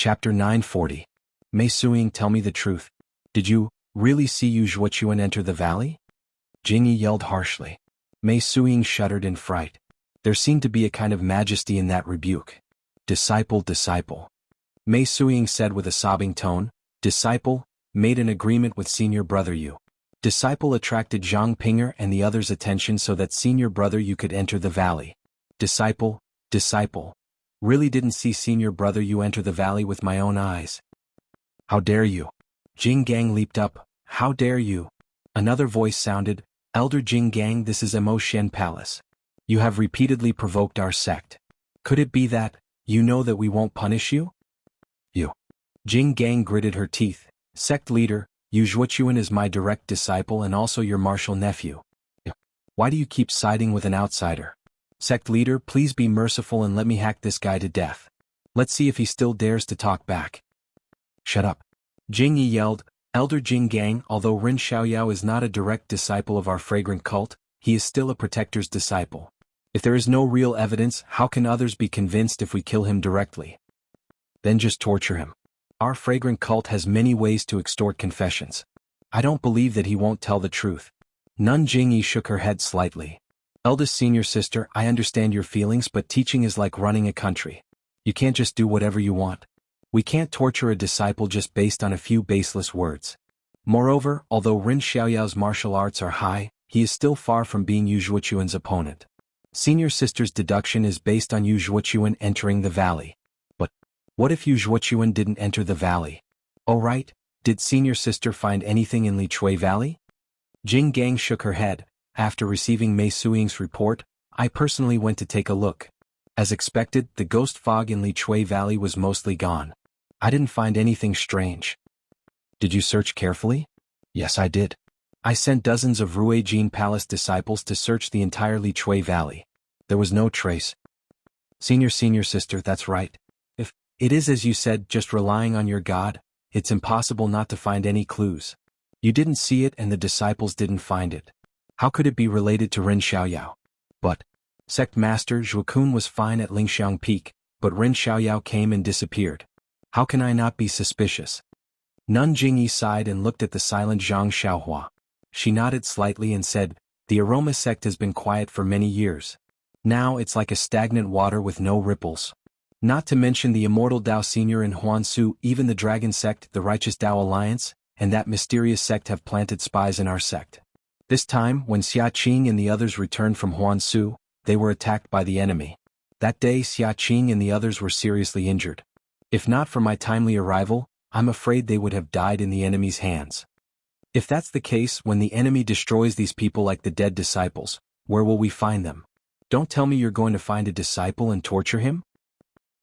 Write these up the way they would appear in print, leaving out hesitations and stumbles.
Chapter 940. Mei Suing, tell me the truth. Did you really see Yu Zhuochuan enter the valley? Jingyi yelled harshly. Mei Suing shuddered in fright. There seemed to be a kind of majesty in that rebuke. Disciple, disciple. Mei Suing said with a sobbing tone. Disciple, made an agreement with senior brother Yu. Disciple attracted Zhang Pinger and the others' attention so that senior brother Yu could enter the valley. Disciple, disciple. Really didn't see senior brother Yu enter the valley with my own eyes. How dare you? Jing Gang leaped up. How dare you? Another voice sounded. Elder Jing Gang, this is Mo Shen Palace. You have repeatedly provoked our sect. Could it be that, you know that we won't punish you? You. Jing Gang gritted her teeth. Sect leader, Yu Zhuochuan is my direct disciple and also your martial nephew. Why do you keep siding with an outsider? Sect leader, please be merciful and let me hack this guy to death. Let's see if he still dares to talk back. Shut up. Jingyi yelled. Elder Jing Gang, although Ren Xiaoyao is not a direct disciple of our fragrant cult, he is still a protector's disciple. If there is no real evidence, how can others be convinced if we kill him directly? Then just torture him. Our fragrant cult has many ways to extort confessions. I don't believe that he won't tell the truth. Nun Jingyi shook her head slightly. Eldest senior sister, I understand your feelings, but teaching is like running a country. You can't just do whatever you want. We can't torture a disciple just based on a few baseless words. Moreover, although Ren Xiaoyao's martial arts are high, he is still far from being Yu Zhuochuan's opponent. Senior sister's deduction is based on Yu Zhuochuan entering the valley. But what if Yu Zhuochuan didn't enter the valley? Oh right, did senior sister find anything in Li Chui Valley? Jing Gang shook her head. After receiving Mei Suing's report, I personally went to take a look. As expected, the ghost fog in Li Chui Valley was mostly gone. I didn't find anything strange. Did you search carefully? Yes, I did. I sent dozens of Ruijin Palace disciples to search the entire Li Chui Valley. There was no trace. Senior sister, that's right. If it is as you said, just relying on your God, it's impossible not to find any clues. You didn't see it and the disciples didn't find it. How could it be related to Ren Xiaoyao? But Sect Master Zhuokun was fine at Lingxiang Peak, but Ren Xiaoyao came and disappeared. How can I not be suspicious? Nun Jingyi sighed and looked at the silent Zhang Xiaohua. She nodded slightly and said, the aroma sect has been quiet for many years. Now it's like a stagnant water with no ripples. Not to mention the immortal Dao Senior in Huansu, even the Dragon Sect, the Righteous Dao Alliance, and that mysterious sect have planted spies in our sect. This time, when Xia Qing and the others returned from Huansu, they were attacked by the enemy. That day Xia Qing and the others were seriously injured. If not for my timely arrival, I'm afraid they would have died in the enemy's hands. If that's the case, when the enemy destroys these people like the dead disciples, where will we find them? Don't tell me you're going to find a disciple and torture him?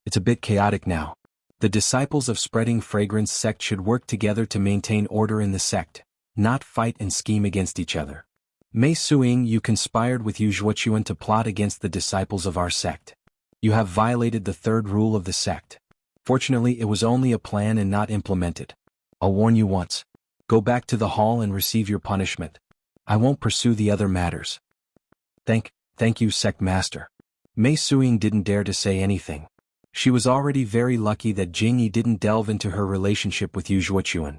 It's a bit chaotic now. The disciples of Spreading Fragrance sect should work together to maintain order in the sect, not fight and scheme against each other. Mei Suing, you conspired with Yu Zhuochuan to plot against the disciples of our sect. You have violated the third rule of the sect. Fortunately, it was only a plan and not implemented. I'll warn you once. Go back to the hall and receive your punishment. I won't pursue the other matters. Thank you, Sect Master. Mei Suing didn't dare to say anything. She was already very lucky that Jingyi didn't delve into her relationship with Yu Zhuochuan.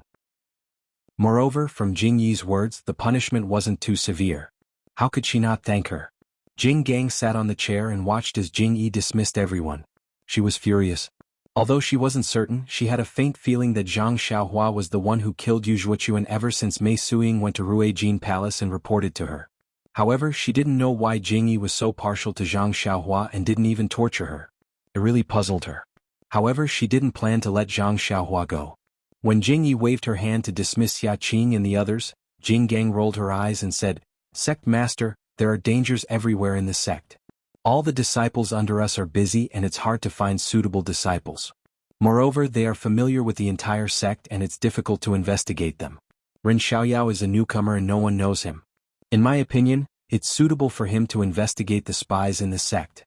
Moreover, from Jingyi's words, the punishment wasn't too severe. How could she not thank her? Jing Gang sat on the chair and watched as Jingyi dismissed everyone. She was furious. Although she wasn't certain, she had a faint feeling that Zhang Xiaohua was the one who killed Yu Zhuochuan ever since Mei Suing went to Ruijin Palace and reported to her. However, she didn't know why Jingyi was so partial to Zhang Xiaohua and didn't even torture her. It really puzzled her. However, she didn't plan to let Zhang Xiaohua go. When Jingyi waved her hand to dismiss Xia Qing and the others, Jing Gang rolled her eyes and said, Sect Master, there are dangers everywhere in the sect. All the disciples under us are busy and it's hard to find suitable disciples. Moreover, they are familiar with the entire sect and it's difficult to investigate them. Ren Xiaoyao is a newcomer and no one knows him. In my opinion, it's suitable for him to investigate the spies in the sect.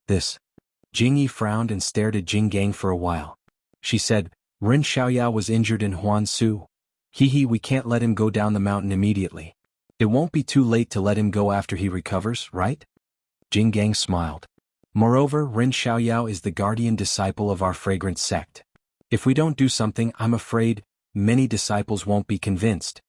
Jingyi frowned and stared at Jing Gang for a while. She said, Ren Xiaoyao was injured in Huansu. We can't let him go down the mountain immediately. It won't be too late to let him go after he recovers, right? Jing Gang smiled. Moreover, Ren Xiaoyao is the guardian disciple of our fragrant sect. If we don't do something, I'm afraid many disciples won't be convinced.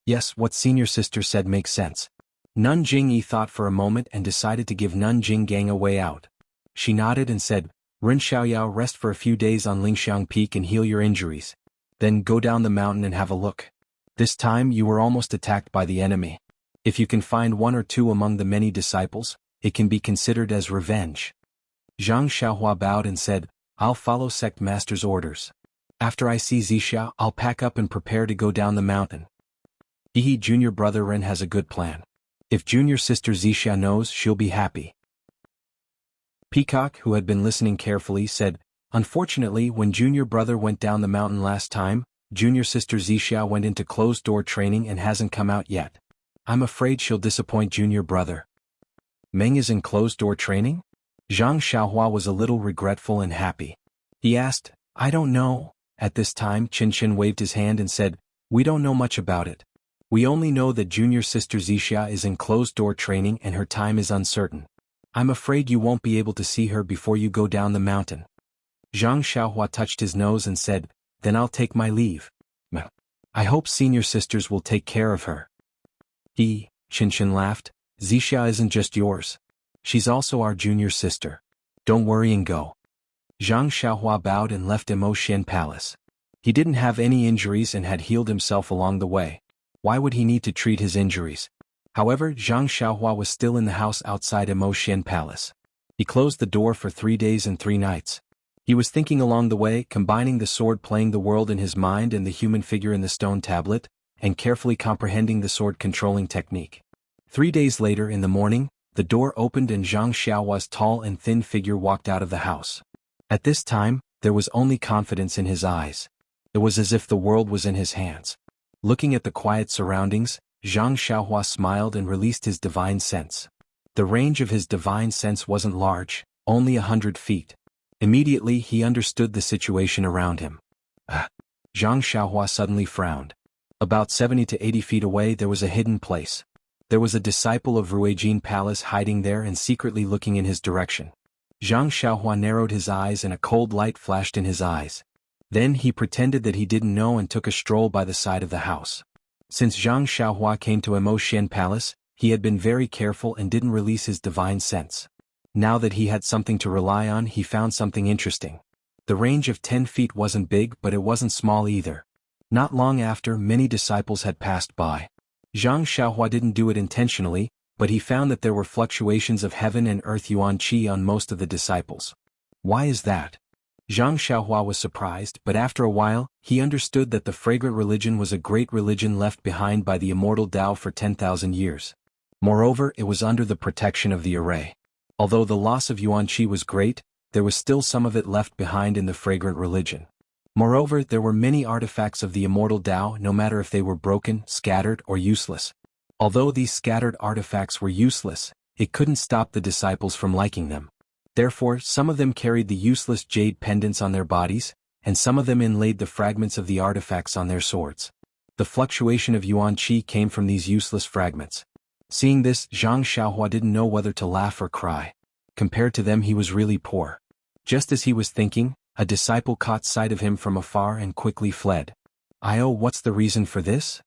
Yes, what senior sister said makes sense. Nun Jingyi thought for a moment and decided to give Nun Jinggang a way out. She nodded and said, Ren Xiaoyao, rest for a few days on Lingxiang Peak and heal your injuries. Then go down the mountain and have a look. This time you were almost attacked by the enemy. If you can find one or two among the many disciples, it can be considered as revenge. Zhang Xiaohua bowed and said, I'll follow sect master's orders. After I see Zixia, I'll pack up and prepare to go down the mountain. Yi junior brother Ren has a good plan. If junior sister Zixia knows, she'll be happy. Peacock, who had been listening carefully, said, Unfortunately, when junior brother went down the mountain last time, junior sister Zixia went into closed-door training and hasn't come out yet. I'm afraid she'll disappoint junior brother. Meng is in closed-door training? Zhang Xiaohua was a little regretful and happy. He asked, I don't know. At this time, Qin waved his hand and said, We don't know much about it. We only know that junior sister Zixia is in closed-door training and her time is uncertain. I'm afraid you won't be able to see her before you go down the mountain. Zhang Xiaohua touched his nose and said, Then I'll take my leave. I hope senior sisters will take care of her. Qin laughed, Zixia isn't just yours. She's also our junior sister. Don't worry and go. Zhang Xiaohua bowed and left Immerse Palace. He didn't have any injuries and had healed himself along the way. Why would he need to treat his injuries? However, Zhang Xiaohua was still in the house outside Immerse Palace. He closed the door for 3 days and 3 nights. He was thinking along the way, combining the sword playing the world in his mind and the human figure in the stone tablet, and carefully comprehending the sword controlling technique. 3 days later in the morning, the door opened and Zhang Xiaohua's tall and thin figure walked out of the house. At this time, there was only confidence in his eyes. It was as if the world was in his hands. Looking at the quiet surroundings, Zhang Xiaohua smiled and released his divine sense. The range of his divine sense wasn't large, only 100 feet. Immediately he understood the situation around him. Zhang Xiaohua suddenly frowned. About 70 to 80 feet away there was a hidden place. There was a disciple of Ruijin Palace hiding there and secretly looking in his direction. Zhang Xiaohua narrowed his eyes and a cold light flashed in his eyes. Then he pretended that he didn't know and took a stroll by the side of the house. Since Zhang Xiaohua came to Immerse Palace, he had been very careful and didn't release his divine sense. Now that he had something to rely on, he found something interesting. The range of 10 feet wasn't big, but it wasn't small either. Not long after, many disciples had passed by. Zhang Xiaohua didn't do it intentionally, but he found that there were fluctuations of heaven and earth yuan qi on most of the disciples. Why is that? Zhang Xiaohua was surprised, but after a while, he understood that the fragrant religion was a great religion left behind by the immortal Tao for 10,000 years. Moreover, it was under the protection of the array. Although the loss of yuan qi was great, there was still some of it left behind in the fragrant religion. Moreover, there were many artifacts of the immortal Tao, no matter if they were broken, scattered, or useless. Although these scattered artifacts were useless, it couldn't stop the disciples from liking them. Therefore, some of them carried the useless jade pendants on their bodies, and some of them inlaid the fragments of the artifacts on their swords. The fluctuation of yuan qi came from these useless fragments. Seeing this, Zhang Xiaohua didn't know whether to laugh or cry. Compared to them, he was really poor. Just as he was thinking, a disciple caught sight of him from afar and quickly fled. What's the reason for this?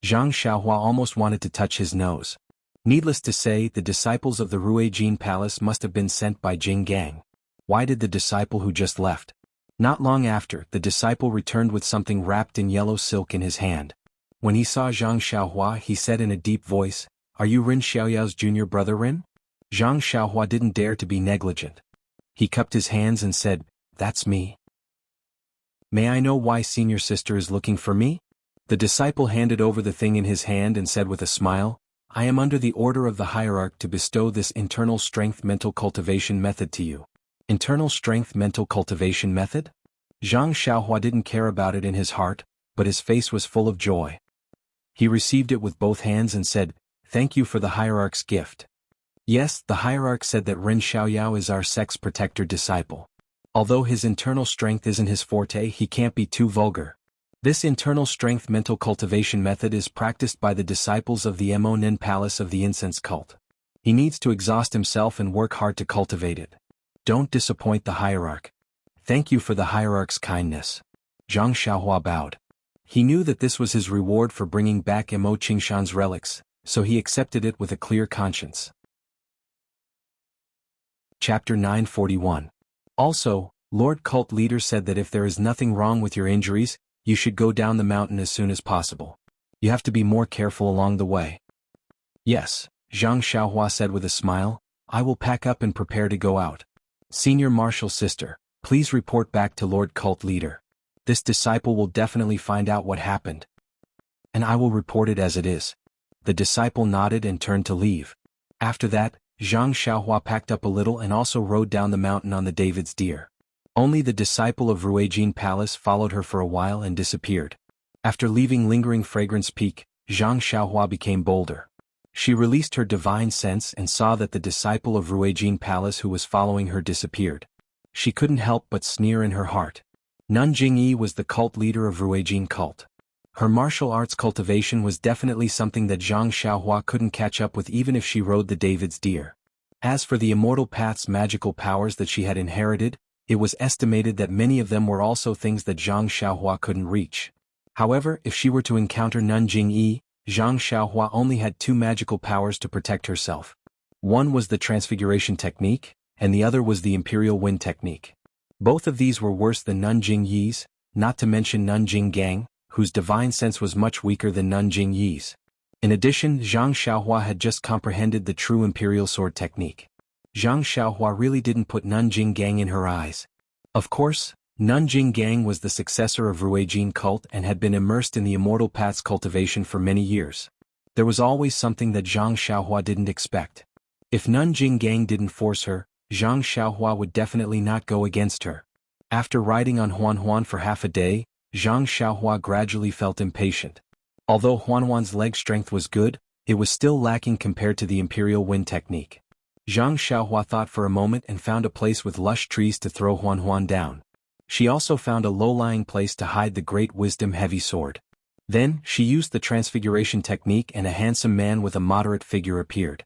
Zhang Xiaohua almost wanted to touch his nose. Needless to say, the disciples of the Ruijin Palace must have been sent by Jing Gang. Why did the disciple who just left? Not long after, the disciple returned with something wrapped in yellow silk in his hand. When he saw Zhang Xiaohua, he said in a deep voice, Are you Ren Xiaoyao's junior brother Ren? Zhang Xiaohua didn't dare to be negligent. He cupped his hands and said, That's me. May I know why senior sister is looking for me? The disciple handed over the thing in his hand and said with a smile, I am under the order of the hierarch to bestow this internal strength mental cultivation method to you. Internal strength mental cultivation method? Zhang Xiaohua didn't care about it in his heart, but his face was full of joy. He received it with both hands and said, Thank you for the hierarch's gift. Yes, the hierarch said that Ren Xiaoyao is our sex protector disciple. Although his internal strength isn't his forte, he can't be too vulgar. This internal strength mental cultivation method is practiced by the disciples of the Immerse Palace of the Incense cult. He needs to exhaust himself and work hard to cultivate it. Don't disappoint the hierarch. Thank you for the hierarch's kindness. Zhang Xiaohua bowed. He knew that this was his reward for bringing back Mo Qingshan's relics, so he accepted it with a clear conscience. Chapter 941. Also, Lord Cult Leader said that if there is nothing wrong with your injuries, you should go down the mountain as soon as possible. You have to be more careful along the way. Yes, Zhang Xiaohua said with a smile, I will pack up and prepare to go out. Senior Marshal Sister, please report back to Lord Cult Leader. This disciple will definitely find out what happened. And I will report it as it is. The disciple nodded and turned to leave. After that, Zhang Xiaohua packed up a little and also rode down the mountain on the David's deer. Only the disciple of Ruijin Palace followed her for a while and disappeared. After leaving lingering Fragrance Peak, Zhang Xiaohua became bolder. She released her divine sense and saw that the disciple of Ruijin Palace who was following her disappeared. She couldn't help but sneer in her heart. Nun Jingyi was the cult leader of Ruijin cult. Her martial arts cultivation was definitely something that Zhang Xiaohua couldn't catch up with even if she rode the David's deer. As for the Immortal Path's magical powers that she had inherited, it was estimated that many of them were also things that Zhang Xiaohua couldn't reach. However, if she were to encounter Nun Jingyi, Zhang Xiaohua only had two magical powers to protect herself. One was the Transfiguration Technique, and the other was the Imperial Wind Technique. Both of these were worse than Nun Jingyi's, not to mention Nun Jinggang, whose divine sense was much weaker than Nun Jingyi's. In addition, Zhang Xiaohua had just comprehended the true Imperial Sword Technique. Zhang Xiaohua really didn't put Nun Jinggang in her eyes. Of course, Nun Jinggang was the successor of Ruijin cult and had been immersed in the Immortal Path's cultivation for many years. There was always something that Zhang Xiaohua didn't expect. If Nun Jinggang didn't force her, Zhang Xiaohua would definitely not go against her. After riding on Huanhuan for half a day, Zhang Xiaohua gradually felt impatient. Although Huanhuan's leg strength was good, it was still lacking compared to the Imperial Wind Technique. Zhang Xiaohua thought for a moment and found a place with lush trees to throw Huanhuan down. She also found a low-lying place to hide the Great Wisdom Heavy Sword. Then, she used the Transfiguration Technique and a handsome man with a moderate figure appeared.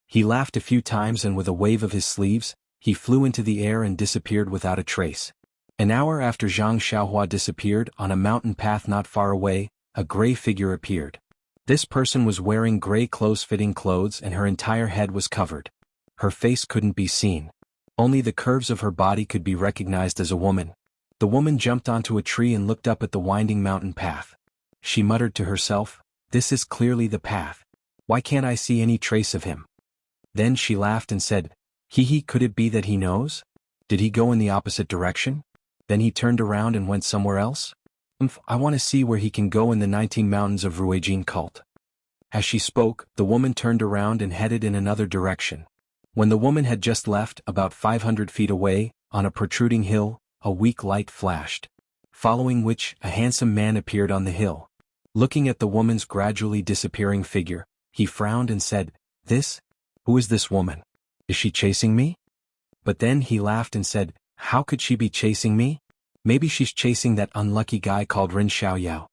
He laughed a few times and with a wave of his sleeves, he flew into the air and disappeared without a trace. An hour after Zhang Xiaohua disappeared, on a mountain path not far away, a gray figure appeared. This person was wearing gray close-fitting clothes and her entire head was covered. Her face couldn't be seen. Only the curves of her body could be recognized as a woman. The woman jumped onto a tree and looked up at the winding mountain path. She muttered to herself, "This is clearly the path. Why can't I see any trace of him?" Then she laughed and said, "Hee, could it be that he knows? Did he go in the opposite direction? Then he turned around and went somewhere else? I want to see where he can go in the 19 mountains of Ruijin cult." As she spoke, the woman turned around and headed in another direction. When the woman had just left, about 500 feet away, on a protruding hill, a weak light flashed. Following which, a handsome man appeared on the hill. Looking at the woman's gradually disappearing figure, he frowned and said, Who is this woman? Is she chasing me?" But then he laughed and said, "How could she be chasing me? Maybe she's chasing that unlucky guy called Ren Xiaoyao."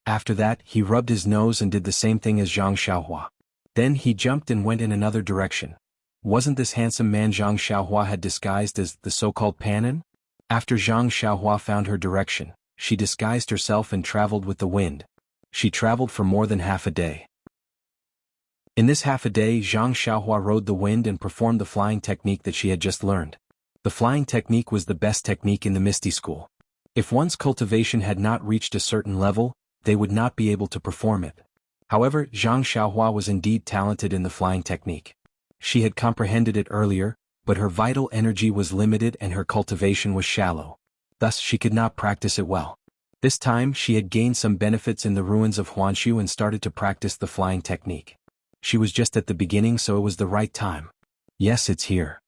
After that, he rubbed his nose and did the same thing as Zhang Xiaohua. Then he jumped and went in another direction. Wasn't this handsome man Zhang Xiaohua had disguised as the so-called Panin? After Zhang Xiaohua found her direction, she disguised herself and traveled with the wind. She traveled for more than half a day. In this half a day, Zhang Xiaohua rode the wind and performed the flying technique that she had just learned. The flying technique was the best technique in the Misty School. If one's cultivation had not reached a certain level, they would not be able to perform it. However, Zhang Xiaohua was indeed talented in the flying technique. She had comprehended it earlier, but her vital energy was limited and her cultivation was shallow. Thus she could not practice it well. This time she had gained some benefits in the ruins of Huanshu and started to practice the flying technique. She was just at the beginning, so it was the right time. Yes, it's here.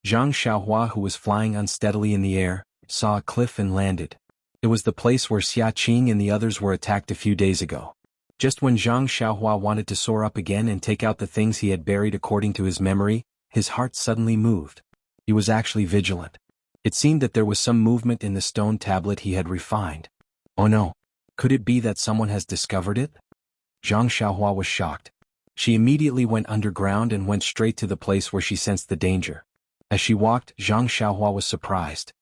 Zhang Xiaohua, who was flying unsteadily in the air, saw a cliff and landed. It was the place where Xia Qing and the others were attacked a few days ago. Just when Zhang Xiaohua wanted to soar up again and take out the things he had buried according to his memory, his heart suddenly moved. He was actually vigilant. It seemed that there was some movement in the stone tablet he had refined. Oh no! Could it be that someone has discovered it? Zhang Xiaohua was shocked. She immediately went underground and went straight to the place where she sensed the danger. As she walked, Zhang Xiaohua was surprised.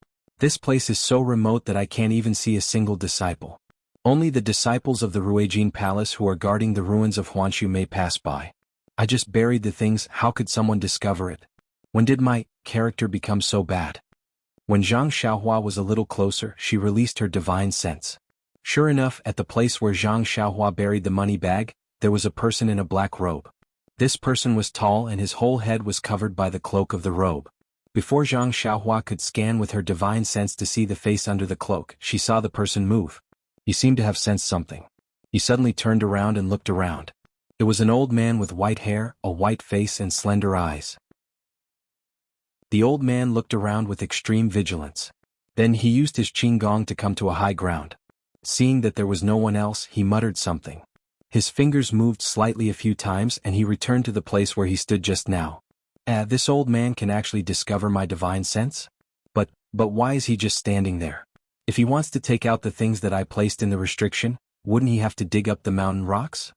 This place is so remote that I can't even see a single disciple. Only the disciples of the Ruijin Palace who are guarding the ruins of Huanshu may pass by. I just buried the things, how could someone discover it? When did my character become so bad? When Zhang Xiaohua was a little closer, she released her divine sense. Sure enough, at the place where Zhang Xiaohua buried the money bag, there was a person in a black robe. This person was tall and his whole head was covered by the cloak of the robe. Before Zhang Xiaohua could scan with her divine sense to see the face under the cloak, she saw the person move. He seemed to have sensed something. He suddenly turned around and looked around. It was an old man with white hair, a white face and slender eyes. The old man looked around with extreme vigilance. Then he used his qinggong to come to a high ground. Seeing that there was no one else, he muttered something. His fingers moved slightly a few times and he returned to the place where he stood just now. This old man can actually discover my divine sense? But why is he just standing there? If he wants to take out the things that I placed in the restriction, wouldn't he have to dig up the mountain rocks?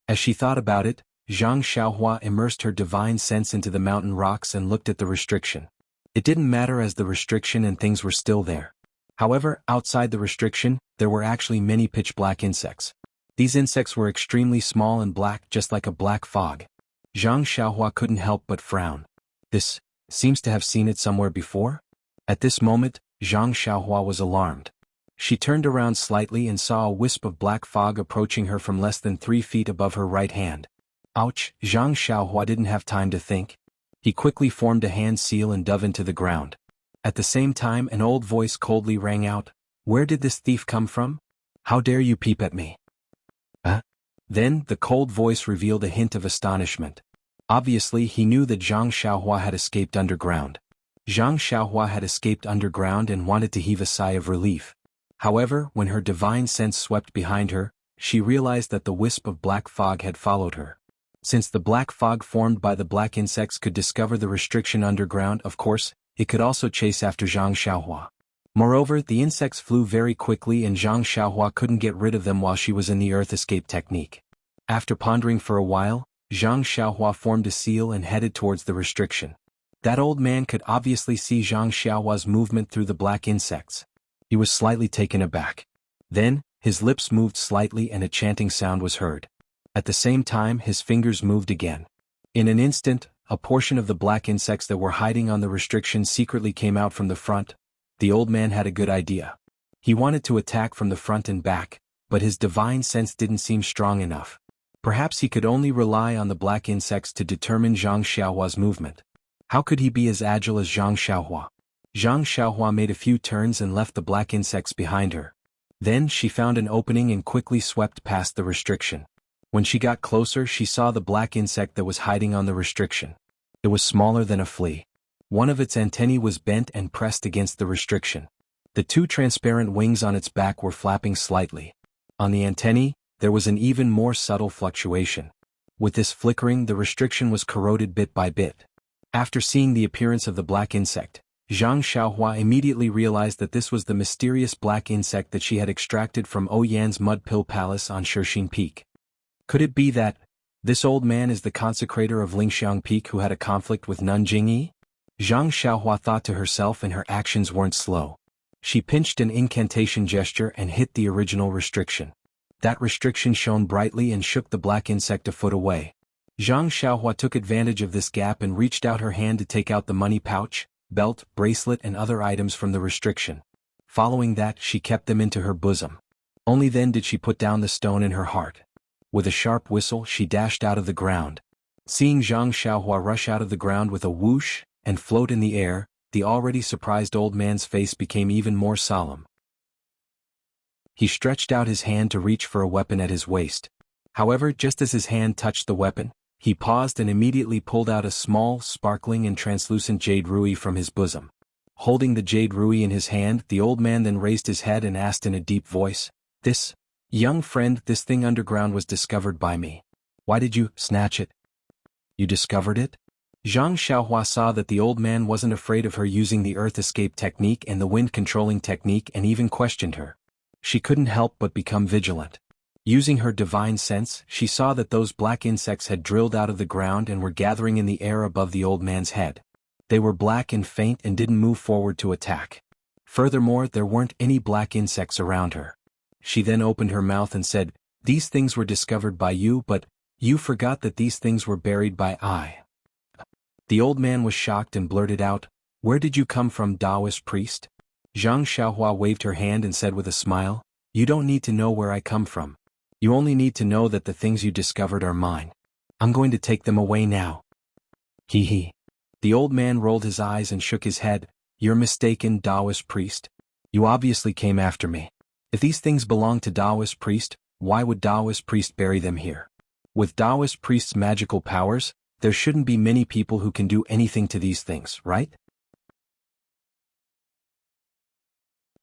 As she thought about it, Zhang Xiaohua immersed her divine sense into the mountain rocks and looked at the restriction. It didn't matter as the restriction and things were still there. However, outside the restriction, there were actually many pitch-black insects. These insects were extremely small and black, just like a black fog. Zhang Xiaohua couldn't help but frown. This seems to have seen it somewhere before? At this moment, Zhang Xiaohua was alarmed. She turned around slightly and saw a wisp of black fog approaching her from less than 3 feet above her right hand. Ouch! Zhang Xiaohua didn't have time to think. He quickly formed a hand seal and dove into the ground. At the same time, an old voice coldly rang out, "Where did this thief come from? How dare you peep at me?" Then, the cold voice revealed a hint of astonishment. Obviously, he knew that Zhang Xiaohua had escaped underground. Zhang Xiaohua had escaped underground and wanted to heave a sigh of relief. However, when her divine sense swept behind her, she realized that the wisp of black fog had followed her. Since the black fog formed by the black insects could discover the restriction underground, of course, it could also chase after Zhang Xiaohua. Moreover, the insects flew very quickly and Zhang Xiaohua couldn't get rid of them while she was in the earth escape technique. After pondering for a while, Zhang Xiaohua formed a seal and headed towards the restriction. That old man could obviously see Zhang Xiaohua's movement through the black insects. He was slightly taken aback. Then, his lips moved slightly and a chanting sound was heard. At the same time, his fingers moved again. In an instant, a portion of the black insects that were hiding on the restriction secretly came out from the front. The old man had a good idea. He wanted to attack from the front and back, but his divine sense didn't seem strong enough. Perhaps he could only rely on the black insects to determine Zhang Xiaohua's movement. How could he be as agile as Zhang Xiaohua? Zhang Xiaohua made a few turns and left the black insects behind her. Then she found an opening and quickly swept past the restriction. When she got closer, she saw the black insect that was hiding on the restriction. It was smaller than a flea. One of its antennae was bent and pressed against the restriction. The 2 transparent wings on its back were flapping slightly. On the antennae, there was an even more subtle fluctuation. With this flickering, the restriction was corroded bit by bit. After seeing the appearance of the black insect, Zhang Xiaohua immediately realized that this was the mysterious black insect that she had extracted from Oyan's Mud Pill Palace on Shixin Peak. Could it be that this old man is the consecrator of Lingxiang Peak who had a conflict with Nun Jingyi? Zhang Xiaohua thought to herself, and her actions weren't slow. She pinched an incantation gesture and hit the original restriction. That restriction shone brightly and shook the black insect a foot away. Zhang Xiaohua took advantage of this gap and reached out her hand to take out the money pouch, belt, bracelet and other items from the restriction. Following that, she kept them into her bosom. Only then did she put down the stone in her heart. With a sharp whistle, she dashed out of the ground. Seeing Zhang Xiaohua rush out of the ground with a whoosh and float in the air, the already surprised old man's face became even more solemn. He stretched out his hand to reach for a weapon at his waist. However, just as his hand touched the weapon, he paused and immediately pulled out a small, sparkling and translucent jade ruby from his bosom. Holding the jade ruby in his hand, the old man then raised his head and asked in a deep voice, "This, young friend, this thing underground was discovered by me. Why did you snatch it?" "You discovered it?" Zhang Xiaohua saw that the old man wasn't afraid of her using the earth escape technique and the wind controlling technique and even questioned her. She couldn't help but become vigilant. Using her divine sense, she saw that those black insects had drilled out of the ground and were gathering in the air above the old man's head. They were black and faint and didn't move forward to attack. Furthermore, there weren't any black insects around her. She then opened her mouth and said, "These things were discovered by you, but you forgot that these things were buried by I." The old man was shocked and blurted out, "Where did you come from, Taoist priest?" Zhang Xiaohua waved her hand and said with a smile, "You don't need to know where I come from. You only need to know that the things you discovered are mine. I'm going to take them away now." Hee hee. The old man rolled his eyes and shook his head. "You're mistaken, Taoist priest. You obviously came after me. If these things belong to Taoist priest, why would Taoist priest bury them here? With Taoist priest's magical powers, there shouldn't be many people who can do anything to these things, right?"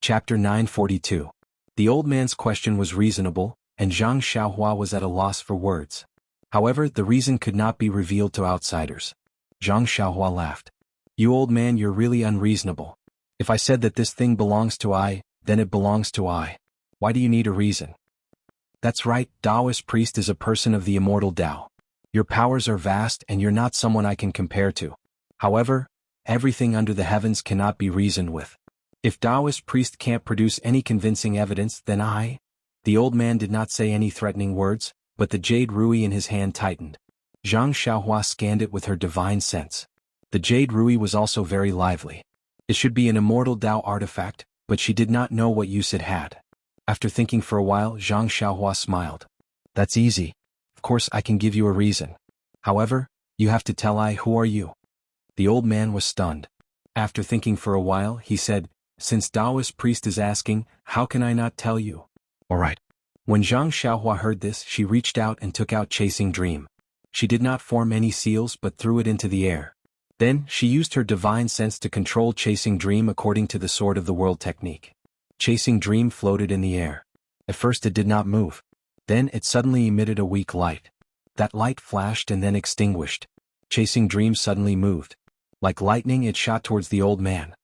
Chapter 942. The old man's question was reasonable, and Zhang Xiaohua was at a loss for words. However, the reason could not be revealed to outsiders. Zhang Xiaohua laughed. "You old man, you're really unreasonable. If I said that this thing belongs to I, then it belongs to I. Why do you need a reason?" "That's right, Taoist priest is a person of the immortal Tao. Your powers are vast and you're not someone I can compare to. However, everything under the heavens cannot be reasoned with. If Taoist priest can't produce any convincing evidence, then I—" The old man did not say any threatening words, but the jade ruby in his hand tightened. Zhang Xiaohua scanned it with her divine sense. The jade ruby was also very lively. It should be an immortal Tao artifact, but she did not know what use it had. After thinking for a while, Zhang Xiaohua smiled. "That's easy. Of course I can give you a reason. However, you have to tell I who are you." The old man was stunned. After thinking for a while, he said, "Since Taoist priest is asking, how can I not tell you?" "All right." When Zhang Xiaohua heard this, she reached out and took out Chasing Dream. She did not form any seals but threw it into the air. Then, she used her divine sense to control Chasing Dream according to the Sword of the World technique. Chasing Dream floated in the air. At first it did not move. Then it suddenly emitted a weak light. That light flashed and then extinguished. Chasing Dream suddenly moved. Like lightning, it shot towards the old man.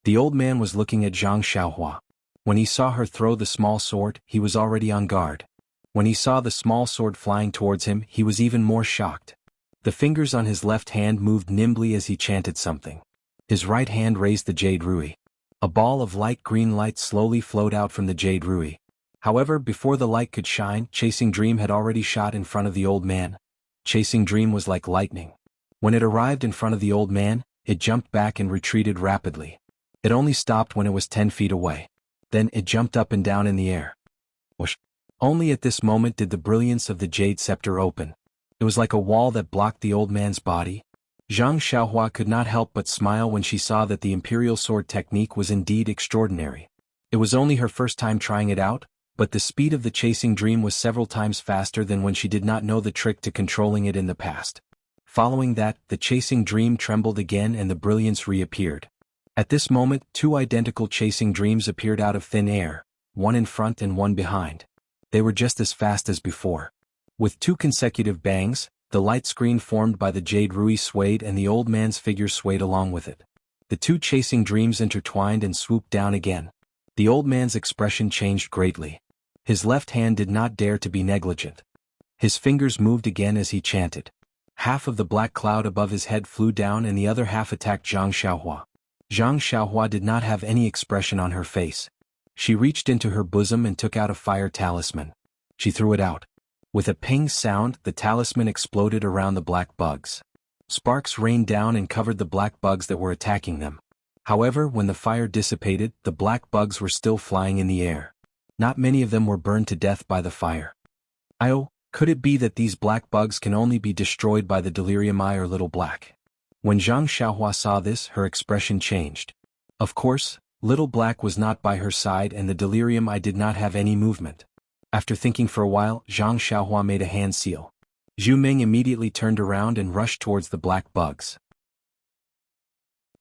The old man was looking at Zhang Xiaohua. When he saw her throw the small sword, he was already on guard. When he saw the small sword flying towards him, he was even more shocked. The fingers on his left hand moved nimbly as he chanted something. His right hand raised the jade ruby. A ball of light green light slowly flowed out from the jade ruby. However, before the light could shine, Chasing Dream had already shot in front of the old man. Chasing Dream was like lightning. When it arrived in front of the old man, it jumped back and retreated rapidly. It only stopped when it was 10 feet away. Then it jumped up and down in the air. Whoosh! Only at this moment did the brilliance of the jade scepter open. It was like a wall that blocked the old man's body. Zhang Xiaohua could not help but smile when she saw that the imperial sword technique was indeed extraordinary. It was only her first time trying it out, but the speed of the Chasing Dream was several times faster than when she did not know the trick to controlling it in the past. Following that, the Chasing Dream trembled again and the brilliance reappeared. At this moment, two identical Chasing Dreams appeared out of thin air, one in front and one behind. They were just as fast as before. With two consecutive bangs, the light screen formed by the jade ruby swayed and the old man's figure swayed along with it. The two Chasing Dreams intertwined and swooped down again. The old man's expression changed greatly. His left hand did not dare to be negligent. His fingers moved again as he chanted. Half of the black cloud above his head flew down and the other half attacked Zhang Xiaohua. Zhang Xiaohua did not have any expression on her face. She reached into her bosom and took out a fire talisman. She threw it out. With a ping sound, the talisman exploded around the black bugs. Sparks rained down and covered the black bugs that were attacking them. However, when the fire dissipated, the black bugs were still flying in the air. Not many of them were burned to death by the fire. Oh, could it be that these black bugs can only be destroyed by the delirium eye or little black? When Zhang Xiaohua saw this, her expression changed. Of course, little black was not by her side and the delirium eye did not have any movement. After thinking for a while, Zhang Xiaohua made a hand seal. Zhu Ming immediately turned around and rushed towards the black bugs.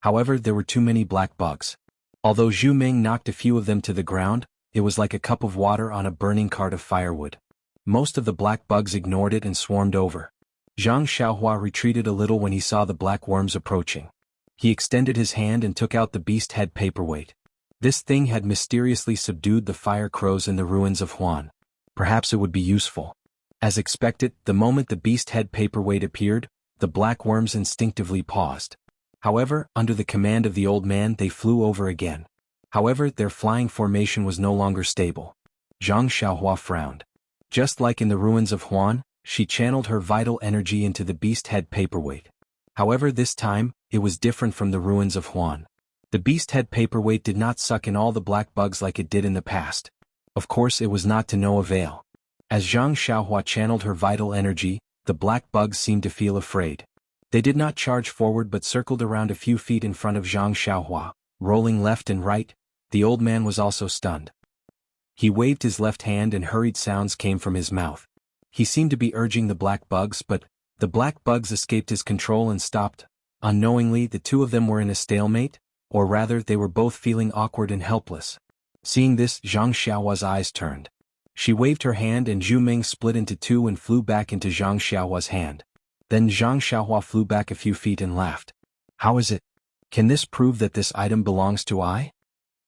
However, there were too many black bugs. Although Zhu Ming knocked a few of them to the ground, it was like a cup of water on a burning cart of firewood. Most of the black bugs ignored it and swarmed over. Zhang Xiaohua retreated a little when he saw the black worms approaching. He extended his hand and took out the beast head paperweight. This thing had mysteriously subdued the fire crows in the ruins of Huan. Perhaps it would be useful. As expected, the moment the beast head paperweight appeared, the black worms instinctively paused. However, under the command of the old man, they flew over again. However, their flying formation was no longer stable. Zhang Xiaohua frowned. Just like in the ruins of Huan, she channeled her vital energy into the beast head paperweight. However, this time, it was different from the ruins of Huan. The beast head paperweight did not suck in all the black bugs like it did in the past. Of course, it was not to no avail. As Zhang Xiaohua channeled her vital energy, the black bugs seemed to feel afraid. They did not charge forward but circled around a few feet in front of Zhang Xiaohua, rolling left and right. The old man was also stunned. He waved his left hand and hurried sounds came from his mouth. He seemed to be urging the black bugs, but the black bugs escaped his control and stopped. Unknowingly, the two of them were in a stalemate, or rather they were both feeling awkward and helpless. Seeing this, Zhang Xiaohua's eyes turned. She waved her hand and Zhu Ming split into two and flew back into Zhang Xiaohua's hand. Then Zhang Xiaohua flew back a few feet and laughed. How is it? Can this prove that this item belongs to I?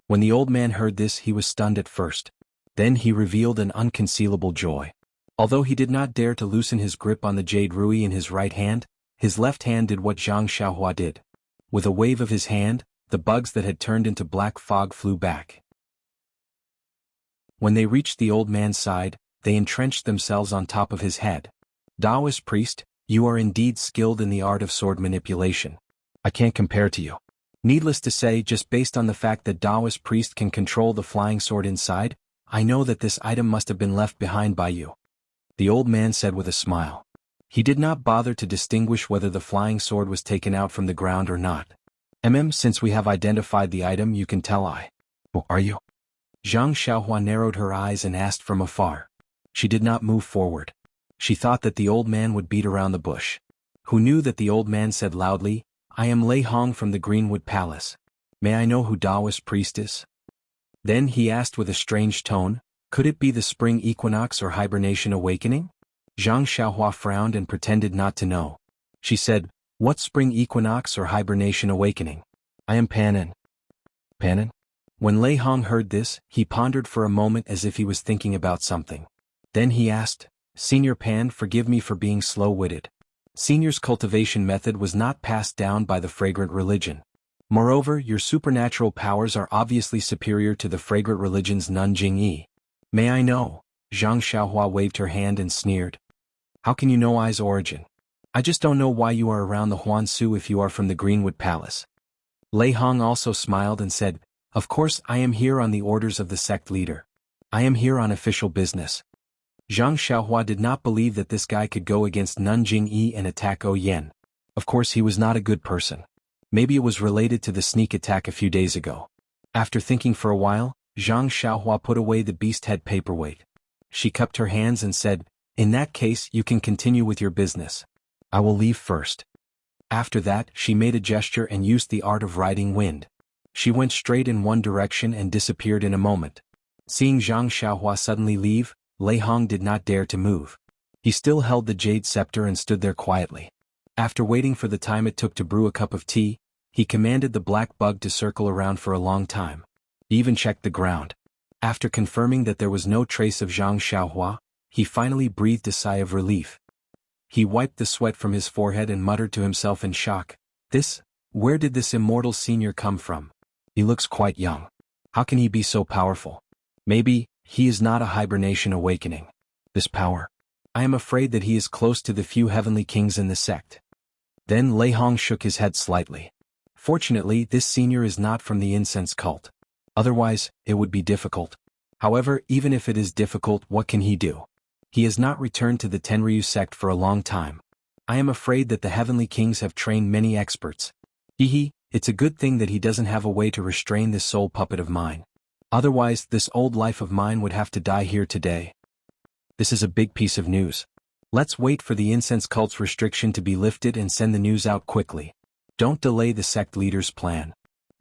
When the old man heard this, he was stunned at first. Then he revealed an unconcealable joy. Although he did not dare to loosen his grip on the jade rui in his right hand, his left hand did what Zhang Xiaohua did. With a wave of his hand, the bugs that had turned into black fog flew back. When they reached the old man's side, they entrenched themselves on top of his head. Taoist priest, you are indeed skilled in the art of sword manipulation. I can't compare to you. Needless to say, just based on the fact that Taoist priest can control the flying sword inside, I know that this item must have been left behind by you. The old man said with a smile. He did not bother to distinguish whether the flying sword was taken out from the ground or not. Since we have identified the item, you can tell I. Who are you? Zhang Xiaohua narrowed her eyes and asked from afar. She did not move forward. She thought that the old man would beat around the bush. Who knew that the old man said loudly, I am Lei Hong from the Greenwood Palace. May I know who Taoist priest is? Then he asked with a strange tone, could it be the spring equinox or hibernation awakening? Zhang Xiaohua frowned and pretended not to know. She said, what spring equinox or hibernation awakening? I am Panin. Panin? When Lei Hong heard this, he pondered for a moment as if he was thinking about something. Then he asked, Senior Pan, forgive me for being slow-witted. Senior's cultivation method was not passed down by the fragrant religion. Moreover, your supernatural powers are obviously superior to the fragrant religion's Nanjing Yi. May I know? Zhang Xiaohua waved her hand and sneered. How can you know I's origin? I just don't know why you are around the Huansu if you are from the Greenwood Palace. Lei Hong also smiled and said, of course I am here on the orders of the sect leader. I am here on official business. Zhang Xiaohua did not believe that this guy could go against Nanjing Yi and attack O Yen. Of course he was not a good person. Maybe it was related to the sneak attack a few days ago. After thinking for a while, Zhang Xiaohua put away the beast head paperweight. She cupped her hands and said, in that case you can continue with your business. I will leave first. After that, she made a gesture and used the art of riding wind. She went straight in one direction and disappeared in a moment. Seeing Zhang Xiaohua suddenly leave, Lei Hong did not dare to move. He still held the jade scepter and stood there quietly. After waiting for the time it took to brew a cup of tea, he commanded the black bug to circle around for a long time. He even checked the ground. After confirming that there was no trace of Zhang Xiaohua, he finally breathed a sigh of relief. He wiped the sweat from his forehead and muttered to himself in shock, where did this immortal senior come from? He looks quite young. How can he be so powerful? Maybe, he is not a hibernation awakening. This power. I am afraid that he is close to the few heavenly kings in the sect. Then Lei Hong shook his head slightly. Fortunately, this senior is not from the incense cult. Otherwise, it would be difficult. However, even if it is difficult, what can he do? He has not returned to the Tenryu sect for a long time. I am afraid that the heavenly kings have trained many experts. It's a good thing that he doesn't have a way to restrain this soul puppet of mine. Otherwise, this old life of mine would have to die here today. This is a big piece of news. Let's wait for the incense cult's restriction to be lifted and send the news out quickly. Don't delay the sect leader's plan.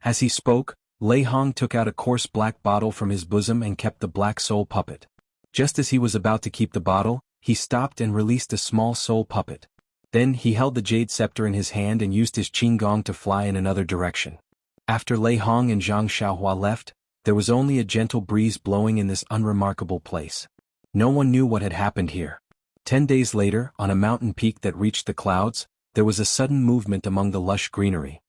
As he spoke, Lei Hong took out a coarse black bottle from his bosom and kept the black soul puppet. Just as he was about to keep the bottle, he stopped and released a small soul puppet. Then he held the jade scepter in his hand and used his qinggong to fly in another direction. After Lei Hong and Zhang Xiaohua left, there was only a gentle breeze blowing in this unremarkable place. No one knew what had happened here. 10 days later, on a mountain peak that reached the clouds, there was a sudden movement among the lush greenery.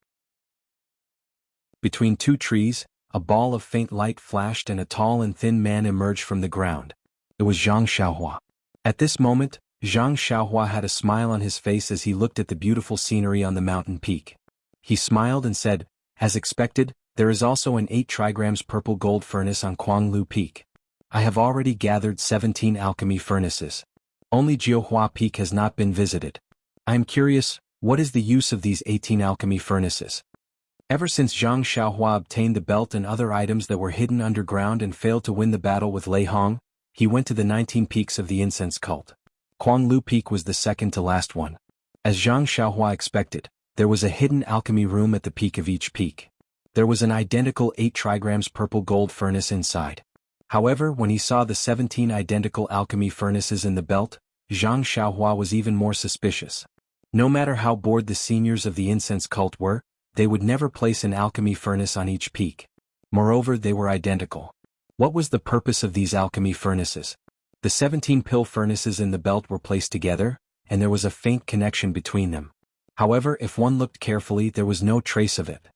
Between two trees, a ball of faint light flashed and a tall and thin man emerged from the ground. It was Zhang Xiaohua. At this moment, Zhang Xiaohua had a smile on his face as he looked at the beautiful scenery on the mountain peak. He smiled and said, "As expected, there is also an 8 trigrams purple gold furnace on Kuanglu Peak. I have already gathered 17 alchemy furnaces. Only Jiuhua Peak has not been visited. I am curious, what is the use of these 18 alchemy furnaces?" Ever since Zhang Xiaohua obtained the belt and other items that were hidden underground and failed to win the battle with Lei Hong, he went to the 19 peaks of the incense cult. Kuanglu Peak was the second to last one. As Zhang Xiaohua expected, there was a hidden alchemy room at the peak of each peak. There was an identical 8 trigrams purple gold furnace inside. However, when he saw the 17 identical alchemy furnaces in the belt, Zhang Xiaohua was even more suspicious. No matter how bored the seniors of the incense cult were, they would never place an alchemy furnace on each peak. Moreover, they were identical. What was the purpose of these alchemy furnaces? The 17 pill furnaces in the belt were placed together, and there was a faint connection between them. However, if one looked carefully, there was no trace of it.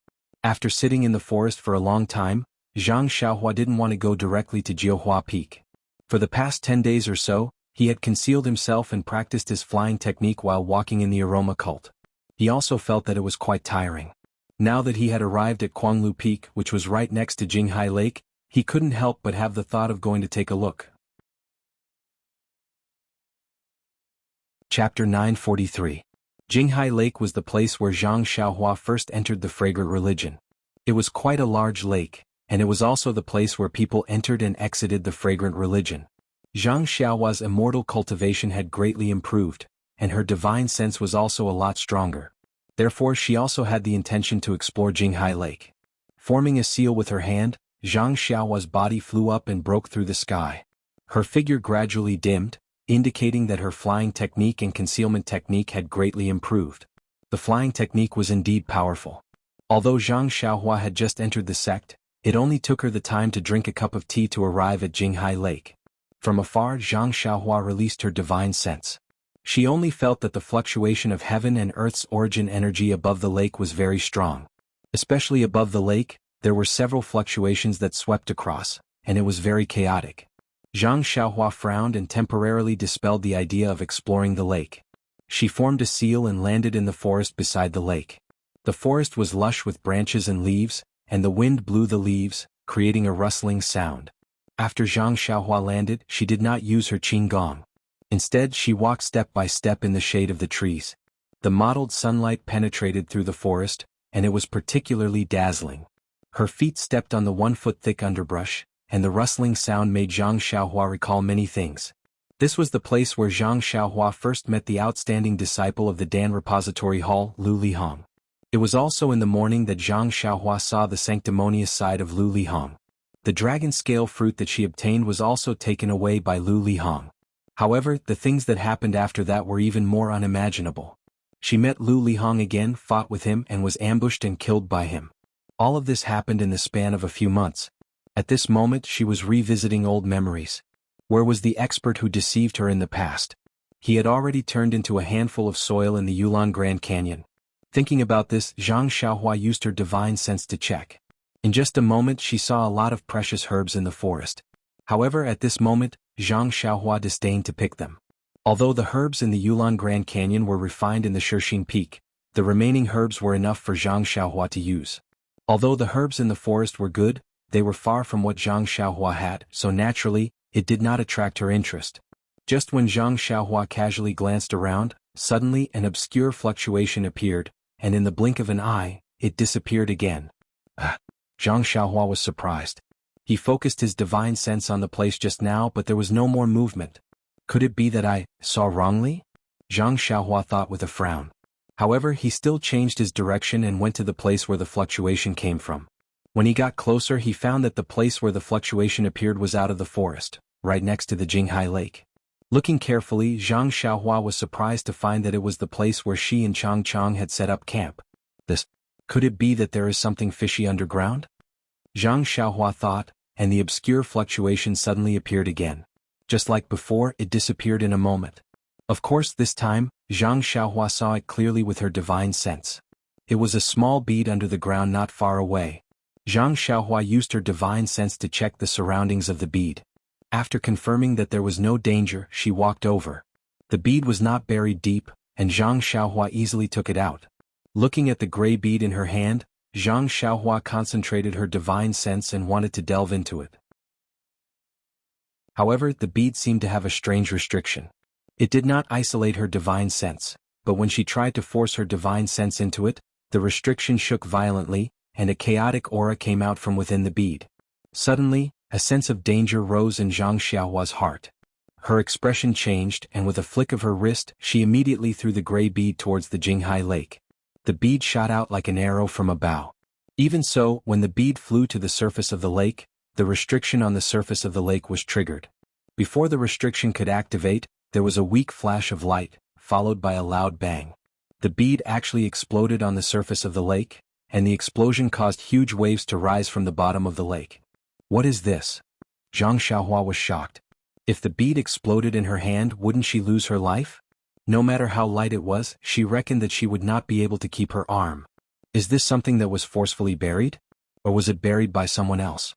After sitting in the forest for a long time, Zhang Xiaohua didn't want to go directly to Jiuhua Peak. For the past 10 days or so, he had concealed himself and practiced his flying technique while walking in the aroma cult. He also felt that it was quite tiring. Now that he had arrived at Kuanglu Peak, which was right next to Jinghai Lake, he couldn't help but have the thought of going to take a look. Chapter 943. Jinghai Lake was the place where Zhang Xiaohua first entered the fragrant religion. It was quite a large lake, and it was also the place where people entered and exited the fragrant religion. Zhang Xiaohua's immortal cultivation had greatly improved, and her divine sense was also a lot stronger. Therefore, she also had the intention to explore Jinghai Lake. Forming a seal with her hand, Zhang Xiaohua's body flew up and broke through the sky. Her figure gradually dimmed, indicating that her flying technique and concealment technique had greatly improved. The flying technique was indeed powerful. Although Zhang Xiaohua had just entered the sect, it only took her the time to drink a cup of tea to arrive at Jinghai Lake. From afar, Zhang Xiaohua released her divine sense. She only felt that the fluctuation of heaven and earth's origin energy above the lake was very strong. Especially above the lake, there were several fluctuations that swept across, and it was very chaotic. Zhang Xiaohua frowned and temporarily dispelled the idea of exploring the lake. She formed a seal and landed in the forest beside the lake. The forest was lush with branches and leaves, and the wind blew the leaves, creating a rustling sound. After Zhang Xiaohua landed, she did not use her qinggong. Instead, she walked step by step in the shade of the trees. The mottled sunlight penetrated through the forest, and it was particularly dazzling. Her feet stepped on the 1-foot-thick underbrush, and the rustling sound made Zhang Xiaohua recall many things. This was the place where Zhang Xiaohua first met the outstanding disciple of the Dan Repository Hall, Lu Lihong. It was also in the morning that Zhang Xiaohua saw the sanctimonious side of Lu Lihong. The dragon scale fruit that she obtained was also taken away by Lu Lihong. However, the things that happened after that were even more unimaginable. She met Lu Lihong again, fought with him, and was ambushed and killed by him. All of this happened in the span of a few months. At this moment, she was revisiting old memories. Where was the expert who deceived her in the past? He had already turned into a handful of soil in the Yulon Grand Canyon. Thinking about this, Zhang Xiaohua used her divine sense to check. In just a moment, she saw a lot of precious herbs in the forest. However, at this moment, Zhang Xiaohua disdained to pick them. Although the herbs in the Yulon Grand Canyon were refined in the Shixin Peak, the remaining herbs were enough for Zhang Xiaohua to use. Although the herbs in the forest were good, they were far from what Zhang Xiaohua had, so naturally, it did not attract her interest. Just when Zhang Xiaohua casually glanced around, suddenly an obscure fluctuation appeared, and in the blink of an eye, it disappeared again. Zhang Xiaohua was surprised. He focused his divine sense on the place just now, but there was no more movement. Could it be that I saw wrongly? Zhang Xiaohua thought with a frown. However, he still changed his direction and went to the place where the fluctuation came from. When he got closer, he found that the place where the fluctuation appeared was out of the forest, right next to the Jinghai Lake. Looking carefully, Zhang Xiaohua was surprised to find that it was the place where she and Chang Chang had set up camp. Could it be that there is something fishy underground? Zhang Xiaohua thought, and the obscure fluctuation suddenly appeared again. Just like before, it disappeared in a moment. Of course, this time, Zhang Xiaohua saw it clearly with her divine sense. It was a small bead under the ground not far away. Zhang Xiaohua used her divine sense to check the surroundings of the bead. After confirming that there was no danger, she walked over. The bead was not buried deep, and Zhang Xiaohua easily took it out. Looking at the gray bead in her hand, Zhang Xiaohua concentrated her divine sense and wanted to delve into it. However, the bead seemed to have a strange restriction. It did not isolate her divine sense, but when she tried to force her divine sense into it, the restriction shook violently, and a chaotic aura came out from within the bead. Suddenly, a sense of danger rose in Zhang Xiaohua's heart. Her expression changed, and with a flick of her wrist, she immediately threw the gray bead towards the Jinghai Lake. The bead shot out like an arrow from a bow. Even so, when the bead flew to the surface of the lake, the restriction on the surface of the lake was triggered. Before the restriction could activate, there was a weak flash of light, followed by a loud bang. The bead actually exploded on the surface of the lake, and the explosion caused huge waves to rise from the bottom of the lake. What is this? Zhang Xiaohua was shocked. If the bead exploded in her hand, wouldn't she lose her life? No matter how light it was, she reckoned that she would not be able to keep her arm. Is this something that was forcefully buried? Or was it buried by someone else?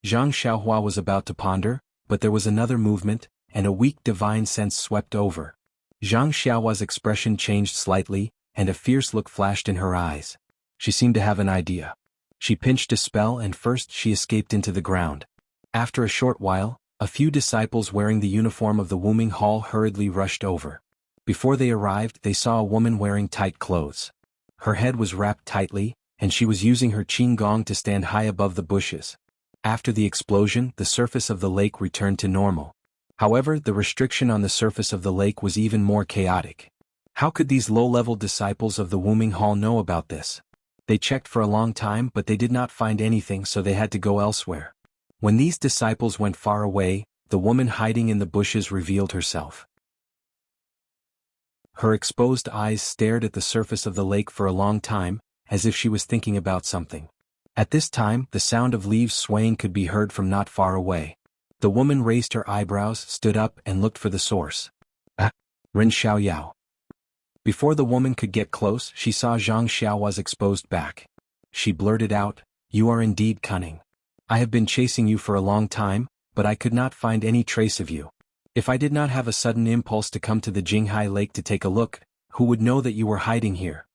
Zhang Xiaohua was about to ponder, but there was another movement, and a weak divine sense swept over. Zhang Xiaohua's expression changed slightly, and a fierce look flashed in her eyes. She seemed to have an idea. She pinched a spell and first she escaped into the ground. After a short while, a few disciples wearing the uniform of the Wuming Hall hurriedly rushed over. Before they arrived, they saw a woman wearing tight clothes. Her head was wrapped tightly, and she was using her qinggong to stand high above the bushes. After the explosion, the surface of the lake returned to normal. However, the restriction on the surface of the lake was even more chaotic. How could these low-level disciples of the Wuming Hall know about this? They checked for a long time, but they did not find anything, so they had to go elsewhere. When these disciples went far away, the woman hiding in the bushes revealed herself. Her exposed eyes stared at the surface of the lake for a long time, as if she was thinking about something. At this time, the sound of leaves swaying could be heard from not far away. The woman raised her eyebrows, stood up, and looked for the source. Ren Xiaoyao. Before the woman could get close, she saw Zhang Xiaohua's exposed back. She blurted out, "You are indeed cunning. I have been chasing you for a long time, but I could not find any trace of you. If I did not have a sudden impulse to come to the Jinghai Lake to take a look, who would know that you were hiding here?"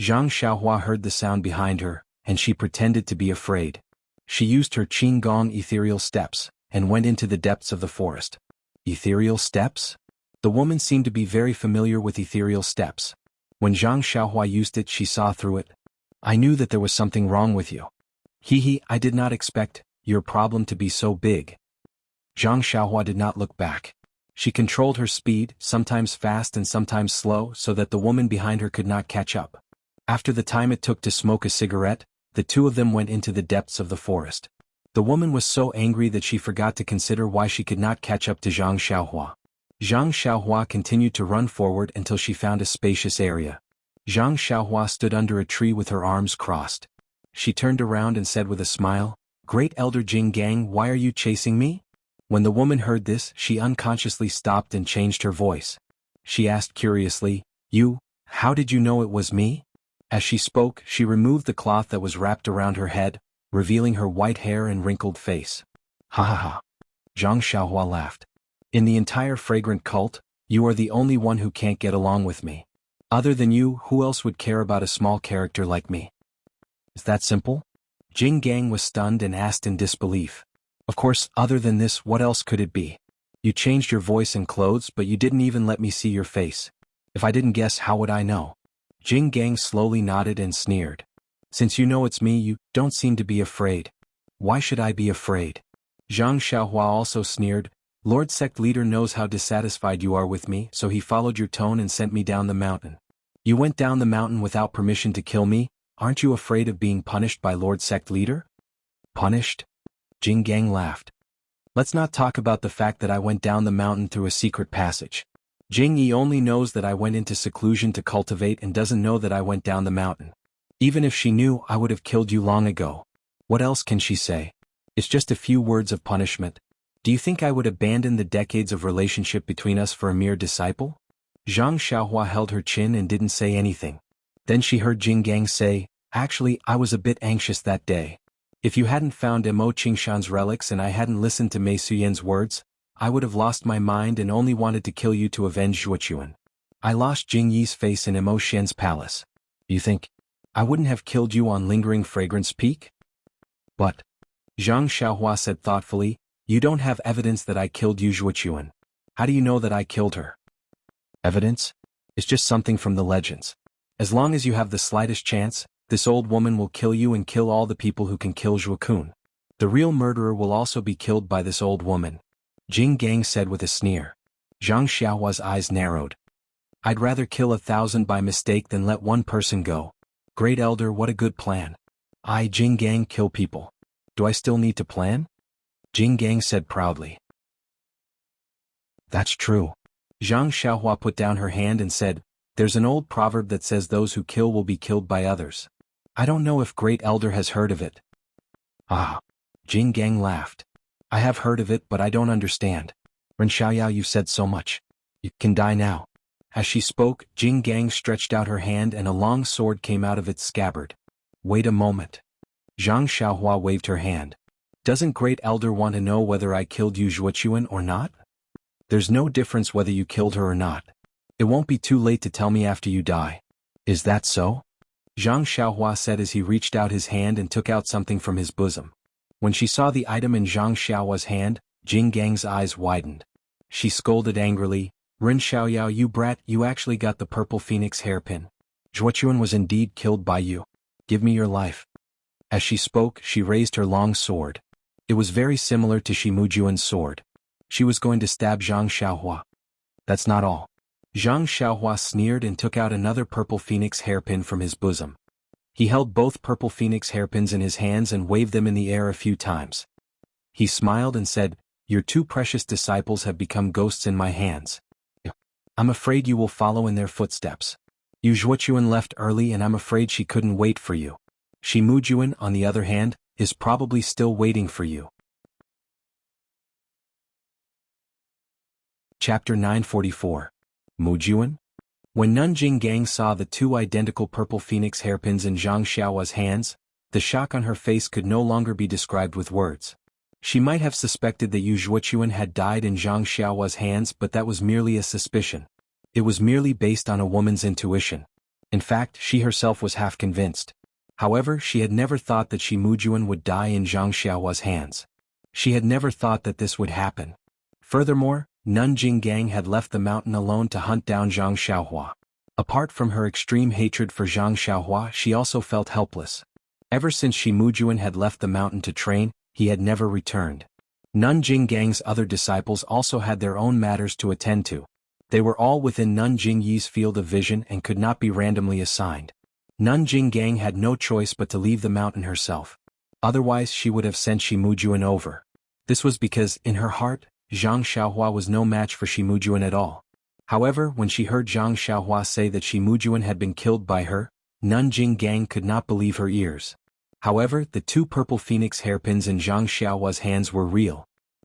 Zhang Xiaohua heard the sound behind her, and she pretended to be afraid. She used her qinggong ethereal steps, and went into the depths of the forest. Ethereal steps? The woman seemed to be very familiar with ethereal steps. When Zhang Xiaohua used it, she saw through it. "I knew that there was something wrong with you. I did not expect your problem to be so big." Zhang Xiaohua did not look back. She controlled her speed, sometimes fast and sometimes slow, so that the woman behind her could not catch up. After the time it took to smoke a cigarette, the two of them went into the depths of the forest. The woman was so angry that she forgot to consider why she could not catch up to Zhang Xiaohua. Zhang Xiaohua continued to run forward until she found a spacious area. Zhang Xiaohua stood under a tree with her arms crossed. She turned around and said with a smile, "Great Elder Jing Gang, why are you chasing me?" When the woman heard this, she unconsciously stopped and changed her voice. She asked curiously, How did you know it was me?" As she spoke, she removed the cloth that was wrapped around her head, revealing her white hair and wrinkled face. "Ha ha ha." Zhang Xiaohua laughed. "In the entire fragrant cult, you are the only one who can't get along with me. Other than you, who else would care about a small character like me?" "Is that simple?" Jing Gang was stunned and asked in disbelief. "Of course, other than this, what else could it be? You changed your voice and clothes, but you didn't even let me see your face. If I didn't guess, how would I know?" Jing Gang slowly nodded and sneered. "Since you know it's me, you don't seem to be afraid. Why should I be afraid?" Zhang Xiaohua also sneered. "Lord Sect Leader knows how dissatisfied you are with me, so he followed your tone and sent me down the mountain. You went down the mountain without permission to kill me. Aren't you afraid of being punished by Lord Sect Leader?" "Punished?" Jing Gang laughed. "Let's not talk about the fact that I went down the mountain through a secret passage. Jing Yi only knows that I went into seclusion to cultivate and doesn't know that I went down the mountain. Even if she knew, I would have killed you long ago. What else can she say? It's just a few words of punishment. Do you think I would abandon the decades of relationship between us for a mere disciple?" Zhang Xiaohua held her chin and didn't say anything. Then she heard Jing Gang say, "Actually, I was a bit anxious that day. If you hadn't found Mo Qingshan's relics and I hadn't listened to Mei Suyen's words, I would have lost my mind and only wanted to kill you to avenge Zhuochuan. I lost Jing Yi's face in Mo Xian's palace. You think I wouldn't have killed you on Lingering Fragrance Peak? But, Zhang Xiaohua said thoughtfully, you don't have evidence that I killed Yu Zhuochuan. How do you know that I killed her? Evidence? It's just something from the legends. As long as you have the slightest chance, this old woman will kill you and kill all the people who can kill Zhuokun. The real murderer will also be killed by this old woman. Jing Gang said with a sneer. Zhang Xiaohua's eyes narrowed. I'd rather kill 1,000 by mistake than let one person go. Great Elder, what a good plan. I, Jing Gang, kill people. Do I still need to plan? Jing Gang said proudly. That's true. Zhang Xiaohua put down her hand and said, there's an old proverb that says those who kill will be killed by others. I don't know if Great Elder has heard of it. Ah. Jing Gang laughed. I have heard of it but I don't understand. Ren Xiaoyao, you've said so much. You can die now. As she spoke, Jing Gang stretched out her hand and a long sword came out of its scabbard. Wait a moment. Zhang Xiaohua waved her hand. Doesn't Great Elder want to know whether I killed Yu Zhuochuan or not? There's no difference whether you killed her or not. It won't be too late to tell me after you die. Is that so? Zhang Xiaohua said as he reached out his hand and took out something from his bosom. When she saw the item in Zhang Xiaohua's hand, Jing Gang's eyes widened. She scolded angrily, Ren Xiaoyao, you brat, you actually got the purple phoenix hairpin. Zhuochuan was indeed killed by you. Give me your life. As she spoke, she raised her long sword. It was very similar to Shi Mujuan's sword. She was going to stab Zhang Xiaohua. That's not all. Zhang Xiaohua sneered and took out another purple phoenix hairpin from his bosom. He held both purple phoenix hairpins in his hands and waved them in the air a few times. He smiled and said, your two precious disciples have become ghosts in my hands. I'm afraid you will follow in their footsteps. Yu Zhuochuan left early and I'm afraid she couldn't wait for you. Shi Mujuan, on the other hand, is probably still waiting for you. Chapter 944. Mujuan? When Nanjing Gang saw the two identical purple phoenix hairpins in Zhang Xiaohua's hands, the shock on her face could no longer be described with words. She might have suspected that Yu Zhuochuan had died in Zhang Xiaohua's hands, but that was merely a suspicion. It was merely based on a woman's intuition. In fact, she herself was half convinced. However, she had never thought that Shi Mujuan would die in Zhang Xiaohua's hands. She had never thought that this would happen. Furthermore, Nanjing Gang had left the mountain alone to hunt down Zhang Xiaohua. Apart from her extreme hatred for Zhang Xiaohua, she also felt helpless. Ever since Shi Mujuan had left the mountain to train, he had never returned. Nanjing Gang's other disciples also had their own matters to attend to. They were all within Nanjing Yi's field of vision and could not be randomly assigned. Nanjing Gang had no choice but to leave the mountain herself. Otherwise she would have sent Shi Mujuan over. This was because, in her heart, Zhang Xiaohua was no match for Shi Mujuan at all. However, when she heard Zhang Xiaohua say that Shi Mujuan had been killed by her, Nanjing Gang could not believe her ears. However, the two purple phoenix hairpins in Zhang Xiaohua's hands were real.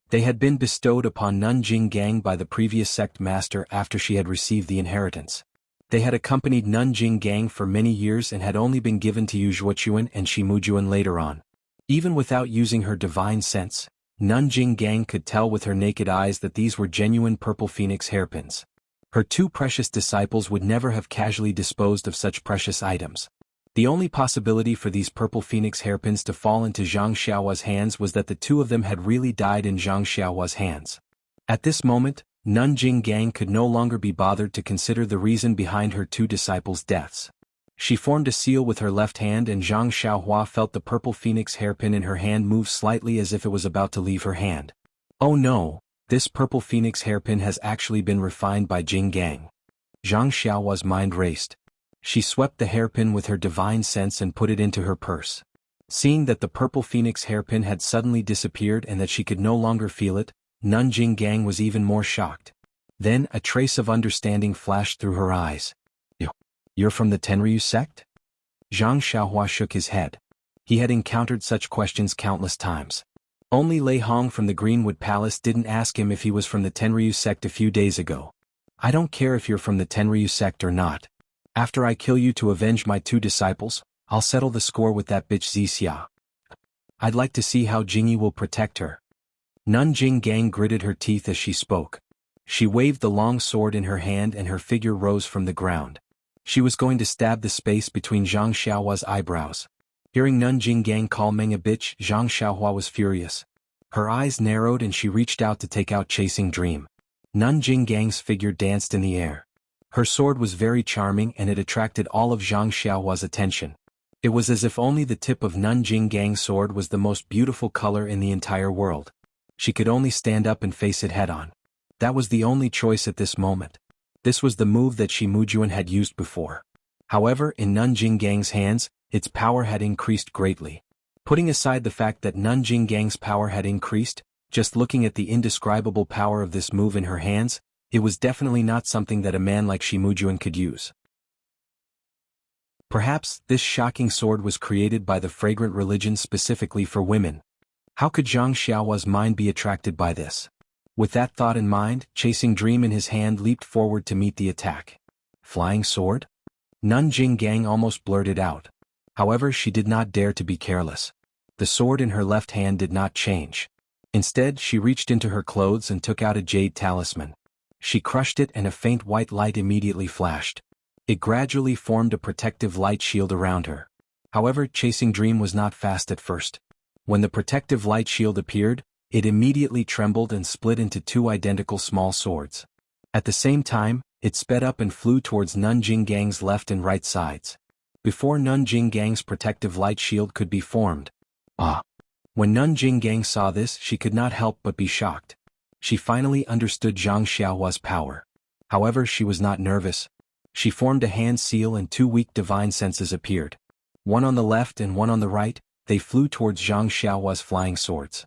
They had been bestowed upon Nanjing Gang by the previous sect master after she had received the inheritance. They had accompanied Nanjing Gang for many years and had only been given to Yu Zhuochuan and Shi Mujuan later on. Even without using her divine sense, Nanjing Gang could tell with her naked eyes that these were genuine purple phoenix hairpins. Her two precious disciples would never have casually disposed of such precious items. The only possibility for these purple phoenix hairpins to fall into Zhang Xiaohua's hands was that the two of them had really died in Zhang Xiaohua's hands. At this moment, Nanjing Gang could no longer be bothered to consider the reason behind her two disciples' deaths. She formed a seal with her left hand and Zhang Xiaohua felt the purple phoenix hairpin in her hand move slightly as if it was about to leave her hand. Oh no, this purple phoenix hairpin has actually been refined by Jing Gang. Zhang Xiaohua's mind raced. She swept the hairpin with her divine sense and put it into her purse. Seeing that the purple phoenix hairpin had suddenly disappeared and that she could no longer feel it, Nanjing Gang was even more shocked. Then a trace of understanding flashed through her eyes. You're from the Tenryu sect? Zhang Xiaohua shook his head. He had encountered such questions countless times. Only Lei Hong from the Greenwood Palace didn't ask him if he was from the Tenryu sect a few days ago. I don't care if you're from the Tenryu sect or not. After I kill you to avenge my two disciples, I'll settle the score with that bitch Zixia. I'd like to see how Jingyi will protect her. Nun Jinggang gritted her teeth as she spoke. She waved the long sword in her hand and her figure rose from the ground. She was going to stab the space between Zhang Xiaohua's eyebrows. Hearing Nun Jinggang call Meng a bitch, Zhang Xiaohua was furious. Her eyes narrowed and she reached out to take out Chasing Dream. Nun Jinggang's figure danced in the air. Her sword was very charming and it attracted all of Zhang Xiaohua's attention. It was as if only the tip of Nun Jinggang's sword was the most beautiful color in the entire world. She could only stand up and face it head-on. That was the only choice at this moment. This was the move that Shi Mujuan had used before. However, in Nun Jinggang's hands, its power had increased greatly. Putting aside the fact that Nun Jinggang's power had increased, just looking at the indescribable power of this move in her hands, it was definitely not something that a man like Shi Mujuan could use. Perhaps this shocking sword was created by the fragrant religion specifically for women. How could Zhang Xiaohua's mind be attracted by this? With that thought in mind, Chasing Dream in his hand leaped forward to meet the attack. Flying sword? Nun Jinggang almost blurted out. However, she did not dare to be careless. The sword in her left hand did not change. Instead, she reached into her clothes and took out a jade talisman. She crushed it and a faint white light immediately flashed. It gradually formed a protective light shield around her. However, Chasing Dream was not fast at first. When the protective light shield appeared, it immediately trembled and split into two identical small swords. At the same time, it sped up and flew towards Nun Jinggang's left and right sides. Before Nun Jinggang's protective light shield could be formed. When Nun Jinggang saw this, she could not help but be shocked. She finally understood Zhang Xiaohua's power. However, she was not nervous. She formed a hand seal and two weak divine senses appeared. One on the left and one on the right, they flew towards Zhang Xiaohua's flying swords.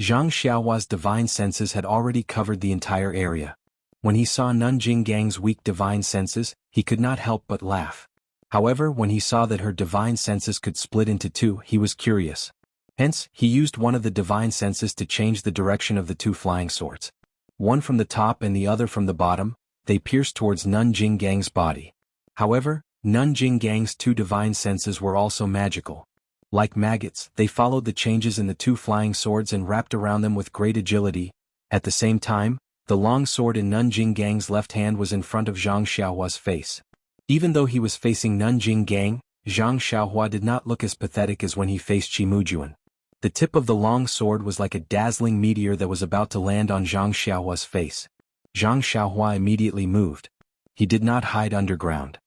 Zhang Xiaohua's divine senses had already covered the entire area. When he saw Nun Jinggang's weak divine senses, he could not help but laugh. However, when he saw that her divine senses could split into two, he was curious. Hence, he used one of the divine senses to change the direction of the two flying swords. One from the top and the other from the bottom, they pierced towards Nun Jinggang's body. However, Nun Jinggang's two divine senses were also magical. Like maggots, they followed the changes in the two flying swords and wrapped around them with great agility. At the same time, the long sword in Nun Jinggang's left hand was in front of Zhang Xiaohua's face. Even though he was facing Nun Jinggang, Zhang Xiaohua did not look as pathetic as when he faced Shi Mujuan. The tip of the long sword was like a dazzling meteor that was about to land on Zhang Xiaohua's face. Zhang Xiaohua immediately moved. He did not hide underground.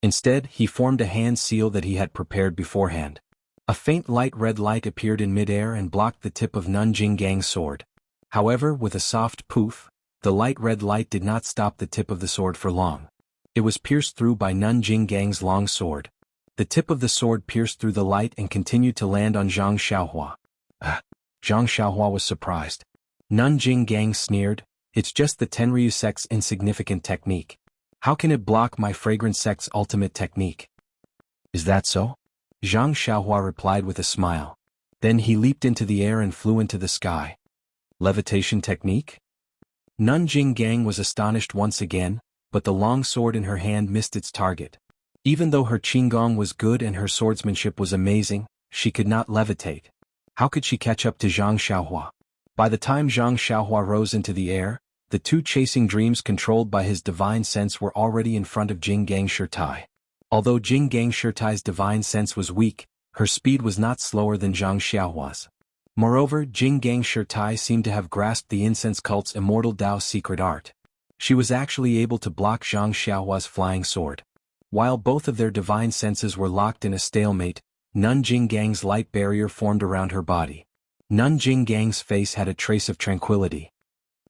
Instead, he formed a hand seal that he had prepared beforehand. A faint light red light appeared in midair and blocked the tip of Nun Jinggang's sword. However, with a soft poof, the light red light did not stop the tip of the sword for long. It was pierced through by Nun Jinggang's long sword. The tip of the sword pierced through the light and continued to land on Zhang Xiaohua. Zhang Xiaohua was surprised. Nun Jinggang sneered, "It's just the Tenryu sect's insignificant technique. How can it block my fragrant sect's ultimate technique?" "Is that so?" Zhang Xiaohua replied with a smile. Then he leaped into the air and flew into the sky. Levitation technique? Nun Jinggang was astonished once again, but the long sword in her hand missed its target. Even though her qinggong was good and her swordsmanship was amazing, she could not levitate. How could she catch up to Zhang Xiaohua? By the time Zhang Xiaohua rose into the air, the two Chasing Dreams controlled by his divine sense were already in front of Jinggang Shirtai. Although Jinggang Shirtai's divine sense was weak, her speed was not slower than Zhang Xiaohua's. Moreover, Jinggang Shirtai seemed to have grasped the incense cult's immortal Dao secret art. She was actually able to block Zhang Xiaohua's flying sword. While both of their divine senses were locked in a stalemate, Nun Jinggang's light barrier formed around her body. Nun Jinggang's face had a trace of tranquility.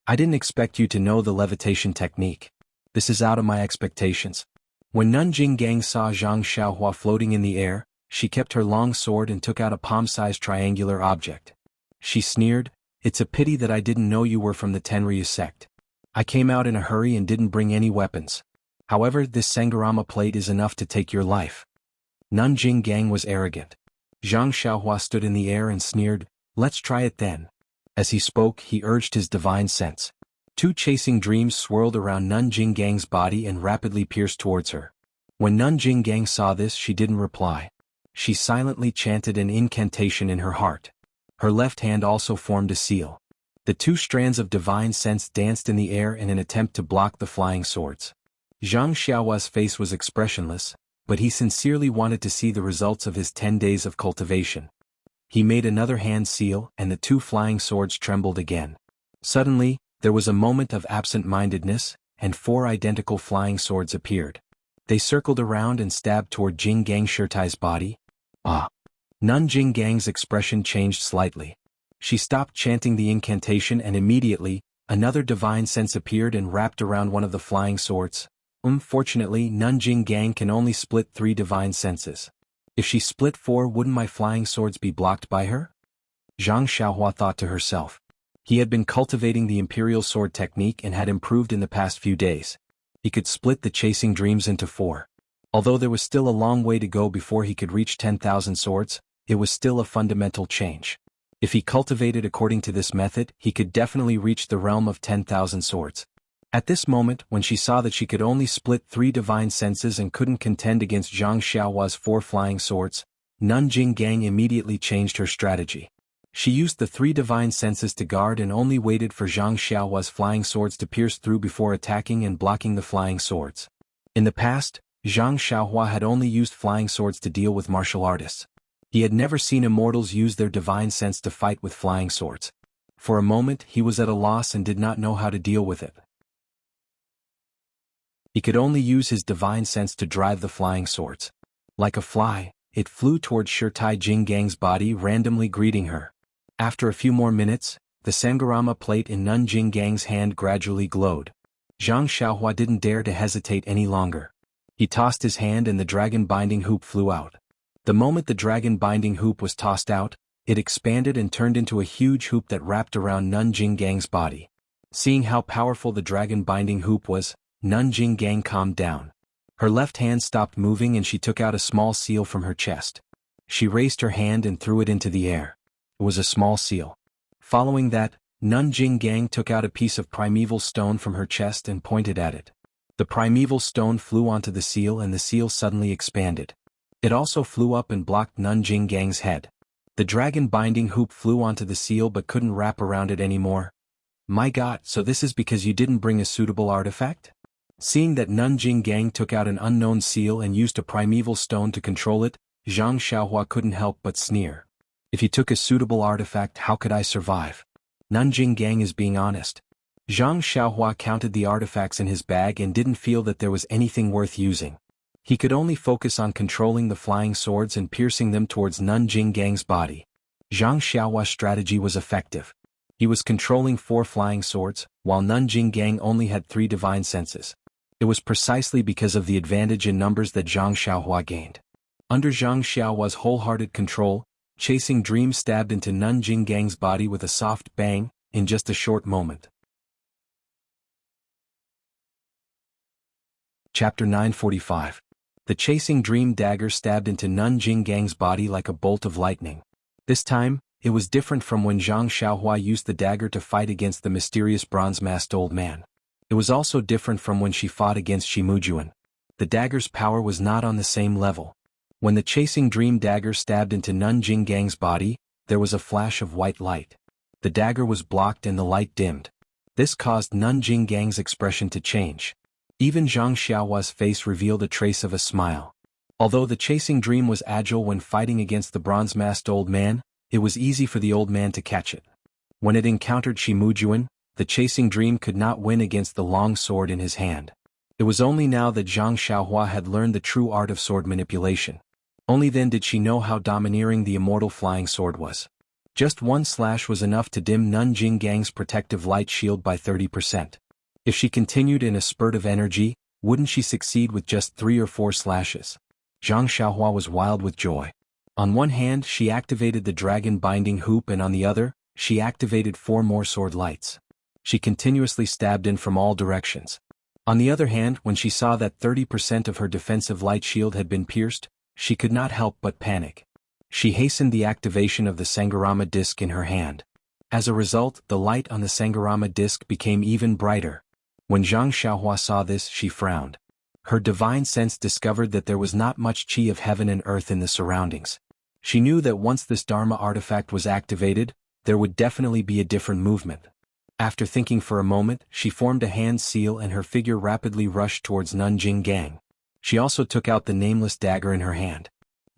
"I didn't expect you to know the levitation technique. This is out of my expectations." When Nun Jinggang saw Zhang Xiaohua floating in the air, she kept her long sword and took out a palm-sized triangular object. She sneered, "It's a pity that I didn't know you were from the Tenryu sect. I came out in a hurry and didn't bring any weapons. However, this Sangharama plate is enough to take your life." Nun Jinggang was arrogant. Zhang Xiaohua stood in the air and sneered, "Let's try it then." As he spoke, he urged his divine sense. Two Chasing Dreams swirled around Nun Jinggang's body and rapidly pierced towards her. When Nun Jinggang saw this, she didn't reply. She silently chanted an incantation in her heart. Her left hand also formed a seal. The two strands of divine sense danced in the air in an attempt to block the flying swords. Zhang Xiaohua's face was expressionless, but he sincerely wanted to see the results of his 10 days of cultivation. He made another hand seal and the two flying swords trembled again. Suddenly, there was a moment of absent-mindedness, and 4 identical flying swords appeared. They circled around and stabbed toward Jing Gang Shirtai's body. Ah! Nun Jing Gang's expression changed slightly. She stopped chanting the incantation and immediately, another divine sense appeared and wrapped around one of the flying swords. Fortunately, Nun Jing Gang can only split 3 divine senses. If she split 4, wouldn't my flying swords be blocked by her? Zhang Xiaohua thought to herself. He had been cultivating the imperial sword technique and had improved in the past few days. He could split the chasing dreams into 4. Although there was still a long way to go before he could reach 10,000 swords, it was still a fundamental change. If he cultivated according to this method, he could definitely reach the realm of 10,000 swords. At this moment, when she saw that she could only split 3 divine senses and couldn't contend against Zhang Xiaohua's 4 flying swords, Nun Jing Gang immediately changed her strategy. She used the 3 divine senses to guard and only waited for Zhang Xiaohua's flying swords to pierce through before attacking and blocking the flying swords. In the past, Zhang Xiaohua had only used flying swords to deal with martial artists. He had never seen immortals use their divine sense to fight with flying swords. For a moment, he was at a loss and did not know how to deal with it. He could only use his divine sense to drive the flying swords. Like a fly, it flew towards Shirtai Jing Gang's body, randomly greeting her. After a few more minutes, the Sangharama plate in Nun Jing Gang's hand gradually glowed. Zhang Xiaohua didn't dare to hesitate any longer. He tossed his hand and the dragon binding hoop flew out. The moment the dragon binding hoop was tossed out, it expanded and turned into a huge hoop that wrapped around Nun Jing Gang's body. Seeing how powerful the dragon binding hoop was, Nun Jing Gang calmed down. Her left hand stopped moving and she took out a small seal from her chest. She raised her hand and threw it into the air. It was a small seal. Following that, Nun Jing Gang took out a piece of primeval stone from her chest and pointed at it. The primeval stone flew onto the seal and the seal suddenly expanded. It also flew up and blocked Nun Jing Gang's head. The dragon binding hoop flew onto the seal but couldn't wrap around it anymore. My God, so this is because you didn't bring a suitable artifact? Seeing that Nun Jing Gang took out an unknown seal and used a primeval stone to control it, Zhang Xiaohua couldn't help but sneer. If you took a suitable artifact, how could I survive? Nun Jing Gang is being honest. Zhang Xiaohua counted the artifacts in his bag and didn't feel that there was anything worth using. He could only focus on controlling the flying swords and piercing them towards Nun Jing Gang's body. Zhang Xiaohua's strategy was effective. He was controlling 4 flying swords, while Nun Jing Gang only had 3 divine senses. It was precisely because of the advantage in numbers that Zhang Xiaohua gained. Under Zhang Xiaohua's wholehearted control, chasing dreams stabbed into Nun Jing Gang's body with a soft bang, in just a short moment. Chapter 945. The chasing dream dagger stabbed into Nun Jing Gang's body like a bolt of lightning. This time, it was different from when Zhang Xiaohua used the dagger to fight against the mysterious bronze-masked old man. It was also different from when she fought against Shimujuan. The dagger's power was not on the same level. When the chasing dream dagger stabbed into Nun Jing Gang's body, there was a flash of white light. The dagger was blocked and the light dimmed. This caused Nun Jing Gang's expression to change. Even Zhang Xiaohua's face revealed a trace of a smile. Although the chasing dream was agile when fighting against the bronze-masked old man, it was easy for the old man to catch it. When it encountered Shimujuan, the chasing dream could not win against the long sword in his hand. It was only now that Zhang Xiaohua had learned the true art of sword manipulation. Only then did she know how domineering the immortal flying sword was. Just one slash was enough to dim Nun Jing Gang's protective light shield by 30%. If she continued in a spurt of energy, wouldn't she succeed with just 3 or 4 slashes? Zhang Xiaohua was wild with joy. On one hand, she activated the dragon binding hoop and on the other, she activated 4 more sword lights. She continuously stabbed in from all directions. On the other hand, when she saw that 30% of her defensive light shield had been pierced, she could not help but panic. She hastened the activation of the Sangharama disc in her hand. As a result, the light on the Sangharama disc became even brighter. When Zhang Xiaohua saw this, she frowned. Her divine sense discovered that there was not much chi of heaven and earth in the surroundings. She knew that once this Dharma artifact was activated, there would definitely be a different movement. After thinking for a moment, she formed a hand seal and her figure rapidly rushed towards Nanjing Gang. She also took out the nameless dagger in her hand.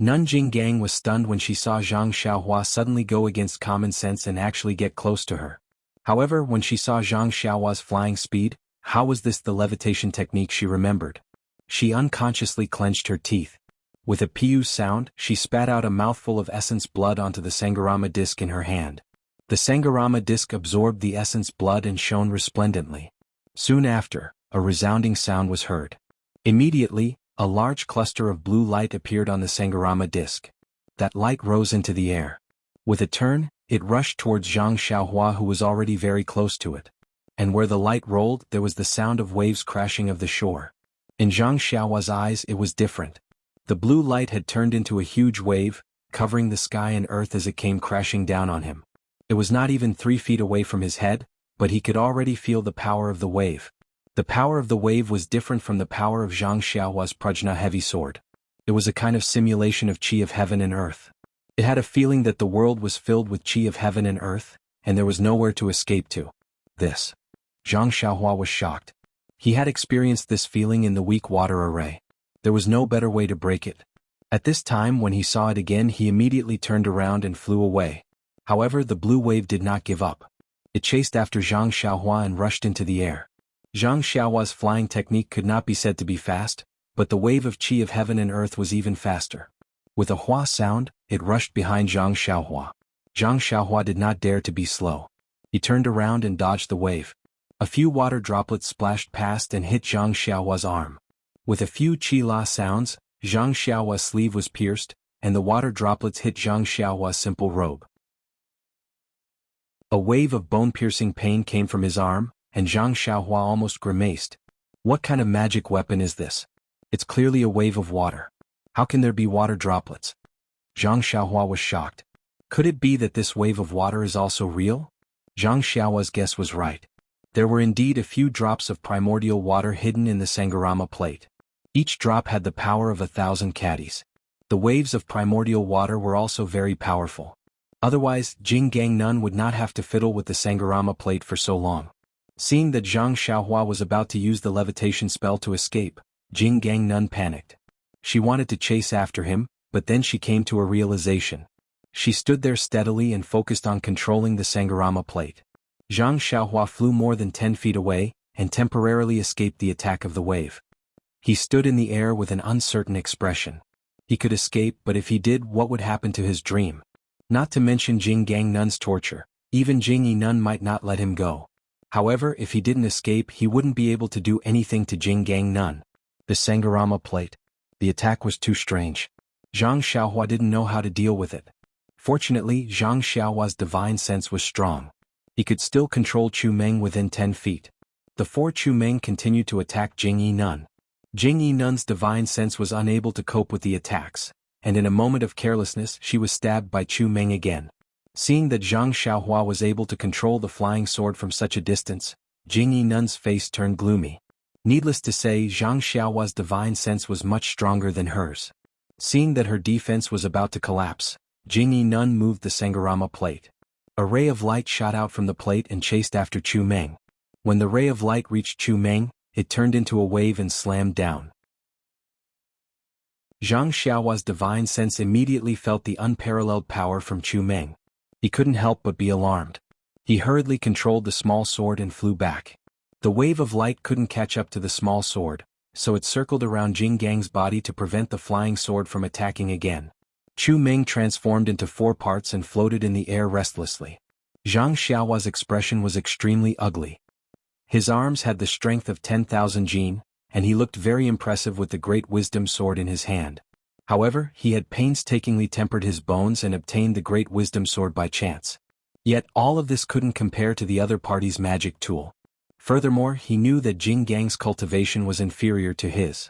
Nanjing Gang was stunned when she saw Zhang Xiaohua suddenly go against common sense and actually get close to her. However, when she saw Zhang Xiaohua's flying speed, how was this the levitation technique she remembered? She unconsciously clenched her teeth. With a piu sound, she spat out a mouthful of essence blood onto the Sangharama disc in her hand. The Sangharama disc absorbed the essence blood and shone resplendently. Soon after, a resounding sound was heard. Immediately, a large cluster of blue light appeared on the Sangharama disc. That light rose into the air. With a turn, it rushed towards Zhang Xiaohua, who was already very close to it. And where the light rolled, there was the sound of waves crashing of the shore. In Zhang Xiaohua's eyes it was different. The blue light had turned into a huge wave, covering the sky and earth as it came crashing down on him. It was not even 3 feet away from his head, but he could already feel the power of the wave. The power of the wave was different from the power of Zhang Xiaohua's Prajna heavy sword. It was a kind of simulation of chi of heaven and earth. It had a feeling that the world was filled with chi of heaven and earth, and there was nowhere to escape to. This. Zhang Xiaohua was shocked. He had experienced this feeling in the weak water array. There was no better way to break it. At this time, when he saw it again, he immediately turned around and flew away. However, the blue wave did not give up. It chased after Zhang Xiaohua and rushed into the air. Zhang Xiaohua's flying technique could not be said to be fast, but the wave of chi of heaven and earth was even faster. With a hua sound, it rushed behind Zhang Xiaohua. Zhang Xiaohua did not dare to be slow. He turned around and dodged the wave. A few water droplets splashed past and hit Zhang Xiaohua's arm. With a few chi-la sounds, Zhang Xiaohua's sleeve was pierced, and the water droplets hit Zhang Xiaohua's simple robe. A wave of bone-piercing pain came from his arm, and Zhang Xiaohua almost grimaced. What kind of magic weapon is this? It's clearly a wave of water. How can there be water droplets? Zhang Xiaohua was shocked. Could it be that this wave of water is also real? Zhang Xiaohua's guess was right. There were indeed a few drops of primordial water hidden in the Sangharama plate. Each drop had the power of 1,000 caddies. The waves of primordial water were also very powerful. Otherwise, Jing Gang Nun would not have to fiddle with the Sangharama plate for so long. Seeing that Zhang Xiaohua was about to use the levitation spell to escape, Jing Gang Nun panicked. She wanted to chase after him, but then she came to a realization. She stood there steadily and focused on controlling the Sangharama plate. Zhang Xiaohua flew more than 10 feet away, and temporarily escaped the attack of the wave. He stood in the air with an uncertain expression. He could escape, but if he did, what would happen to his dream? Not to mention Jing Gang Nun's torture. Even Jing Yi Nun might not let him go. However, if he didn't escape, he wouldn't be able to do anything to Jing Gang Nun. The Sangharama plate. The attack was too strange. Zhang Xiaohua didn't know how to deal with it. Fortunately, Zhang Xiaohua's divine sense was strong. He could still control Chu Meng within 10 feet. The 4 Chu Meng continued to attack Jing Yi Nun. Jing Yi Nun's divine sense was unable to cope with the attacks, and in a moment of carelessness she was stabbed by Chu Meng again. Seeing that Zhang Xiaohua was able to control the flying sword from such a distance, Jing Yi Nun's face turned gloomy. Needless to say, Zhang Xiaohua's divine sense was much stronger than hers. Seeing that her defense was about to collapse, Jing Yi Nun moved the Sangharama plate. A ray of light shot out from the plate and chased after Chu Meng. When the ray of light reached Chu Meng, it turned into a wave and slammed down. Zhang Xiaohua's divine sense immediately felt the unparalleled power from Chu Meng. He couldn't help but be alarmed. He hurriedly controlled the small sword and flew back. The wave of light couldn't catch up to the small sword, so it circled around Jing Gang's body to prevent the flying sword from attacking again. Chu Meng transformed into 4 parts and floated in the air restlessly. Zhang Xiaohua's expression was extremely ugly. His arms had the strength of 10,000 jin, and he looked very impressive with the great wisdom sword in his hand. However, he had painstakingly tempered his bones and obtained the great wisdom sword by chance. Yet all of this couldn't compare to the other party's magic tool. Furthermore, he knew that Jing Gang's cultivation was inferior to his.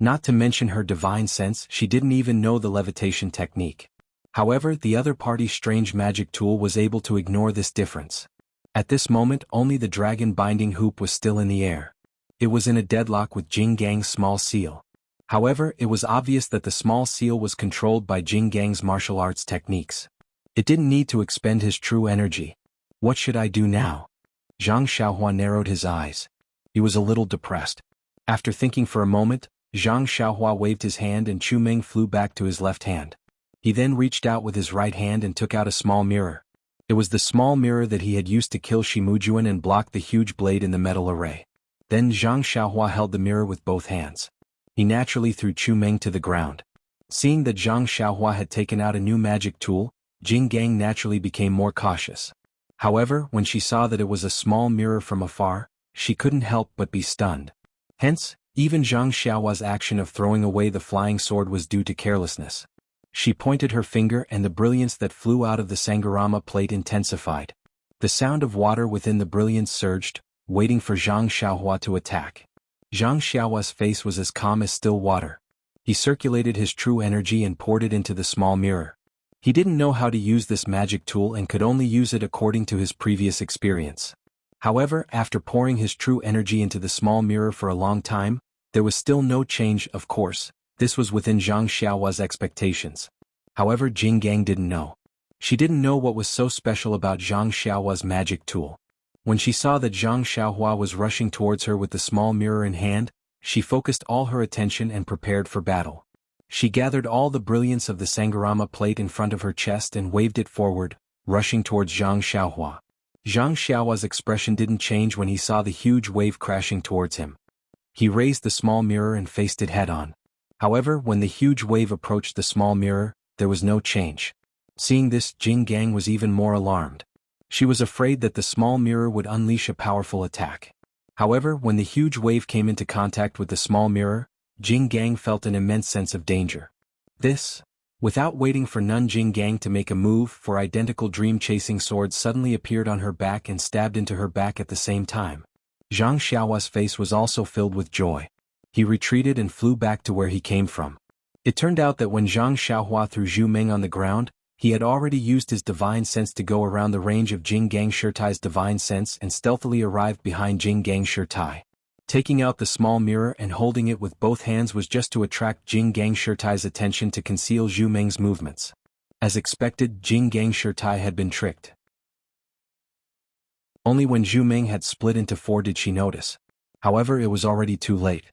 Not to mention her divine sense, she didn't even know the levitation technique. However, the other party's strange magic tool was able to ignore this difference. At this moment, only the dragon binding hoop was still in the air. It was in a deadlock with Jing Gang's small seal. However, it was obvious that the small seal was controlled by Jing Gang's martial arts techniques. It didn't need to expend his true energy. What should I do now? Zhang Xiaohua narrowed his eyes. He was a little depressed. After thinking for a moment, Zhang Xiaohua waved his hand and Chu Meng flew back to his left hand. He then reached out with his right hand and took out a small mirror. It was the small mirror that he had used to kill Shimujuan and block the huge blade in the metal array. Then Zhang Xiaohua held the mirror with both hands. He naturally threw Chu Meng to the ground. Seeing that Zhang Xiaohua had taken out a new magic tool, Jing Gang naturally became more cautious. However, when she saw that it was a small mirror from afar, she couldn't help but be stunned. Hence, even Zhang Xiaohua's action of throwing away the flying sword was due to carelessness. She pointed her finger and the brilliance that flew out of the Sangharama plate intensified. The sound of water within the brilliance surged, waiting for Zhang Xiaohua to attack. Zhang Xiaohua's face was as calm as still water. He circulated his true energy and poured it into the small mirror. He didn't know how to use this magic tool and could only use it according to his previous experience. However, after pouring his true energy into the small mirror for a long time, there was still no change. Of course, this was within Zhang Xiaohua's expectations. However, Jing Gang didn't know. She didn't know what was so special about Zhang Xiaohua's magic tool. When she saw that Zhang Xiaohua was rushing towards her with the small mirror in hand, she focused all her attention and prepared for battle. She gathered all the brilliance of the Sangharama plate in front of her chest and waved it forward, rushing towards Zhang Xiaohua. Zhang Xiaohua's expression didn't change when he saw the huge wave crashing towards him. He raised the small mirror and faced it head-on. However, when the huge wave approached the small mirror, there was no change. Seeing this, Jing Gang was even more alarmed. She was afraid that the small mirror would unleash a powerful attack. However, when the huge wave came into contact with the small mirror, Jing Gang felt an immense sense of danger. Without waiting for Nun Jing Gang to make a move, four identical dream-chasing swords suddenly appeared on her back and stabbed into her back at the same time. Zhang Xiaohua's face was also filled with joy. He retreated and flew back to where he came from. It turned out that when Zhang Xiaohua threw Zhu Meng on the ground, he had already used his divine sense to go around the range of Jing Gang Shirtai's divine sense and stealthily arrived behind Jing Gang Shirtai. Taking out the small mirror and holding it with both hands was just to attract Jing Gang Shirtai's attention to conceal Zhu Meng's movements. As expected, Jing Gang Shirtai had been tricked. Only when Zhu Meng had split into four did she notice. However, it was already too late.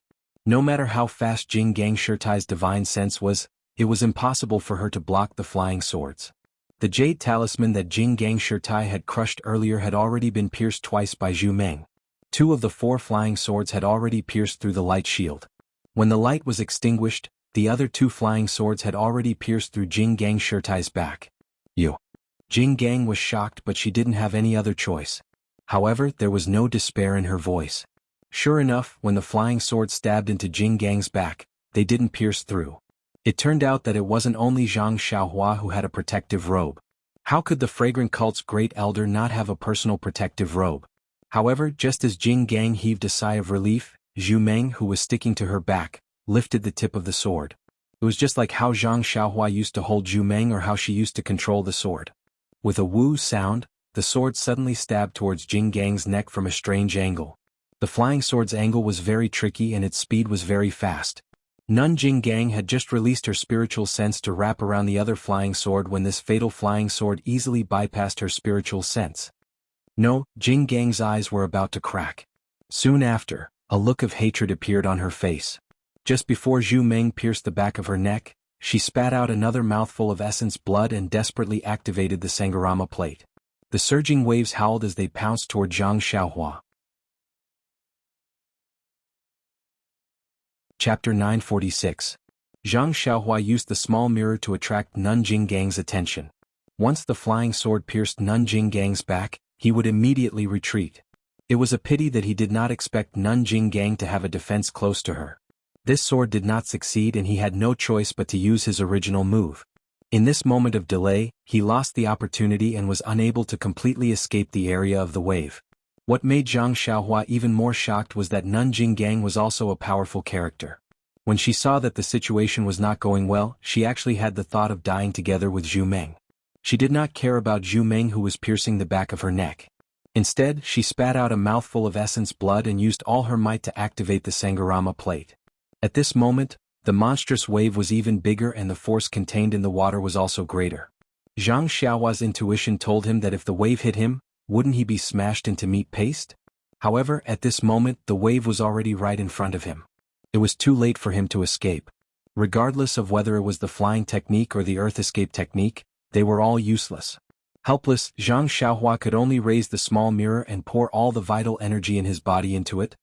No matter how fast Jing Gang Shirtai's divine sense was, it was impossible for her to block the flying swords. The jade talisman that Jing Gang Shirtai had crushed earlier had already been pierced twice by Zhu Meng. Two of the four flying swords had already pierced through the light shield. When the light was extinguished, the other two flying swords had already pierced through Jing Gang Shirtai's back. Jing Gang was shocked, but she didn't have any other choice. However, there was no despair in her voice. Sure enough, when the flying sword stabbed into Jing Gang's back, they didn't pierce through. It turned out that it wasn't only Zhang Xiaohua who had a protective robe. How could the fragrant cult's great elder not have a personal protective robe? However, just as Jing Gang heaved a sigh of relief, Zhu Meng, who was sticking to her back, lifted the tip of the sword. It was just like how Zhang Xiaohua used to hold Zhu Meng or how she used to control the sword. With a woo sound, the sword suddenly stabbed towards Jing Gang's neck from a strange angle. The flying sword's angle was very tricky and its speed was very fast. Nun Jing Gang had just released her spiritual sense to wrap around the other flying sword when this fatal flying sword easily bypassed her spiritual sense. No, Jing Gang's eyes were about to crack. Soon after, a look of hatred appeared on her face. Just before Zhu Meng pierced the back of her neck, she spat out another mouthful of essence blood and desperately activated the Sangharama plate. The surging waves howled as they pounced toward Zhang Xiaohua. Chapter 946. Zhang Xiaohua used the small mirror to attract Nun Jing Gang's attention. Once the flying sword pierced Nun Jing Gang's back, he would immediately retreat. It was a pity that he did not expect Nun Jing Gang to have a defense close to her. This sword did not succeed and he had no choice but to use his original move. In this moment of delay, he lost the opportunity and was unable to completely escape the area of the wave. What made Zhang Xiaohua even more shocked was that Nun Jing Gang was also a powerful character. When she saw that the situation was not going well, she actually had the thought of dying together with Zhu Meng. She did not care about Zhu Meng who was piercing the back of her neck. Instead, she spat out a mouthful of essence blood and used all her might to activate the Sangharama plate. At this moment, the monstrous wave was even bigger and the force contained in the water was also greater. Zhang Xiaohua's intuition told him that if the wave hit him, wouldn't he be smashed into meat paste? However, at this moment the wave was already right in front of him. It was too late for him to escape. Regardless of whether it was the flying technique or the earth escape technique, they were all useless. Helpless, Zhang Xiaohua could only raise the small mirror and pour all the vital energy in his body into it.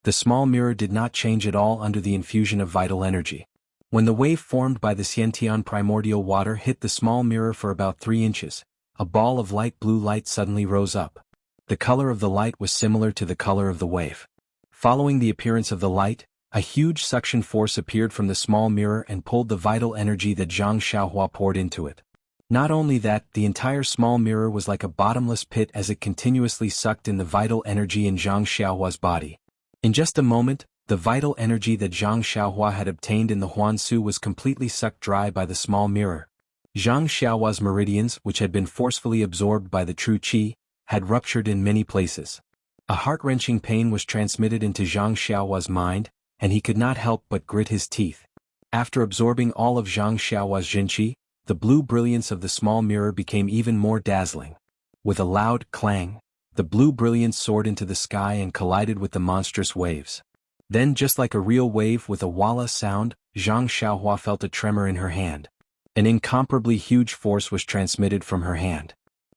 The small mirror did not change at all under the infusion of vital energy. When the wave formed by the Xiantian primordial water hit the small mirror for about 3 inches, a ball of light blue light suddenly rose up. The color of the light was similar to the color of the wave. Following the appearance of the light, a huge suction force appeared from the small mirror and pulled the vital energy that Zhang Xiaohua poured into it. Not only that, the entire small mirror was like a bottomless pit as it continuously sucked in the vital energy in Zhang Xiaohua's body. In just a moment, the vital energy that Zhang Xiaohua had obtained in the Huansu was completely sucked dry by the small mirror. Zhang Xiaohua's meridians, which had been forcefully absorbed by the true qi, had ruptured in many places. A heart-wrenching pain was transmitted into Zhang Xiaohua's mind, and he could not help but grit his teeth. After absorbing all of Zhang Xiaohua's jinqi, the blue brilliance of the small mirror became even more dazzling. With a loud clang, the blue brilliance soared into the sky and collided with the monstrous waves. Then, just like a real wave with a walla sound, Zhang Xiaohua felt a tremor in her hand. An incomparably huge force was transmitted from her hand.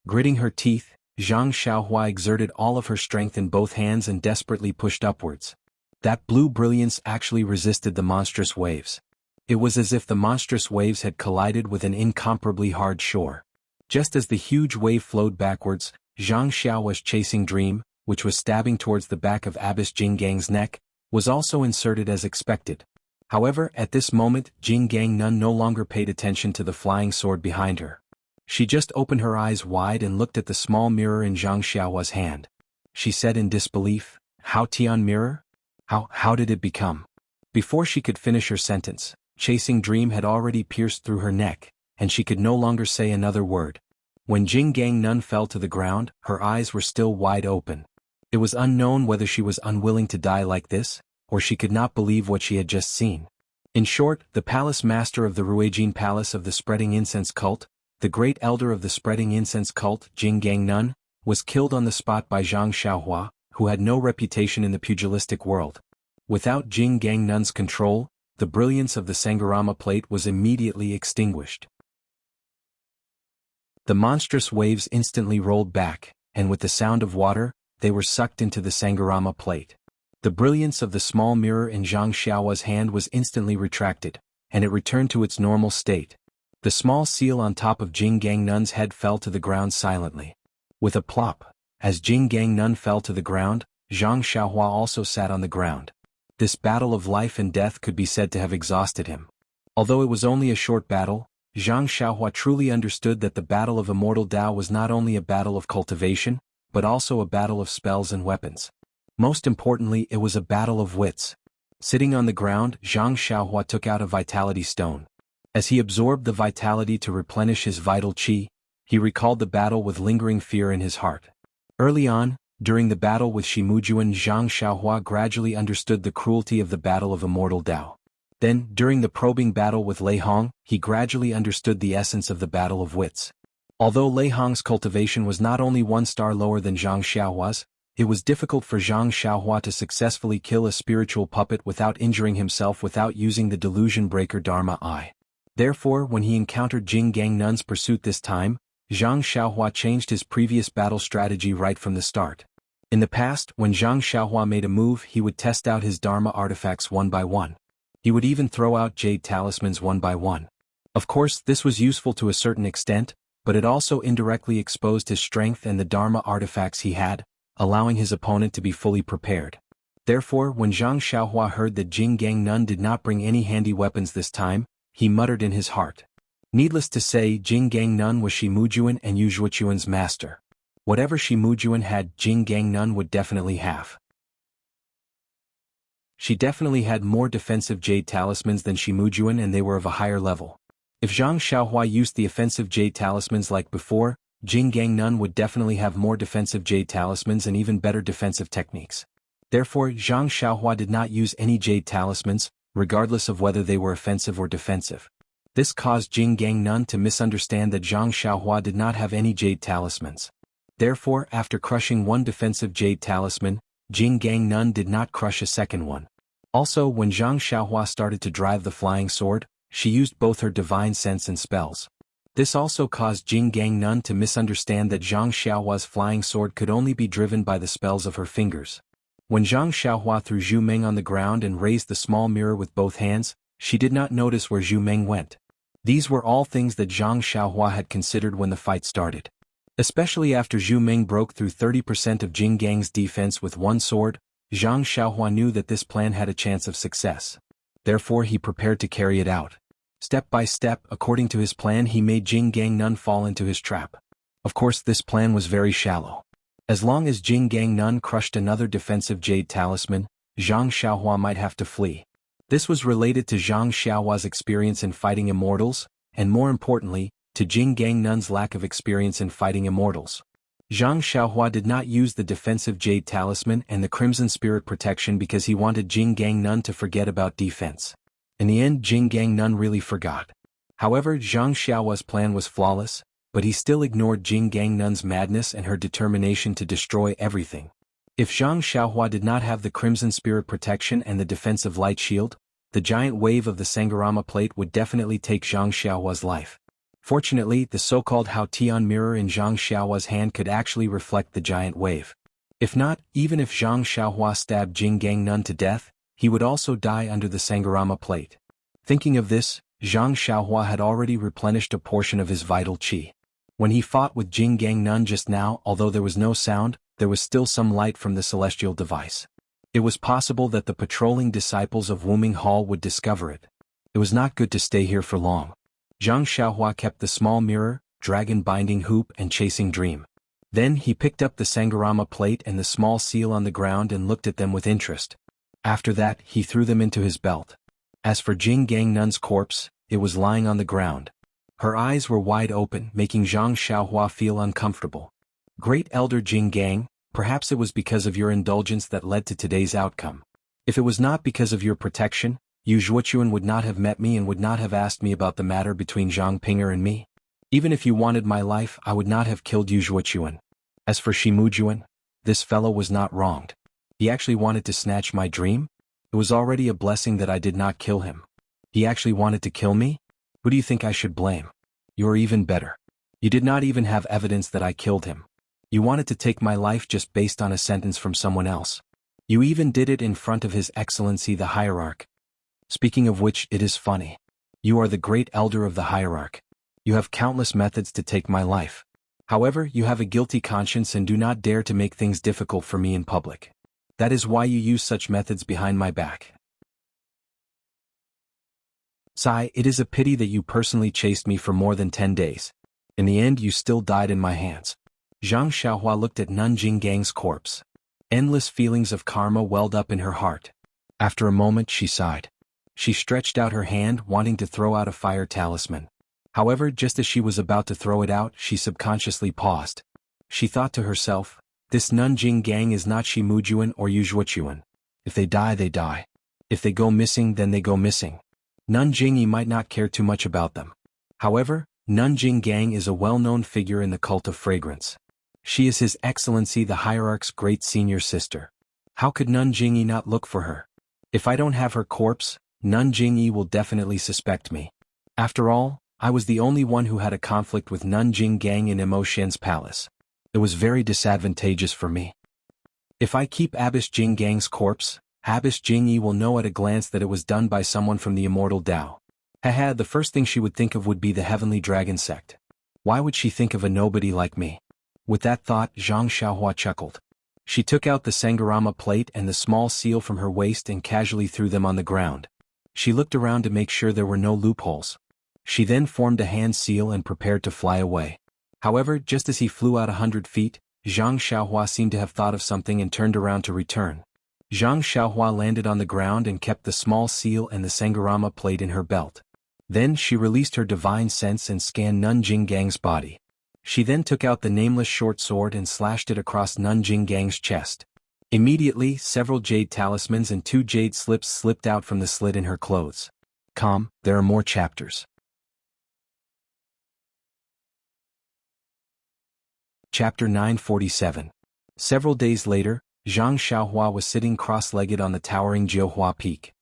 Gritting her teeth, Zhang Xiaohua exerted all of her strength in both hands and desperately pushed upwards. That blue brilliance actually resisted the monstrous waves. It was as if the monstrous waves had collided with an incomparably hard shore. Just as the huge wave flowed backwards, Zhang Xiaohua's chasing dream, which was stabbing towards the back of Abbess Jinggang's neck, was also inserted as expected. However, at this moment, Jinggang Nun no longer paid attention to the flying sword behind her. She just opened her eyes wide and looked at the small mirror in Zhang Xiaohua's hand. She said in disbelief, "How Tian mirror? How did it become?" Before she could finish her sentence, chasing dream had already pierced through her neck, and she could no longer say another word. When Jinggang Nun fell to the ground, her eyes were still wide open. It was unknown whether she was unwilling to die like this, or she could not believe what she had just seen. In short, the palace master of the Ruijin Palace of the Spreading Incense Cult, the great elder of the Spreading Incense Cult, Jinggang Nun, was killed on the spot by Zhang Xiaohua, who had no reputation in the pugilistic world. Without Jinggang Nun's control, the brilliance of the Sangharama plate was immediately extinguished. The monstrous waves instantly rolled back, and with the sound of water, they were sucked into the Sangharama plate. The brilliance of the small mirror in Zhang Xiaohua's hand was instantly retracted, and it returned to its normal state. The small seal on top of Jinggang Nun's head fell to the ground silently. With a plop, as Jinggang Nun fell to the ground, Zhang Xiaohua also sat on the ground. This battle of life and death could be said to have exhausted him. Although it was only a short battle, Zhang Xiaohua truly understood that the battle of immortal Tao was not only a battle of cultivation, but also a battle of spells and weapons. Most importantly, it was a battle of wits. Sitting on the ground, Zhang Xiaohua took out a vitality stone. As he absorbed the vitality to replenish his vital qi, he recalled the battle with lingering fear in his heart. Early on, during the battle with Shimujuan, Zhang Xiaohua gradually understood the cruelty of the battle of immortal Tao. Then, during the probing battle with Lei Hong, he gradually understood the essence of the battle of wits. Although Lei Hong's cultivation was not only 1 star lower than Zhang Xiaohua's, it was difficult for Zhang Xiaohua to successfully kill a spiritual puppet without injuring himself without using the delusion breaker Dharma Eye. Therefore, when he encountered Jinggang Nun's pursuit this time, Zhang Xiaohua changed his previous battle strategy right from the start. In the past, when Zhang Xiaohua made a move, he would test out his Dharma artifacts one by one. He would even throw out jade talismans one by one. Of course, this was useful to a certain extent, but it also indirectly exposed his strength and the Dharma artifacts he had, allowing his opponent to be fully prepared. Therefore, when Zhang Xiaohua heard that Jinggang Nun did not bring any handy weapons this time, he muttered in his heart. Needless to say, Jinggang Nun was Shimujuan and Yuzhuachuan's master. Whatever Shimujuan had, Jinggang Nun would definitely have. She definitely had more defensive jade talismans than Shimujuan, and they were of a higher level. If Zhang Xiaohua used the offensive jade talismans like before, Jinggang Nun would definitely have more defensive jade talismans and even better defensive techniques. Therefore, Zhang Xiaohua did not use any jade talismans, regardless of whether they were offensive or defensive. This caused Jinggang Nun to misunderstand that Zhang Xiaohua did not have any jade talismans. Therefore, after crushing one defensive jade talisman, Jinggang Nun did not crush a second one. Also, when Zhang Xiaohua started to drive the flying sword, she used both her divine sense and spells. This also caused Jinggang Nun to misunderstand that Zhang Xiaohua's flying sword could only be driven by the spells of her fingers. When Zhang Xiaohua threw Zhu Meng on the ground and raised the small mirror with both hands, she did not notice where Zhu Meng went. These were all things that Zhang Xiaohua had considered when the fight started. Especially after Zhu Meng broke through 30% of Jinggang's defense with one sword, Zhang Xiaohua knew that this plan had a chance of success. Therefore he prepared to carry it out. Step by step, according to his plan, he made Jinggang Nun fall into his trap. Of course, this plan was very shallow. As long as Jinggang Nun crushed another defensive jade talisman, Zhang Xiaohua might have to flee. This was related to Zhang Xiaohua's experience in fighting immortals, and more importantly, to Jinggang Nun's lack of experience in fighting immortals. Zhang Xiaohua did not use the defensive jade talisman and the crimson spirit protection because he wanted Jinggang Nun to forget about defense. In the end, Jinggang Nun really forgot. However, Zhang Xiaohua's plan was flawless, but he still ignored Jinggang Nun's madness and her determination to destroy everything. If Zhang Xiaohua did not have the crimson spirit protection and the defensive light shield, the giant wave of the Sangharama plate would definitely take Zhang Xiaohua's life. Fortunately, the so-called Hao Tian mirror in Zhang Xiaohua's hand could actually reflect the giant wave. If not, even if Zhang Xiaohua stabbed Jinggang Nun to death, he would also die under the Sangharama plate. Thinking of this, Zhang Xiaohua had already replenished a portion of his vital qi. When he fought with Jinggang Nun just now, although there was no sound, there was still some light from the celestial device. It was possible that the patrolling disciples of Wuming Hall would discover it. It was not good to stay here for long. Zhang Xiaohua kept the small mirror, dragon binding hoop and chasing dream. Then he picked up the Sangharama plate and the small seal on the ground and looked at them with interest. After that, he threw them into his belt. As for Jinggang Nun's corpse, it was lying on the ground. Her eyes were wide open, making Zhang Xiaohua feel uncomfortable. Great Elder Jinggang, perhaps it was because of your indulgence that led to today's outcome. If it was not because of your protection, Yu Zhuochuan would not have met me and would not have asked me about the matter between Zhang Pinger and me. Even if you wanted my life, I would not have killed Yu Zhuochuan. As for Shimujuan, this fellow was not wronged. He actually wanted to snatch my dream? It was already a blessing that I did not kill him. He actually wanted to kill me? Who do you think I should blame? You're even better. You did not even have evidence that I killed him. You wanted to take my life just based on a sentence from someone else. You even did it in front of His Excellency the Hierarch. Speaking of which, it is funny. You are the great elder of the Hierarch. You have countless methods to take my life. However, you have a guilty conscience and do not dare to make things difficult for me in public. That is why you use such methods behind my back. Sigh, it is a pity that you personally chased me for more than 10 days. In the end, you still died in my hands. Zhang Xiaohua looked at Nun Jinggang's corpse. Endless feelings of karma welled up in her heart. After a moment, she sighed. She stretched out her hand, wanting to throw out a fire talisman. However, just as she was about to throw it out, she subconsciously paused. She thought to herself, this Nun Jinggang is not Shimujuan or Yu Zhuochuan. If they die, they die. If they go missing, then they go missing. Nun Jingyi might not care too much about them. However, Nun Jinggang is a well-known figure in the cult of fragrance. She is His Excellency the Hierarch's great senior sister. How could Nun Jingyi not look for her? If I don't have her corpse, Nun Jingyi will definitely suspect me. After all, I was the only one who had a conflict with Nun Jinggang in Immerse's palace. It was very disadvantageous for me. If I keep Abbess Jinggang's corpse, Abbess Jingyi will know at a glance that it was done by someone from the immortal Tao. Haha, the first thing she would think of would be the Heavenly Dragon sect. Why would she think of a nobody like me? With that thought, Zhang Xiaohua chuckled. She took out the Sangharama plate and the small seal from her waist and casually threw them on the ground. She looked around to make sure there were no loopholes. She then formed a hand seal and prepared to fly away. However, just as he flew out 100 feet, Zhang Xiaohua seemed to have thought of something and turned around to return. Zhang Xiaohua landed on the ground and kept the small seal and the Sangharama plate in her belt. Then she released her divine sense and scanned Nun Jinggang's body. She then took out the nameless short sword and slashed it across Nun Jinggang's chest. Immediately, several jade talismans and 2 jade slips slipped out from the slit in her clothes. There are more chapters. Chapter 947. Several days later, Zhang Xiaohua was sitting cross-legged on the towering Jiuhua Peak.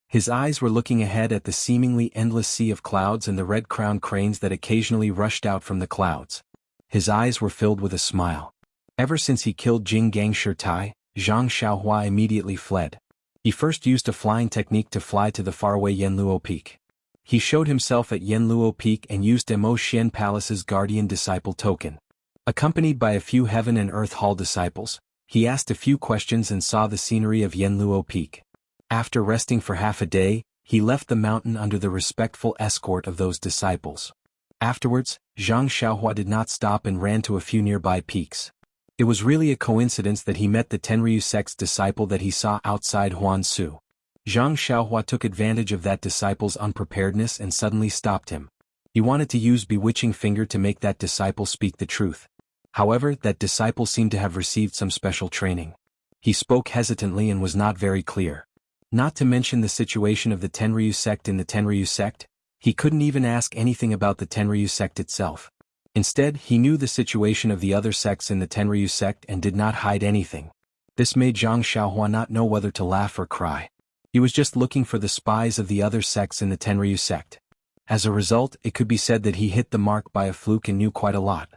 His eyes were looking ahead at the seemingly endless sea of clouds and the red-crowned cranes that occasionally rushed out from the clouds. His eyes were filled with a smile. Ever since he killed Jinggang Shirtai, Zhang Xiaohua immediately fled. He first used a flying technique to fly to the faraway Yanluo Peak. He showed himself at Yanluo Peak and used Mo Xian Palace's guardian disciple token. Accompanied by a few Heaven and Earth Hall disciples, he asked a few questions and saw the scenery of Yanluo Peak. After resting for half a day, he left the mountain under the respectful escort of those disciples. Afterwards, Zhang Xiaohua did not stop and ran to a few nearby peaks. It was really a coincidence that he met the Tenryu sect's disciple that he saw outside Huansu. Zhang Xiaohua took advantage of that disciple's unpreparedness and suddenly stopped him. He wanted to use Bewitching Finger to make that disciple speak the truth. However, that disciple seemed to have received some special training. He spoke hesitantly and was not very clear. Not to mention the situation of the Tenryu sect in the Tenryu sect, he couldn't even ask anything about the Tenryu sect itself. Instead, he knew the situation of the other sects in the Tenryu sect and did not hide anything. This made Zhang Xiaohua not know whether to laugh or cry. He was just looking for the spies of the other sects in the Tenryu sect. As a result, it could be said that he hit the mark by a fluke and knew quite a lot.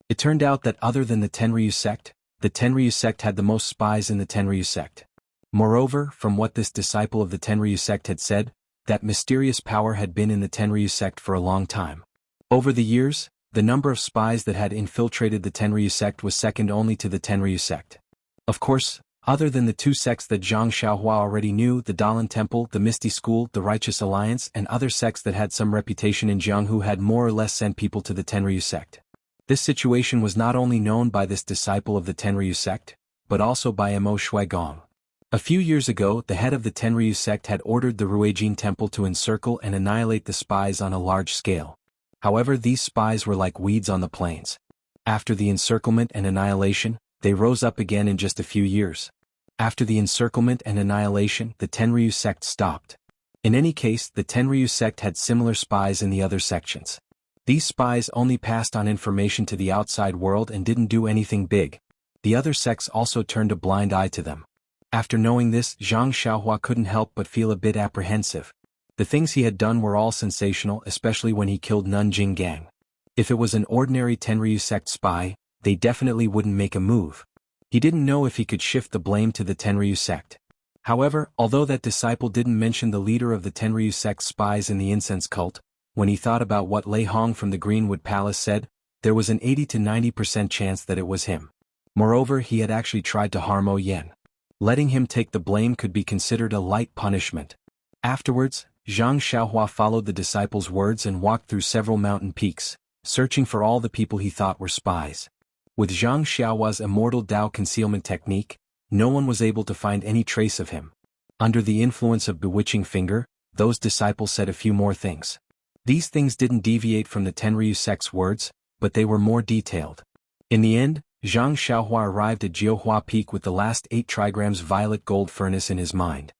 It turned out that other than the Tenryu sect had the most spies in the Tenryu sect. Moreover, from what this disciple of the Tenryu sect had said, that mysterious power had been in the Tenryu sect for a long time. Over the years, the number of spies that had infiltrated the Tenryu sect was second only to the Tenryu sect. Of course, other than the 2 sects that Zhang Xiaohua already knew, the Dalan Temple, the Misty School, the Righteous Alliance, and other sects that had some reputation in Jianghu had more or less sent people to the Tenryu sect. This situation was not only known by this disciple of the Tenryu sect, but also by Mo Shuigong. A few years ago, the head of the Tenryu sect had ordered the Ruijin Temple to encircle and annihilate the spies on a large scale. However, these spies were like weeds on the plains. After the encirclement and annihilation, they rose up again in just a few years. After the encirclement and annihilation, the Tenryu sect stopped. In any case, the Tenryu sect had similar spies in the other sections. These spies only passed on information to the outside world and didn't do anything big. The other sects also turned a blind eye to them. After knowing this, Zhang Xiaohua couldn't help but feel a bit apprehensive. The things he had done were all sensational, especially when he killed Nun Jinggang. If it was an ordinary Tenryu sect spy, they definitely wouldn't make a move. He didn't know if he could shift the blame to the Tenryu sect. However, although that disciple didn't mention the leader of the Tenryu sect spies in the incense cult, when he thought about what Lei Hong from the Greenwood Palace said, there was an 80 to 90% chance that it was him. Moreover, he had actually tried to harm Mo Yen. Letting him take the blame could be considered a light punishment. Afterwards, Zhang Xiaohua followed the disciple's words and walked through several mountain peaks, searching for all the people he thought were spies. With Zhang Xiaohua's immortal Dao concealment technique, no one was able to find any trace of him. Under the influence of Bewitching Finger, those disciples said a few more things. These things didn't deviate from the Tenryu sect's words, but they were more detailed. In the end, Zhang Xiaohua arrived at Jiuhua Peak with the last 8 trigrams violet gold furnace in his mind.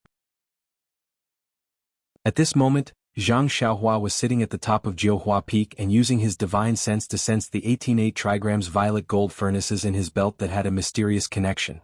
At this moment, Zhang Xiaohua was sitting at the top of Jiuhua Peak and using his divine sense to sense the 18 trigrams violet gold furnaces in his belt that had a mysterious connection.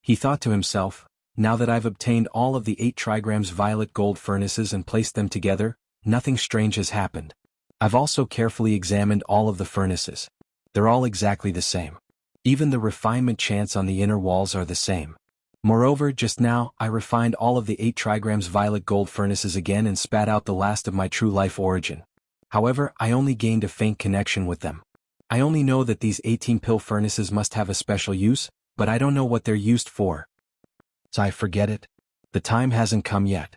He thought to himself, now that I've obtained all of the 8 trigrams violet gold furnaces and placed them together, nothing strange has happened. I've also carefully examined all of the furnaces. They're all exactly the same. Even the refinement chants on the inner walls are the same. Moreover, just now, I refined all of the 8 trigrams violet gold furnaces again and spat out the last of my true life origin. However, I only gained a faint connection with them. I only know that these 18 pill furnaces must have a special use, but I don't know what they're used for. So I forget it. The time hasn't come yet.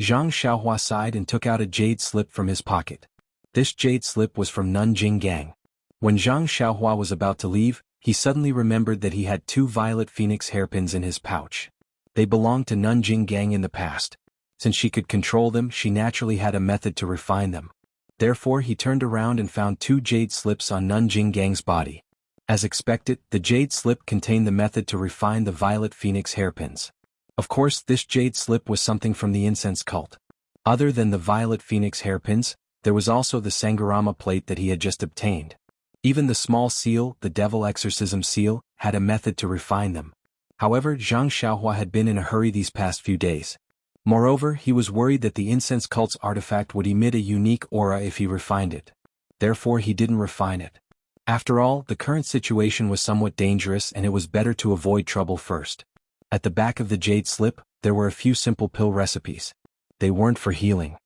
Zhang Xiaohua sighed and took out a jade slip from his pocket. This jade slip was from Nun Jinggang. When Zhang Xiaohua was about to leave, he suddenly remembered that he had 2 violet phoenix hairpins in his pouch. They belonged to Nun Jinggang in the past. Since she could control them, she naturally had a method to refine them. Therefore he turned around and found 2 jade slips on Nun Jinggang's body. As expected, the jade slip contained the method to refine the violet phoenix hairpins. Of course, this jade slip was something from the incense cult. Other than the violet phoenix hairpins, there was also the Sangharama plate that he had just obtained. Even the small seal, the devil exorcism seal, had a method to refine them. However, Zhang Xiaohua had been in a hurry these past few days. Moreover, he was worried that the incense cult's artifact would emit a unique aura if he refined it. Therefore he didn't refine it. After all, the current situation was somewhat dangerous and it was better to avoid trouble first. At the back of the jade slip, there were a few simple pill recipes. They weren't for healing.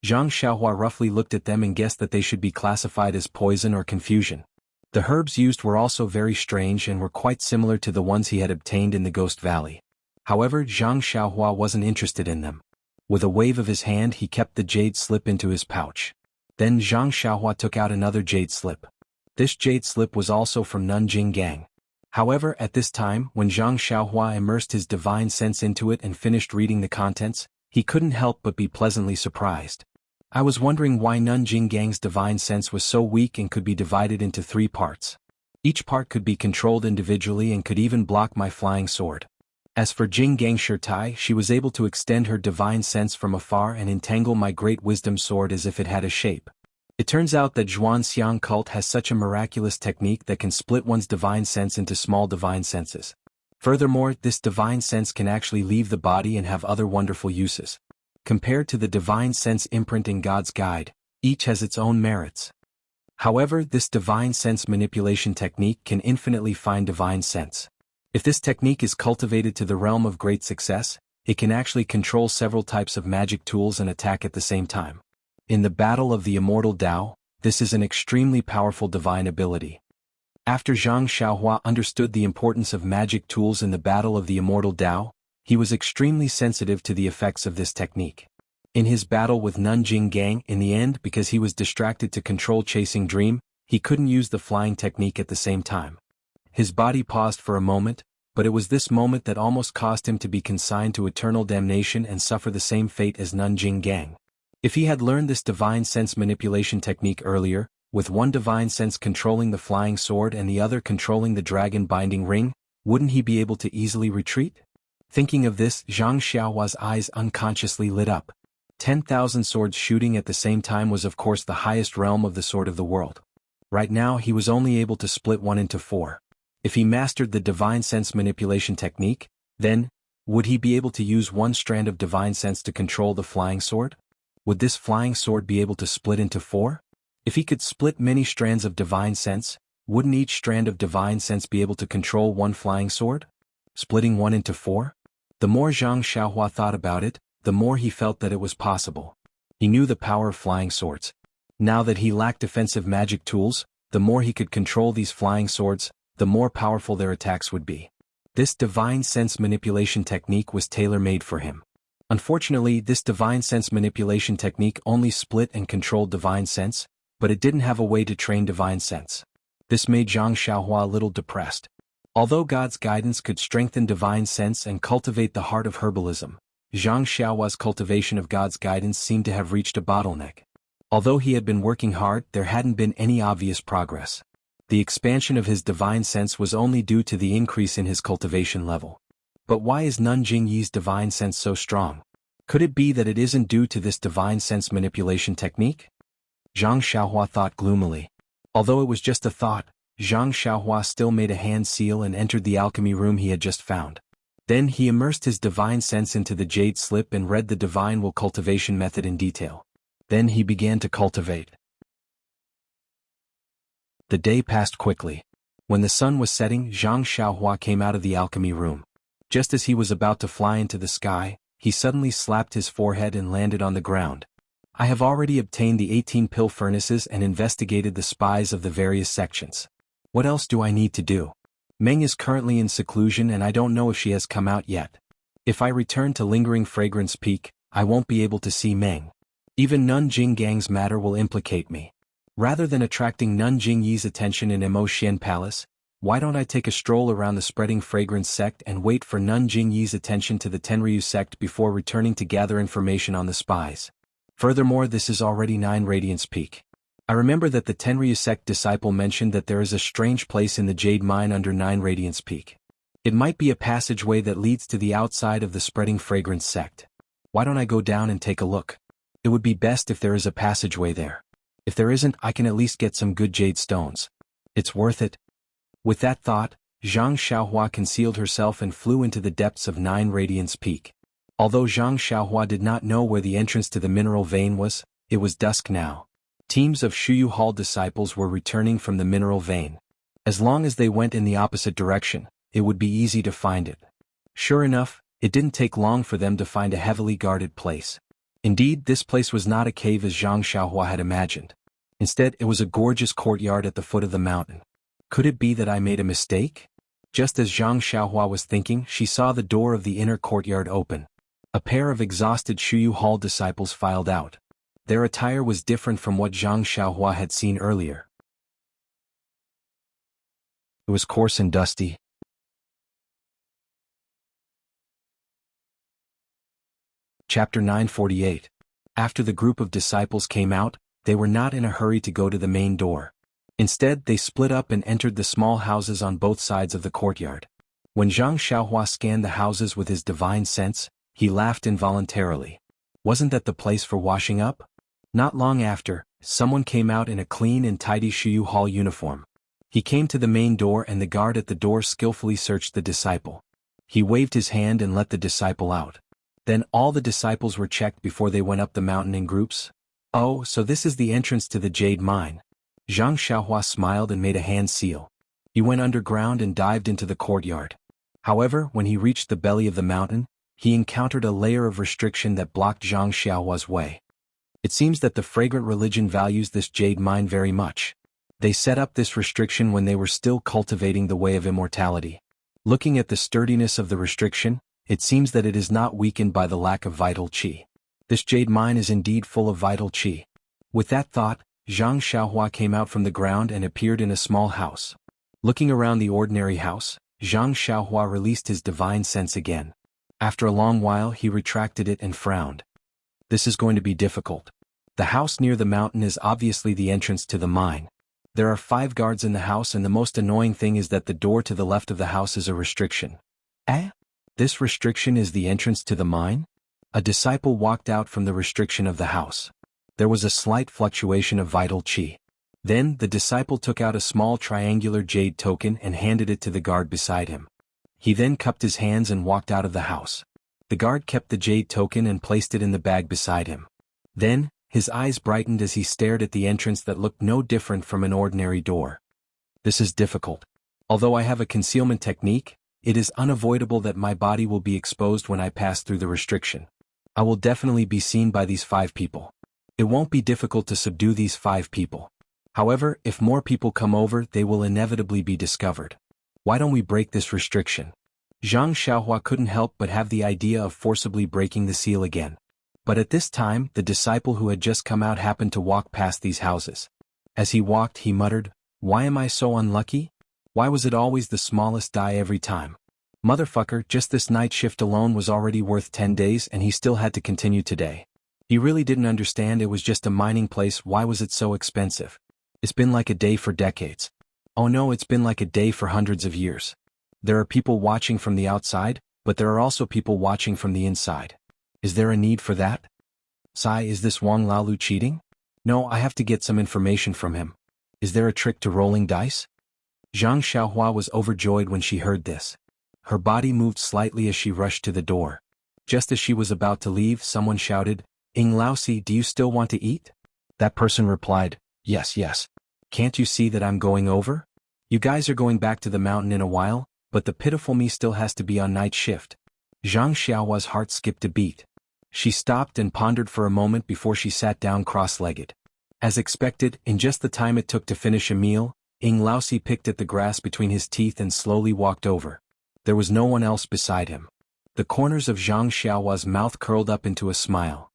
Zhang Xiaohua roughly looked at them and guessed that they should be classified as poison or confusion. The herbs used were also very strange and were quite similar to the ones he had obtained in the Ghost Valley. However, Zhang Xiaohua wasn't interested in them. With a wave of his hand he kept the jade slip into his pouch. Then Zhang Xiaohua took out another jade slip. This jade slip was also from Nun Jinggang. However, at this time, when Zhang Xiaohua immersed his divine sense into it and finished reading the contents, he couldn't help but be pleasantly surprised. I was wondering why Nun Jinggang's divine sense was so weak and could be divided into 3 parts. Each part could be controlled individually and could even block my flying sword. As for Jinggang Shirtai, she was able to extend her divine sense from afar and entangle my great wisdom sword as if it had a shape. It turns out that Zhuanxiang cult has such a miraculous technique that can split one's divine sense into small divine senses. Furthermore, this divine sense can actually leave the body and have other wonderful uses. Compared to the divine sense imprint in God's Guide, each has its own merits. However, this divine sense manipulation technique can infinitely find divine sense. If this technique is cultivated to the realm of great success, it can actually control several types of magic tools and attack at the same time. In the Battle of the Immortal Tao, this is an extremely powerful divine ability. After Zhang Xiaohua understood the importance of magic tools in the Battle of the Immortal Tao, he was extremely sensitive to the effects of this technique. In his battle with Nun Jinggang, in the end, because he was distracted to control Chasing Dream, he couldn't use the flying technique at the same time. His body paused for a moment, but it was this moment that almost caused him to be consigned to eternal damnation and suffer the same fate as Nun Jinggang. If he had learned this divine sense manipulation technique earlier, with one divine sense controlling the flying sword and the other controlling the dragon binding ring, wouldn't he be able to easily retreat? Thinking of this, Zhang Xiaohua's eyes unconsciously lit up. 10,000 swords shooting at the same time was of course the highest realm of the sword of the world. Right now he was only able to split one into 4. If he mastered the divine sense manipulation technique, then, would he be able to use one strand of divine sense to control the flying sword? Would this flying sword be able to split into 4? If he could split many strands of divine sense, wouldn't each strand of divine sense be able to control one flying sword? Splitting one into 4? The more Zhang Xiaohua thought about it, the more he felt that it was possible. He knew the power of flying swords. Now that he lacked defensive magic tools, the more he could control these flying swords, the more powerful their attacks would be. This divine sense manipulation technique was tailor-made for him. Unfortunately, this divine sense manipulation technique only split and controlled divine sense, but it didn't have a way to train divine sense. This made Zhang Xiaohua a little depressed. Although God's guidance could strengthen divine sense and cultivate the heart of herbalism, Zhang Xiaohua's cultivation of God's guidance seemed to have reached a bottleneck. Although he had been working hard, there hadn't been any obvious progress. The expansion of his divine sense was only due to the increase in his cultivation level. But why is Nun Jingyi's divine sense so strong? Could it be that it isn't due to this divine sense manipulation technique? Zhang Xiaohua thought gloomily. Although it was just a thought, Zhang Xiaohua still made a hand seal and entered the alchemy room he had just found. Then he immersed his divine sense into the jade slip and read the divine will cultivation method in detail. Then he began to cultivate. The day passed quickly. When the sun was setting, Zhang Xiaohua came out of the alchemy room. Just as he was about to fly into the sky, he suddenly slapped his forehead and landed on the ground. I have already obtained the 18 pill furnaces and investigated the spies of the various sections. What else do I need to do? Meng is currently in seclusion and I don't know if she has come out yet. If I return to Lingering Fragrance Peak, I won't be able to see Meng. Even Nun Jinggang's matter will implicate me. Rather than attracting Nun Jingyi's attention in Emo Xian Palace, why don't I take a stroll around the Spreading Fragrance sect and wait for Nun Jingyi's attention to the Tenryu sect before returning to gather information on the spies? Furthermore, this is already 9 Radiance Peak. I remember that the Tenryu sect disciple mentioned that there is a strange place in the Jade Mine under 9 Radiance Peak. It might be a passageway that leads to the outside of the Spreading Fragrance sect. Why don't I go down and take a look? It would be best if there is a passageway there. If there isn't, I can at least get some good jade stones. It's worth it. With that thought, Zhang Xiaohua concealed herself and flew into the depths of 9 Radiance Peak. Although Zhang Xiaohua did not know where the entrance to the mineral vein was, it was dusk now. Teams of Shuyu Hall disciples were returning from the mineral vein. As long as they went in the opposite direction, it would be easy to find it. Sure enough, it didn't take long for them to find a heavily guarded place. Indeed, this place was not a cave as Zhang Xiaohua had imagined. Instead, it was a gorgeous courtyard at the foot of the mountain. Could it be that I made a mistake? Just as Zhang Xiaohua was thinking, she saw the door of the inner courtyard open. A pair of exhausted Shuyu Hall disciples filed out. Their attire was different from what Zhang Xiaohua had seen earlier. It was coarse and dusty. Chapter 948. After the group of disciples came out, they were not in a hurry to go to the main door. Instead, they split up and entered the small houses on both sides of the courtyard. When Zhang Xiaohua scanned the houses with his divine sense, he laughed involuntarily. Wasn't that the place for washing up? Not long after, someone came out in a clean and tidy Shuyu Hall uniform. He came to the main door and the guard at the door skillfully searched the disciple. He waved his hand and let the disciple out. Then all the disciples were checked before they went up the mountain in groups. Oh, so this is the entrance to the Jade Mine. Zhang Xiaohua smiled and made a hand seal. He went underground and dived into the courtyard. However, when he reached the belly of the mountain, he encountered a layer of restriction that blocked Zhang Xiaohua's way. It seems that the fragrant religion values this Jade Mine very much. They set up this restriction when they were still cultivating the way of immortality. Looking at the sturdiness of the restriction, it seems that it is not weakened by the lack of vital qi. This Jade Mine is indeed full of vital qi. With that thought, Zhang Xiaohua came out from the ground and appeared in a small house. Looking around the ordinary house, Zhang Xiaohua released his divine sense again. After a long while, he retracted it and frowned. This is going to be difficult. The house near the mountain is obviously the entrance to the mine. There are 5 guards in the house, and the most annoying thing is that the door to the left of the house is a restriction. This restriction is the entrance to the mine? A disciple walked out from the restriction of the house. There was a slight fluctuation of vital qi. Then, the disciple took out a small triangular jade token and handed it to the guard beside him. He then cupped his hands and walked out of the house. The guard kept the jade token and placed it in the bag beside him. Then, his eyes brightened as he stared at the entrance that looked no different from an ordinary door. This is difficult. Although I have a concealment technique, it is unavoidable that my body will be exposed when I pass through the restriction. I will definitely be seen by these 5 people. It won't be difficult to subdue these 5 people. However, if more people come over, they will inevitably be discovered. Why don't we break this restriction? Zhang Xiaohua couldn't help but have the idea of forcibly breaking the seal again. But at this time, the disciple who had just come out happened to walk past these houses. As he walked, he muttered, "Why am I so unlucky? Why was it always the smallest die every time? Motherfucker, just this night shift alone was already worth 10 days and he still had to continue today." He really didn't understand it was just a mining place. Why was it so expensive? It's been like a day for decades. Oh no, it's been like a day for hundreds of years. There are people watching from the outside, but there are also people watching from the inside. Is there a need for that? Sai, is this Wang Laolu cheating? No, I have to get some information from him. Is there a trick to rolling dice? Zhang Xiaohua was overjoyed when she heard this. Her body moved slightly as she rushed to the door. Just as she was about to leave, someone shouted, "Ing Laosi, do you still want to eat?" That person replied, Yes. Can't you see that I'm going over? You guys are going back to the mountain in a while, but the pitiful me still has to be on night shift." Zhang Xiaohua's heart skipped a beat. She stopped and pondered for a moment before she sat down cross-legged. As expected, in just the time it took to finish a meal, Ing Laosi picked at the grass between his teeth and slowly walked over. There was no one else beside him. The corners of Zhang Xiaohua's mouth curled up into a smile.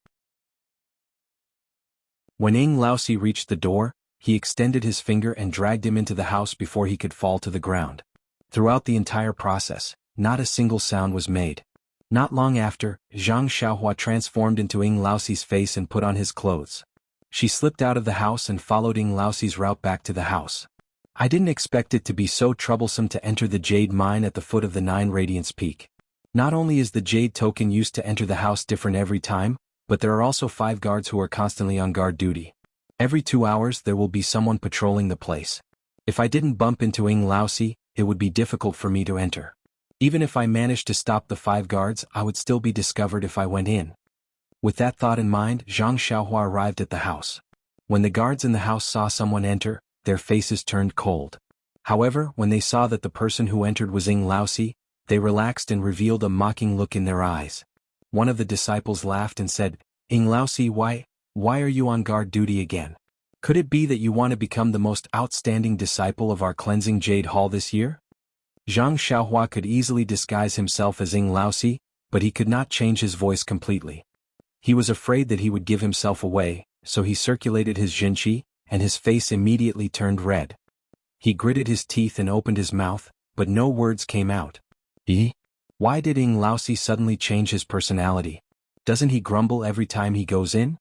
When Ing Laosi reached the door, he extended his finger and dragged him into the house before he could fall to the ground. Throughout the entire process, not a single sound was made. Not long after, Zhang Xiaohua transformed into Ying Laoxi's face and put on his clothes. She slipped out of the house and followed Ying Laoxi's route back to the house. I didn't expect it to be so troublesome to enter the jade mine at the foot of the 9 Radiance Peak. Not only is the jade token used to enter the house different every time, but there are also 5 guards who are constantly on guard duty. Every 2 hours there will be someone patrolling the place. If I didn't bump into Ying Laoxi, it would be difficult for me to enter. Even if I managed to stop the 5 guards, I would still be discovered if I went in. With that thought in mind, Zhang Xiaohua arrived at the house. When the guards in the house saw someone enter, their faces turned cold. However, when they saw that the person who entered was Ying Laoxi, they relaxed and revealed a mocking look in their eyes. One of the disciples laughed and said, "Ying Laoxi, why are you on guard duty again? Could it be that you want to become the most outstanding disciple of our cleansing jade hall this year?" Zhang Xiaohua could easily disguise himself as Ying Laoxi, but he could not change his voice completely. He was afraid that he would give himself away, so he circulated his jinqi, and his face immediately turned red. He gritted his teeth and opened his mouth, but no words came out. Why did Ying Laoxi suddenly change his personality? Doesn't he grumble every time he goes in?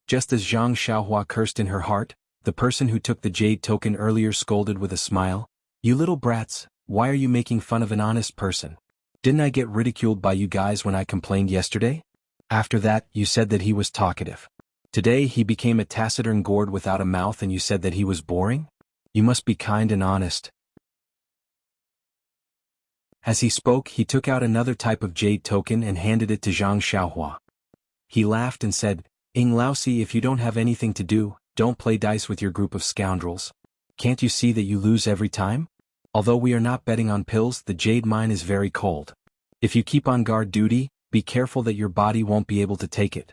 Just as Zhang Xiaohua cursed in her heart, the person who took the jade token earlier scolded with a smile, "You little brats, why are you making fun of an honest person? Didn't I get ridiculed by you guys when I complained yesterday? After that, you said that he was talkative. Today he became a taciturn gourd without a mouth and you said that he was boring? You must be kind and honest." As he spoke, he took out another type of jade token and handed it to Zhang Xiaohua. He laughed and said, "Ying Laoxi, if you don't have anything to do, don't play dice with your group of scoundrels. Can't you see that you lose every time? Although we are not betting on pills, the jade mine is very cold. If you keep on guard duty, be careful that your body won't be able to take it."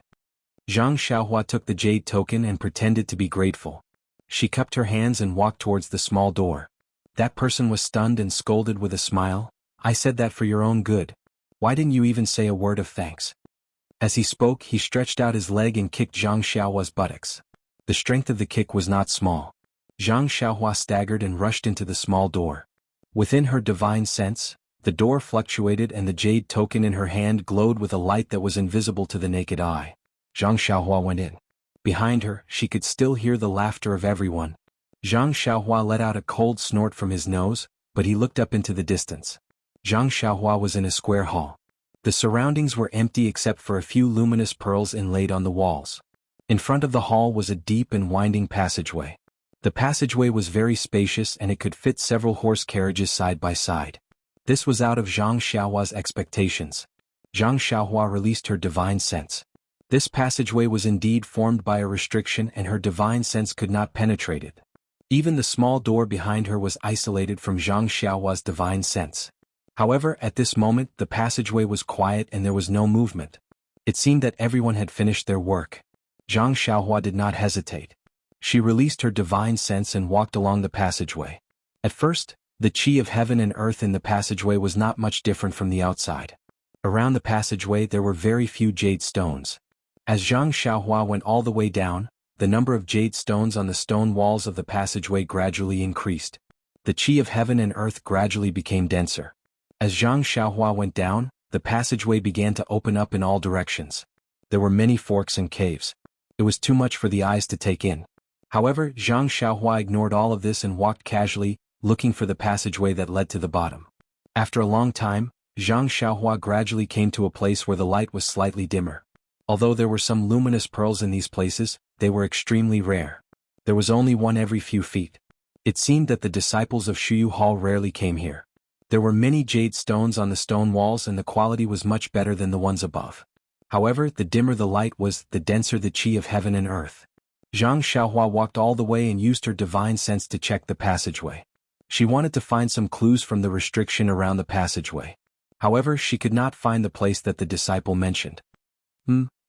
Zhang Xiaohua took the jade token and pretended to be grateful. She cupped her hands and walked towards the small door. That person was stunned and scolded with a smile, "I said that for your own good. Why didn't you even say a word of thanks?" As he spoke, he stretched out his leg and kicked Zhang Xiaohua's buttocks. The strength of the kick was not small. Zhang Xiaohua staggered and rushed into the small door. Within her divine sense, the door fluctuated and the jade token in her hand glowed with a light that was invisible to the naked eye. Zhang Xiaohua went in. Behind her, she could still hear the laughter of everyone. Zhang Xiaohua let out a cold snort from his nose, but he looked up into the distance. Zhang Xiaohua was in a square hall. The surroundings were empty except for a few luminous pearls inlaid on the walls. In front of the hall was a deep and winding passageway. The passageway was very spacious and it could fit several horse carriages side by side. This was out of Zhang Xiaohua's expectations. Zhang Xiaohua released her divine sense. This passageway was indeed formed by a restriction and her divine sense could not penetrate it. Even the small door behind her was isolated from Zhang Xiaohua's divine sense. However, at this moment the passageway was quiet and there was no movement. It seemed that everyone had finished their work. Zhang Xiaohua did not hesitate. She released her divine sense and walked along the passageway. At first, the chi of heaven and earth in the passageway was not much different from the outside. Around the passageway there were very few jade stones. As Zhang Xiaohua went all the way down, the number of jade stones on the stone walls of the passageway gradually increased. The chi of heaven and earth gradually became denser. As Zhang Xiaohua went down, the passageway began to open up in all directions. There were many forks and caves. It was too much for the eyes to take in. However, Zhang Xiaohua ignored all of this and walked casually, looking for the passageway that led to the bottom. After a long time, Zhang Xiaohua gradually came to a place where the light was slightly dimmer. Although there were some luminous pearls in these places, they were extremely rare. There was only one every few feet. It seemed that the disciples of Shuyu Hall rarely came here. There were many jade stones on the stone walls and the quality was much better than the ones above. However, the dimmer the light was, the denser the chi of heaven and earth. Zhang Xiaohua walked all the way and used her divine sense to check the passageway. She wanted to find some clues from the restriction around the passageway. However, she could not find the place that the disciple mentioned.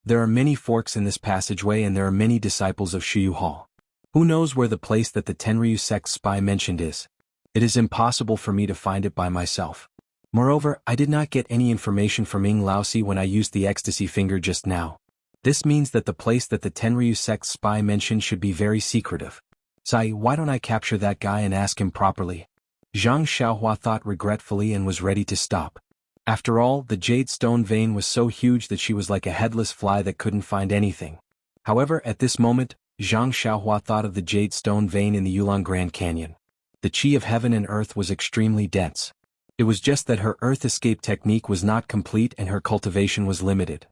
There are many forks in this passageway and there are many disciples of Shuyu Hall. Who knows where the place that the Tenryu sect spy mentioned is? It is impossible for me to find it by myself. Moreover, I did not get any information from Ying Laoxi when I used the ecstasy finger just now. This means that the place that the Tenryu sect spy mentioned should be very secretive. Sai, why don't I capture that guy and ask him properly? Zhang Xiaohua thought regretfully and was ready to stop. After all, the jade stone vein was so huge that she was like a headless fly that couldn't find anything. However, at this moment, Zhang Xiaohua thought of the jade stone vein in the Yulong Grand Canyon. The qi of heaven and earth was extremely dense. It was just that her earth escape technique was not complete and her cultivation was limited.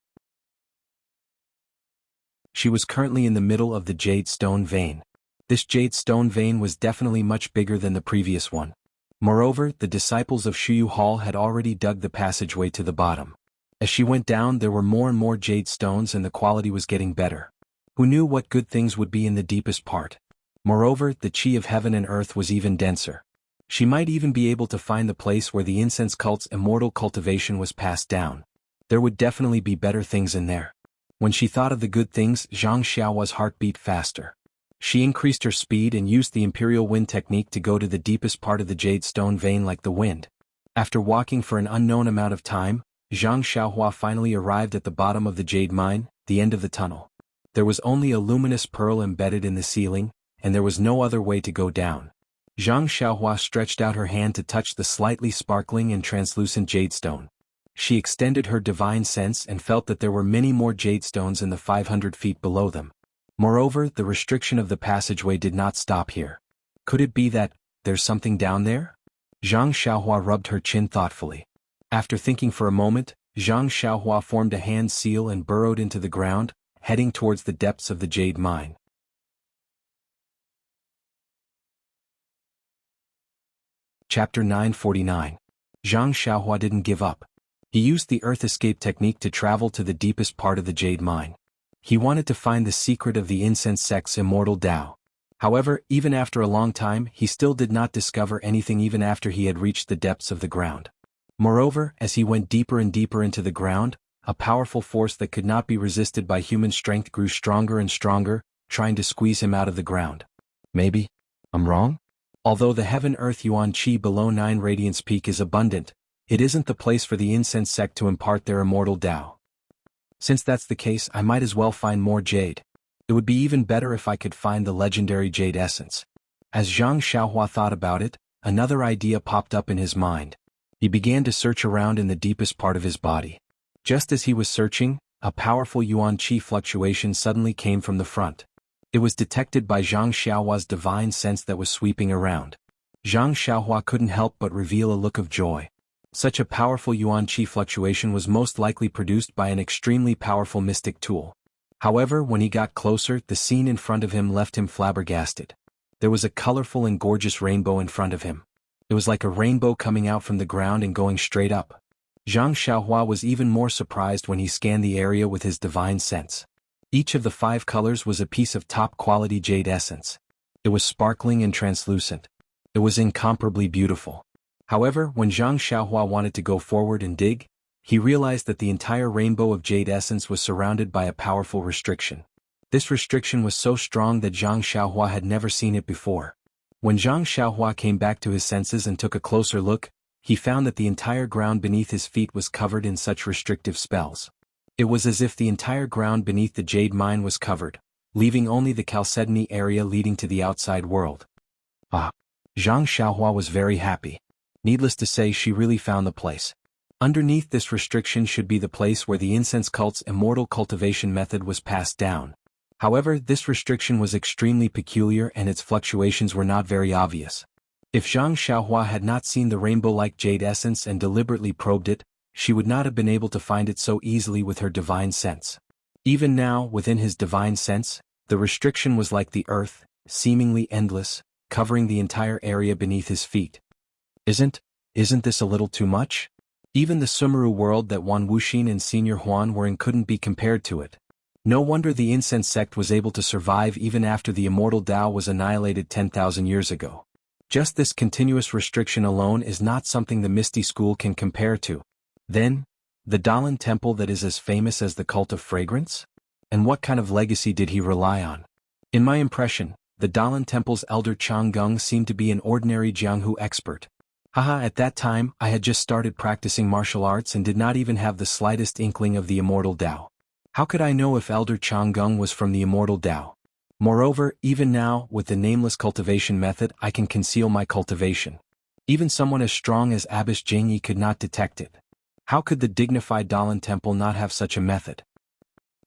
She was currently in the middle of the jade stone vein. This jade stone vein was definitely much bigger than the previous one. Moreover, the disciples of Shuyu Hall had already dug the passageway to the bottom. As she went down, there were more and more jade stones and the quality was getting better. Who knew what good things would be in the deepest part? Moreover, the qi of heaven and earth was even denser. She might even be able to find the place where the incense cult's immortal cultivation was passed down. There would definitely be better things in there. When she thought of the good things, Zhang Xiaohua's heart beat faster. She increased her speed and used the imperial wind technique to go to the deepest part of the jade stone vein like the wind. After walking for an unknown amount of time, Zhang Xiaohua finally arrived at the bottom of the jade mine, the end of the tunnel. There was only a luminous pearl embedded in the ceiling, and there was no other way to go down. Zhang Xiaohua stretched out her hand to touch the slightly sparkling and translucent jade stone. She extended her divine sense and felt that there were many more jade stones in the 500 feet below them. Moreover, the restriction of the passageway did not stop here. Could it be that there's something down there? Zhang Xiaohua rubbed her chin thoughtfully. After thinking for a moment, Zhang Xiaohua formed a hand seal and burrowed into the ground, heading towards the depths of the jade mine. Chapter 949. Zhang Xiaohua didn't give up. He used the earth escape technique to travel to the deepest part of the jade mine. He wanted to find the secret of the incense sect's immortal Tao. However, even after a long time, he still did not discover anything even after he had reached the depths of the ground. Moreover, as he went deeper and deeper into the ground, a powerful force that could not be resisted by human strength grew stronger and stronger, trying to squeeze him out of the ground. Maybe I'm wrong? Although the Heaven-Earth Yuan Qi below 9 Radiance Peak is abundant, it isn't the place for the incense sect to impart their immortal Tao. Since that's the case, I might as well find more jade. It would be even better if I could find the legendary jade essence. As Zhang Xiaohua thought about it, another idea popped up in his mind. He began to search around in the deepest part of his body. Just as he was searching, a powerful Yuan Qi fluctuation suddenly came from the front. It was detected by Zhang Xiaohua's divine sense that was sweeping around. Zhang Xiaohua couldn't help but reveal a look of joy. Such a powerful Yuan Qi fluctuation was most likely produced by an extremely powerful mystic tool. However, when he got closer, the scene in front of him left him flabbergasted. There was a colorful and gorgeous rainbow in front of him. It was like a rainbow coming out from the ground and going straight up. Zhang Xiaohua was even more surprised when he scanned the area with his divine sense. Each of the 5 colors was a piece of top-quality jade essence. It was sparkling and translucent. It was incomparably beautiful. However, when Zhang Xiaohua wanted to go forward and dig, he realized that the entire rainbow of jade essence was surrounded by a powerful restriction. This restriction was so strong that Zhang Xiaohua had never seen it before. When Zhang Xiaohua came back to his senses and took a closer look, he found that the entire ground beneath his feet was covered in such restrictive spells. It was as if the entire ground beneath the jade mine was covered, leaving only the chalcedony area leading to the outside world. Ah! Zhang Xiaohua was very happy. Needless to say, she really found the place. Underneath this restriction should be the place where the incense cult's immortal cultivation method was passed down. However, this restriction was extremely peculiar and its fluctuations were not very obvious. If Zhang Xiaohua had not seen the rainbow-like jade essence and deliberately probed it, she would not have been able to find it so easily with her divine sense. Even now, within his divine sense, the restriction was like the earth, seemingly endless, covering the entire area beneath his feet. Isn't this a little too much? Even the Sumeru world that Wan Wuxin and Senior Huan were in couldn't be compared to it. No wonder the incense sect was able to survive even after the immortal Tao was annihilated 10,000 years ago. Just this continuous restriction alone is not something the Misty School can compare to. Then, the Dalan Temple that is as famous as the cult of fragrance? And what kind of legacy did he rely on? In my impression, the Dalan Temple's elder Chang Gung seemed to be an ordinary Jianghu expert. Haha, at that time, I had just started practicing martial arts and did not even have the slightest inkling of the immortal Tao. How could I know if Elder Chang Gung was from the immortal Tao? Moreover, even now, with the nameless cultivation method, I can conceal my cultivation. Even someone as strong as Abbess Jingyi could not detect it. How could the dignified Dalan temple not have such a method?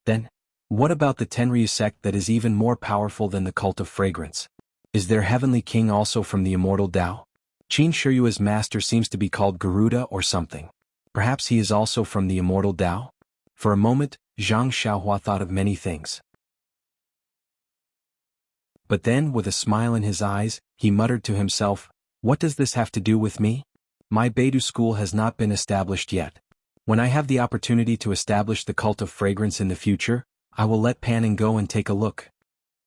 Then, what about the Tenryu sect that is even more powerful than the cult of fragrance? Is their heavenly king also from the immortal Tao? Qin Shiryua's master seems to be called Garuda or something. Perhaps he is also from the immortal Tao? For a moment, Zhang Xiaohua thought of many things. But then, with a smile in his eyes, he muttered to himself, "What does this have to do with me? My Beidou school has not been established yet. When I have the opportunity to establish the cult of fragrance in the future, I will let Panning go and take a look."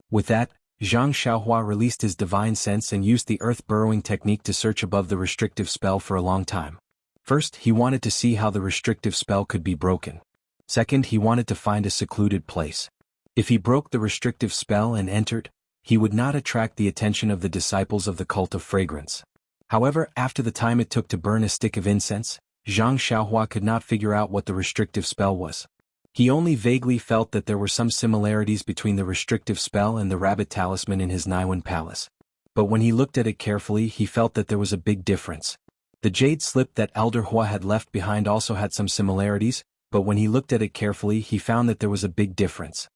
With that, Zhang Xiaohua released his divine sense and used the earth-burrowing technique to search above the restrictive spell for a long time. First, he wanted to see how the restrictive spell could be broken. Second, he wanted to find a secluded place. If he broke the restrictive spell and entered, he would not attract the attention of the disciples of the cult of fragrance. However, after the time it took to burn a stick of incense, Zhang Xiaohua could not figure out what the restrictive spell was. He only vaguely felt that there were some similarities between the restrictive spell and the rabbit talisman in his Naiwan palace. But when he looked at it carefully, he felt that there was a big difference. The jade slip that Elder Hua had left behind also had some similarities, but when he looked at it carefully, he found that there was a big difference.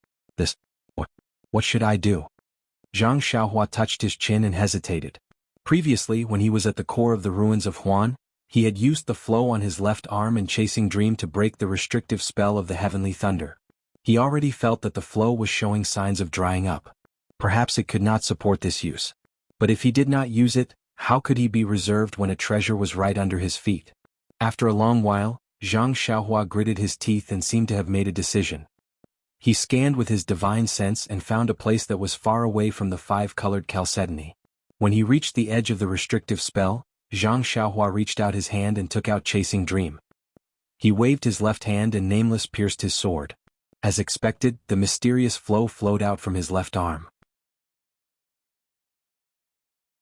What should I do? Zhang Xiaohua touched his chin and hesitated. Previously, when he was at the core of the ruins of Huan, he had used the flow on his left arm and chasing dream to break the restrictive spell of the heavenly thunder. He already felt that the flow was showing signs of drying up. Perhaps it could not support this use. But if he did not use it, how could he be reserved when a treasure was right under his feet? After a long while, Zhang Xiaohua gritted his teeth and seemed to have made a decision. He scanned with his divine sense and found a place that was far away from the five-colored chalcedony. When he reached the edge of the restrictive spell, Zhang Xiaohua reached out his hand and took out Chasing Dream. He waved his left hand and Nameless pierced his sword. As expected, the mysterious flow flowed out from his left arm.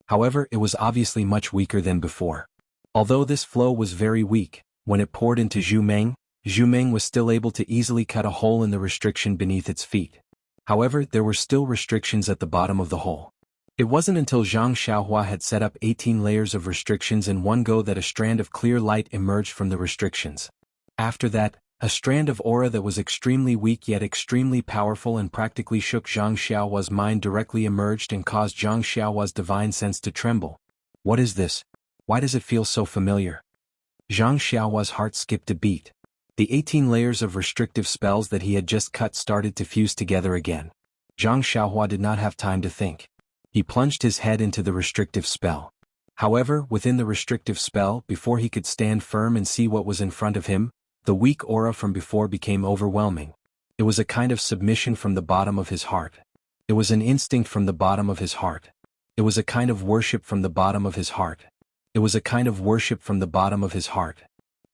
However, it was obviously much weaker than before. Although this flow was very weak, when it poured into Zhu Meng was still able to easily cut a hole in the restriction beneath its feet. However, there were still restrictions at the bottom of the hole. It wasn't until Zhang Xiaohua had set up 18 layers of restrictions in one go that a strand of clear light emerged from the restrictions. After that, a strand of aura that was extremely weak yet extremely powerful and practically shook Zhang Xiaohua's mind directly emerged and caused Zhang Xiaohua's divine sense to tremble. What is this? Why does it feel so familiar? Zhang Xiaohua's heart skipped a beat. The 18 layers of restrictive spells that he had just cut started to fuse together again. Zhang Xiaohua did not have time to think. He plunged his head into the restrictive spell. However, within the restrictive spell, before he could stand firm and see what was in front of him, the weak aura from before became overwhelming. It was a kind of submission from the bottom of his heart. It was an instinct from the bottom of his heart. It was a kind of worship from the bottom of his heart. It was a kind of worship from the bottom of his heart.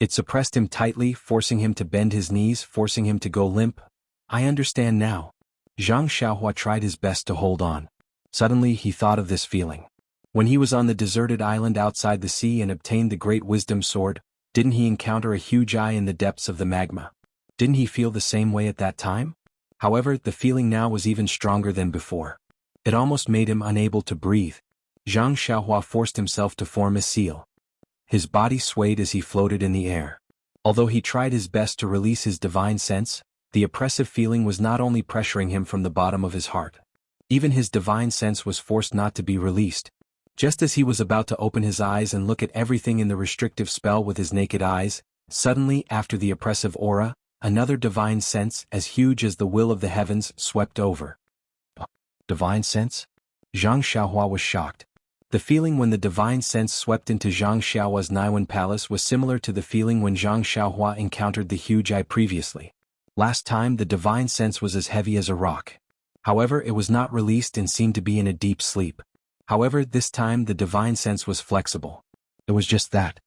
It suppressed him tightly, forcing him to bend his knees, forcing him to go limp. I understand now. Zhang Xiaohua tried his best to hold on. Suddenly he thought of this feeling. When he was on the deserted island outside the sea and obtained the great wisdom sword, didn't he encounter a huge eye in the depths of the magma? Didn't he feel the same way at that time? However, the feeling now was even stronger than before. It almost made him unable to breathe. Zhang Xiaohua forced himself to form a seal. His body swayed as he floated in the air. Although he tried his best to release his divine sense, the oppressive feeling was not only pressuring him from the bottom of his heart. Even his divine sense was forced not to be released. Just as he was about to open his eyes and look at everything in the restrictive spell with his naked eyes, suddenly, after the oppressive aura, another divine sense, as huge as the will of the heavens, swept over. Divine sense? Zhang Xiaohua was shocked. The feeling when the divine sense swept into Zhang Xiaohua's Naiwan palace was similar to the feeling when Zhang Xiaohua encountered the huge eye previously. Last time the divine sense was as heavy as a rock. However, it was not released and seemed to be in a deep sleep. However, this time the divine sense was flexible. It was just that.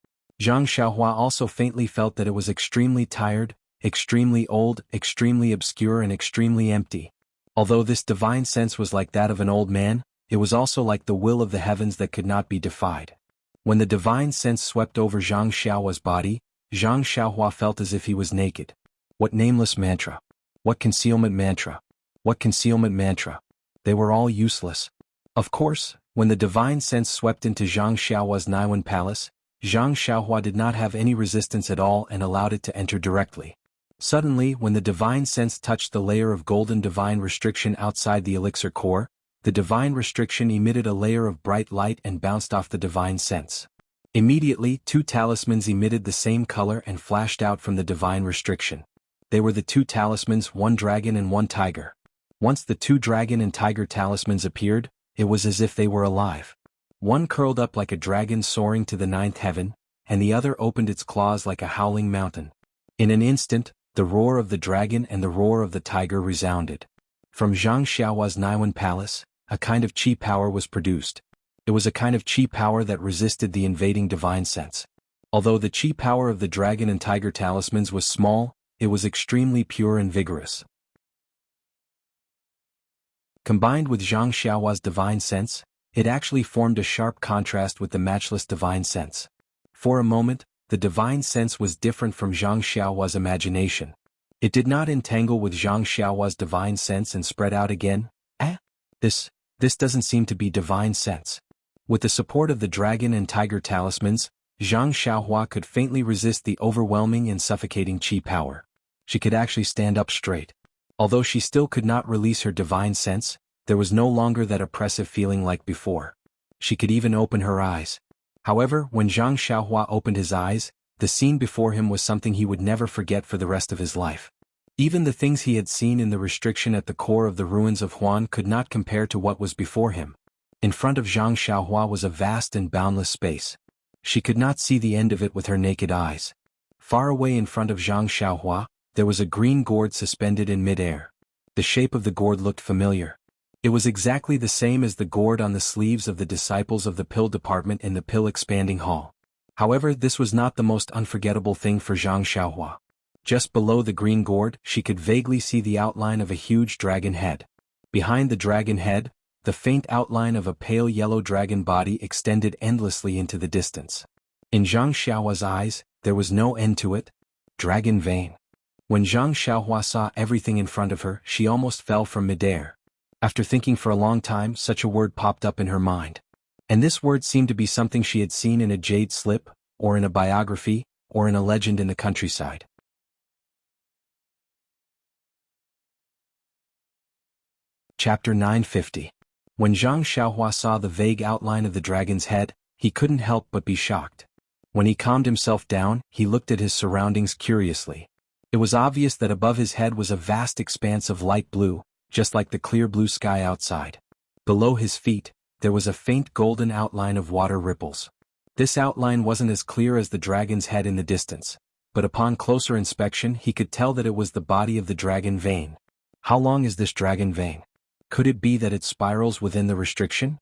Zhang Xiaohua also faintly felt that it was extremely tired, extremely old, extremely obscure and extremely empty. Although this divine sense was like that of an old man, it was also like the will of the heavens that could not be defied. When the divine sense swept over Zhang Xiaohua's body, Zhang Xiaohua felt as if he was naked. What nameless mantra? What concealment mantra? What concealment mantra? They were all useless. Of course, when the divine sense swept into Zhang Xiaohua's Naiwan palace, Zhang Xiaohua did not have any resistance at all and allowed it to enter directly. Suddenly, when the divine sense touched the layer of golden divine restriction outside the elixir core, the divine restriction emitted a layer of bright light and bounced off the divine sense. Immediately, 2 talismans emitted the same color and flashed out from the divine restriction. They were the 2 talismans, 1 dragon and 1 tiger. Once the 2 dragon and tiger talismans appeared, it was as if they were alive. One curled up like a dragon soaring to the 9th heaven, and the other opened its claws like a howling mountain. In an instant, the roar of the dragon and the roar of the tiger resounded. From Zhang Xiaohua's Naiwan palace, a kind of qi power was produced. It was a kind of qi power that resisted the invading divine sense. Although the qi power of the dragon and tiger talismans was small, it was extremely pure and vigorous. Combined with Zhang Xiaohua's divine sense, it actually formed a sharp contrast with the matchless divine sense. For a moment, the divine sense was different from Zhang Xiaohua's imagination. It did not entangle with Zhang Xiaohua's divine sense and spread out again. This doesn't seem to be divine sense. With the support of the dragon and tiger talismans, Zhang Xiaohua could faintly resist the overwhelming and suffocating qi power. She could actually stand up straight. Although she still could not release her divine sense, there was no longer that oppressive feeling like before. She could even open her eyes. However, when Zhang Xiaohua opened his eyes, the scene before him was something he would never forget for the rest of his life. Even the things he had seen in the restriction at the core of the ruins of Huan could not compare to what was before him. In front of Zhang Xiaohua was a vast and boundless space. She could not see the end of it with her naked eyes. Far away in front of Zhang Xiaohua, there was a green gourd suspended in mid-air. The shape of the gourd looked familiar. It was exactly the same as the gourd on the sleeves of the disciples of the pill department in the pill expanding hall. However, this was not the most unforgettable thing for Zhang Xiaohua. Just below the green gourd, she could vaguely see the outline of a huge dragon head. Behind the dragon head, the faint outline of a pale yellow dragon body extended endlessly into the distance. In Zhang Xiaohua's eyes, there was no end to it. Dragon vein. When Zhang Xiaohua saw everything in front of her, she almost fell from midair. After thinking for a long time, such a word popped up in her mind. And this word seemed to be something she had seen in a jade slip, or in a biography, or in a legend in the countryside. Chapter 950. When Zhang Xiaohua saw the vague outline of the dragon's head, he couldn't help but be shocked. When he calmed himself down, he looked at his surroundings curiously. It was obvious that above his head was a vast expanse of light blue, just like the clear blue sky outside. Below his feet, there was a faint golden outline of water ripples. This outline wasn't as clear as the dragon's head in the distance, but upon closer inspection he could tell that it was the body of the dragon vein. How long is this dragon vein? Could it be that it spirals within the restriction?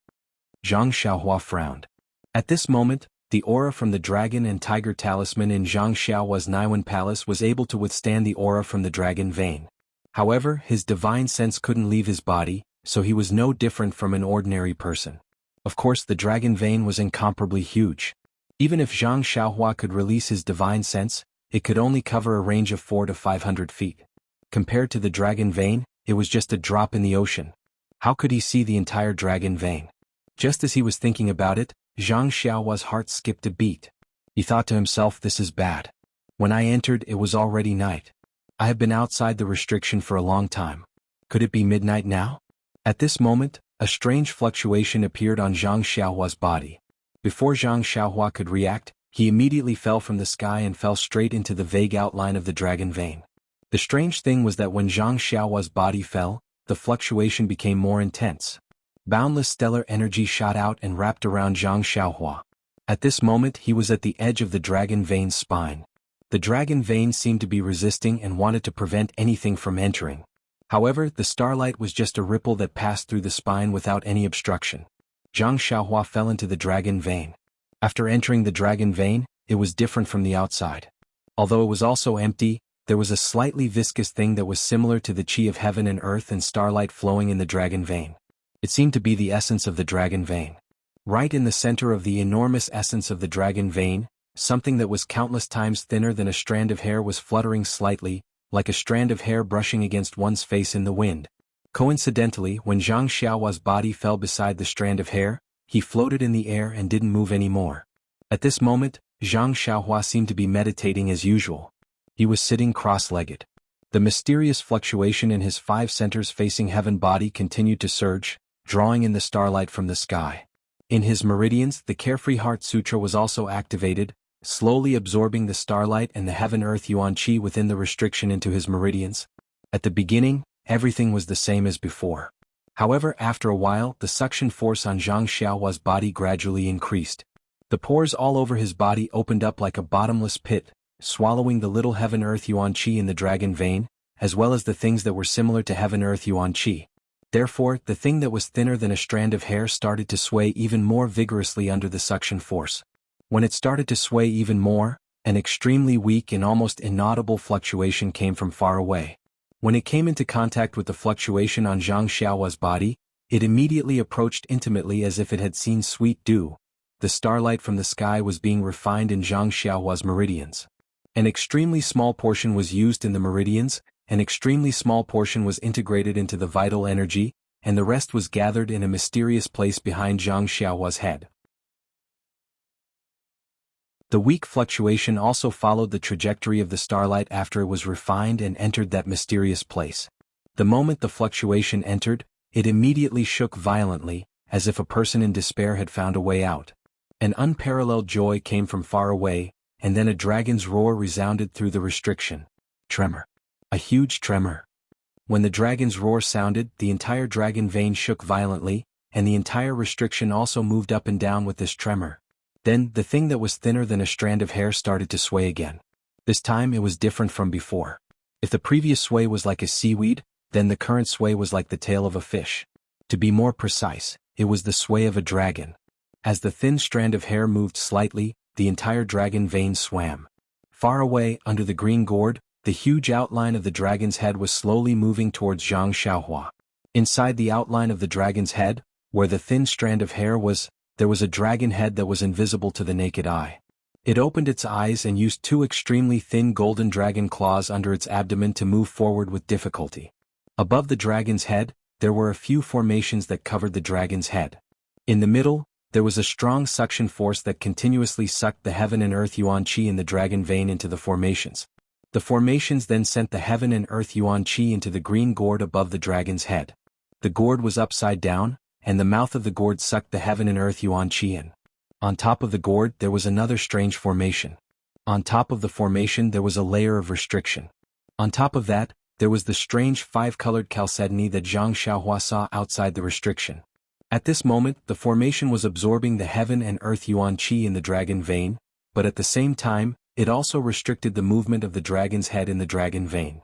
Zhang Xiaohua frowned. At this moment, the aura from the dragon and tiger talisman in Zhang Xiaohua's Naiwan palace was able to withstand the aura from the dragon vein. However, his divine sense couldn't leave his body, so he was no different from an ordinary person. Of course, the dragon vein was incomparably huge. Even if Zhang Xiaohua could release his divine sense, it could only cover a range of 400 to 500 feet. Compared to the dragon vein, it was just a drop in the ocean. How could he see the entire dragon vein? Just as he was thinking about it, Zhang Xiaohua's heart skipped a beat. He thought to himself, this is bad. When I entered, it was already night. I have been outside the restriction for a long time. Could it be midnight now? At this moment, a strange fluctuation appeared on Zhang Xiaohua's body. Before Zhang Xiaohua could react, he immediately fell from the sky and fell straight into the vague outline of the dragon vein. The strange thing was that when Zhang Xiaohua's body fell, the fluctuation became more intense. Boundless stellar energy shot out and wrapped around Zhang Xiaohua. At this moment he was at the edge of the dragon vein's spine. The dragon vein seemed to be resisting and wanted to prevent anything from entering. However, the starlight was just a ripple that passed through the spine without any obstruction. Zhang Xiaohua fell into the dragon vein. After entering the dragon vein, it was different from the outside. Although it was also empty, there was a slightly viscous thing that was similar to the qi of heaven and earth and starlight flowing in the dragon vein. It seemed to be the essence of the dragon vein. Right in the center of the enormous essence of the dragon vein, something that was countless times thinner than a strand of hair was fluttering slightly, like a strand of hair brushing against one's face in the wind. Coincidentally, when Zhang Xiaohua's body fell beside the strand of hair, he floated in the air and didn't move anymore. At this moment, Zhang Xiaohua seemed to be meditating as usual. He was sitting cross-legged. The mysterious fluctuation in his 5 centers facing heaven body continued to surge, drawing in the starlight from the sky. In his meridians, the Carefree Heart Sutra was also activated, slowly absorbing the starlight and the heaven-earth yuan qi within the restriction into his meridians. At the beginning, everything was the same as before. However, after a while, the suction force on Zhang Xiaohua's body gradually increased. The pores all over his body opened up like a bottomless pit, swallowing the little heaven-earth yuan qi in the dragon vein, as well as the things that were similar to heaven-earth yuan qi. Therefore, the thing that was thinner than a strand of hair started to sway even more vigorously under the suction force. When it started to sway even more, an extremely weak and almost inaudible fluctuation came from far away. When it came into contact with the fluctuation on Zhang Xiaohua's body, it immediately approached intimately as if it had seen sweet dew. The starlight from the sky was being refined in Zhang Xiaohua's meridians. An extremely small portion was used in the meridians, an extremely small portion was integrated into the vital energy, and the rest was gathered in a mysterious place behind Zhang Xiaohua's head. The weak fluctuation also followed the trajectory of the starlight after it was refined and entered that mysterious place. The moment the fluctuation entered, it immediately shook violently, as if a person in despair had found a way out. An unparalleled joy came from far away, and then a dragon's roar resounded through the restriction. Tremor. A huge tremor. When the dragon's roar sounded, the entire dragon vein shook violently, and the entire restriction also moved up and down with this tremor. Then, the thing that was thinner than a strand of hair started to sway again. This time it was different from before. If the previous sway was like a seaweed, then the current sway was like the tail of a fish. To be more precise, it was the sway of a dragon. As the thin strand of hair moved slightly, the entire dragon vein swam. Far away, under the green gourd, the huge outline of the dragon's head was slowly moving towards Zhang Xiaohua. Inside the outline of the dragon's head, where the thin strand of hair was, there was a dragon head that was invisible to the naked eye. It opened its eyes and used 2 extremely thin golden dragon claws under its abdomen to move forward with difficulty. Above the dragon's head, there were a few formations that covered the dragon's head. In the middle, there was a strong suction force that continuously sucked the heaven and earth yuan qi in the dragon vein into the formations. The formations then sent the heaven and earth yuan qi into the green gourd above the dragon's head. The gourd was upside down, and the mouth of the gourd sucked the heaven and earth yuan qi in. On top of the gourd there was another strange formation. On top of the formation there was a layer of restriction. On top of that, there was the strange 5-colored chalcedony that Zhang Xiaohua saw outside the restriction. At this moment, the formation was absorbing the heaven and earth yuan qi in the dragon vein, but at the same time, it also restricted the movement of the dragon's head in the dragon vein.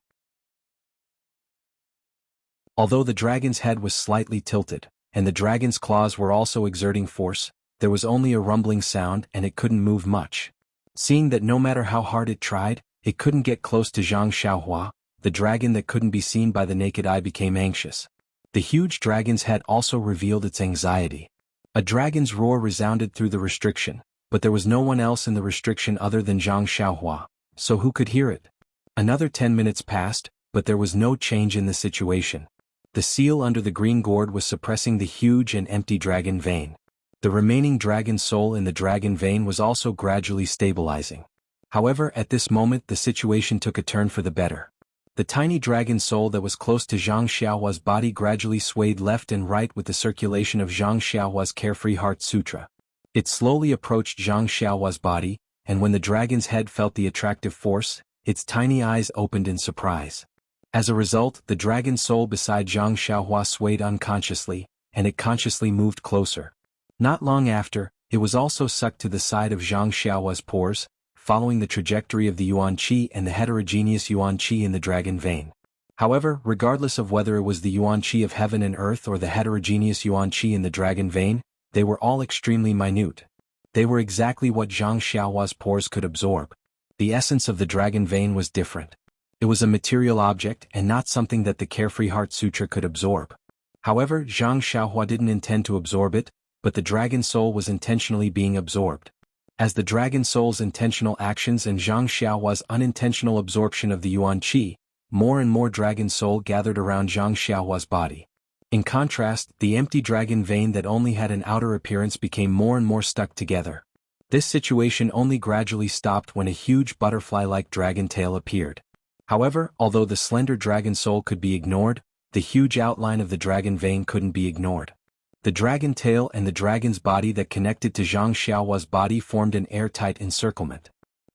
Although the dragon's head was slightly tilted, and the dragon's claws were also exerting force, there was only a rumbling sound and it couldn't move much. Seeing that no matter how hard it tried, it couldn't get close to Zhang Xiaohua, the dragon that couldn't be seen by the naked eye became anxious. The huge dragon's head also revealed its anxiety. A dragon's roar resounded through the restriction, but there was no one else in the restriction other than Zhang Xiaohua, so who could hear it? Another 10 minutes passed, but there was no change in the situation. The seal under the green gourd was suppressing the huge and empty dragon vein. The remaining dragon soul in the dragon vein was also gradually stabilizing. However, at this moment the situation took a turn for the better. The tiny dragon soul that was close to Zhang Xiaohua's body gradually swayed left and right with the circulation of Zhang Xiaohua's Carefree Heart Sutra. It slowly approached Zhang Xiaohua's body, and when the dragon's head felt the attractive force, its tiny eyes opened in surprise. As a result, the dragon soul beside Zhang Xiaohua swayed unconsciously, and it consciously moved closer. Not long after, it was also sucked to the side of Zhang Xiaohua's pores, following the trajectory of the yuan qi and the heterogeneous yuan qi in the dragon vein. However, regardless of whether it was the yuan qi of heaven and earth or the heterogeneous yuan qi in the dragon vein, they were all extremely minute. They were exactly what Zhang Xiaohua's pores could absorb. The essence of the dragon vein was different. It was a material object and not something that the Carefree Heart Sutra could absorb. However, Zhang Xiaohua didn't intend to absorb it, but the dragon soul was intentionally being absorbed. As the dragon soul's intentional actions and Zhang Xiaohua's unintentional absorption of the yuan qi, more and more dragon soul gathered around Zhang Xiaohua's body. In contrast, the empty dragon vein that only had an outer appearance became more and more stuck together. This situation only gradually stopped when a huge butterfly-like dragon tail appeared. However, although the slender dragon soul could be ignored, the huge outline of the dragon vein couldn't be ignored. The dragon tail and the dragon's body that connected to Zhang Xiaohua's body formed an airtight encirclement.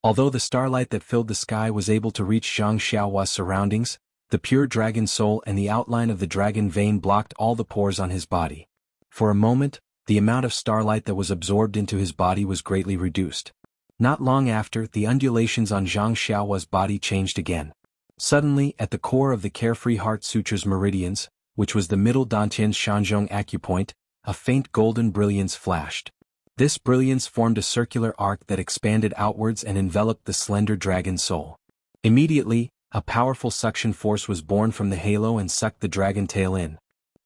Although the starlight that filled the sky was able to reach Zhang Xiaohua's surroundings, the pure dragon soul and the outline of the dragon vein blocked all the pores on his body. For a moment, the amount of starlight that was absorbed into his body was greatly reduced. Not long after, the undulations on Zhang Xiaohua's body changed again. Suddenly, at the core of the Carefree Heart Sutra's meridians, which was the middle dantian's Shanzhong acupoint, a faint golden brilliance flashed. This brilliance formed a circular arc that expanded outwards and enveloped the slender dragon soul. Immediately, a powerful suction force was born from the halo and sucked the dragon tail in.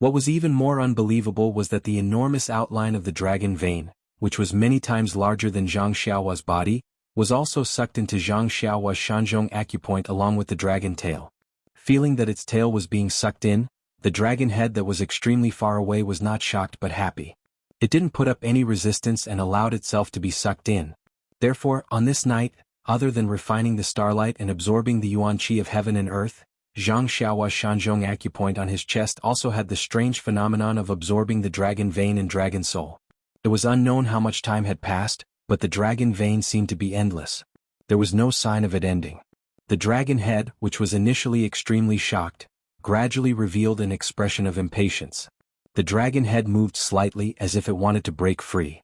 What was even more unbelievable was that the enormous outline of the dragon vein, which was many times larger than Zhang Xiaohua's body, was also sucked into Zhang Xiaohua's Shanzhong acupoint along with the dragon tail. Feeling that its tail was being sucked in, the dragon head that was extremely far away was not shocked but happy. It didn't put up any resistance and allowed itself to be sucked in. Therefore, on this night, other than refining the starlight and absorbing the yuan qi of heaven and earth, Zhang Xiaohua's Shanzhong acupoint on his chest also had the strange phenomenon of absorbing the dragon vein and dragon soul. It was unknown how much time had passed, but the dragon vein seemed to be endless. There was no sign of it ending. The dragon head, which was initially extremely shocked, gradually revealed an expression of impatience. The dragon head moved slightly as if it wanted to break free.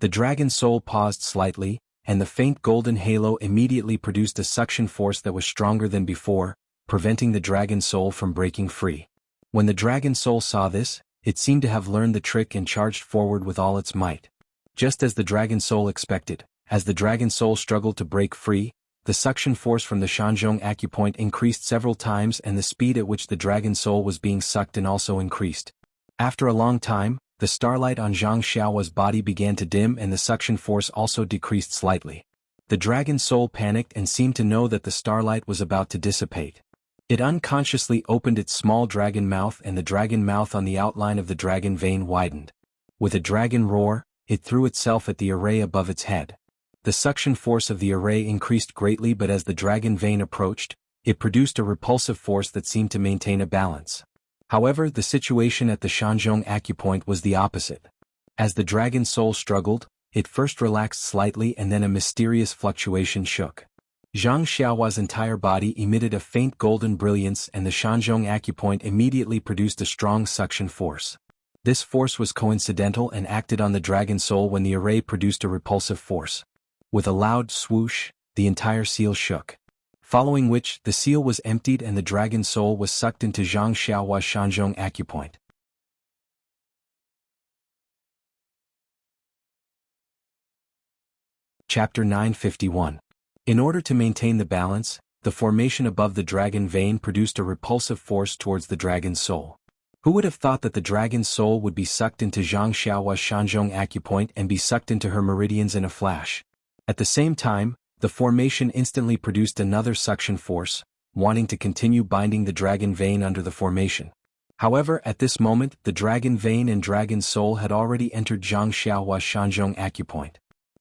The dragon soul paused slightly, and the faint golden halo immediately produced a suction force that was stronger than before, preventing the dragon soul from breaking free. When the dragon soul saw this, it seemed to have learned the trick and charged forward with all its might. Just as the dragon soul expected, as the dragon soul struggled to break free, the suction force from the Shanzhong acupoint increased several times and the speed at which the dragon soul was being sucked in also increased. After a long time, the starlight on Zhang Xiaohua's body began to dim and the suction force also decreased slightly. The dragon soul panicked and seemed to know that the starlight was about to dissipate. It unconsciously opened its small dragon mouth and the dragon mouth on the outline of the dragon vein widened. With a dragon roar, it threw itself at the array above its head. The suction force of the array increased greatly, but as the dragon vein approached, it produced a repulsive force that seemed to maintain a balance. However, the situation at the Shanzhong acupoint was the opposite. As the dragon soul struggled, it first relaxed slightly and then a mysterious fluctuation shook. Zhang Xiaohua's entire body emitted a faint golden brilliance and the Shanzhong acupoint immediately produced a strong suction force. This force was coincidental and acted on the dragon soul when the array produced a repulsive force. With a loud swoosh, the entire seal shook. Following which, the seal was emptied and the dragon soul was sucked into Zhang Xiaohua's Shanzhong acupoint. Chapter 951. In order to maintain the balance, the formation above the dragon vein produced a repulsive force towards the dragon's soul. Who would have thought that the dragon's soul would be sucked into Zhang Xiaohua's Shanzhong acupoint and be sucked into her meridians in a flash? At the same time, the formation instantly produced another suction force, wanting to continue binding the dragon vein under the formation. However, at this moment, the dragon vein and dragon soul had already entered Zhang Xiaohua's Shanzhong acupoint.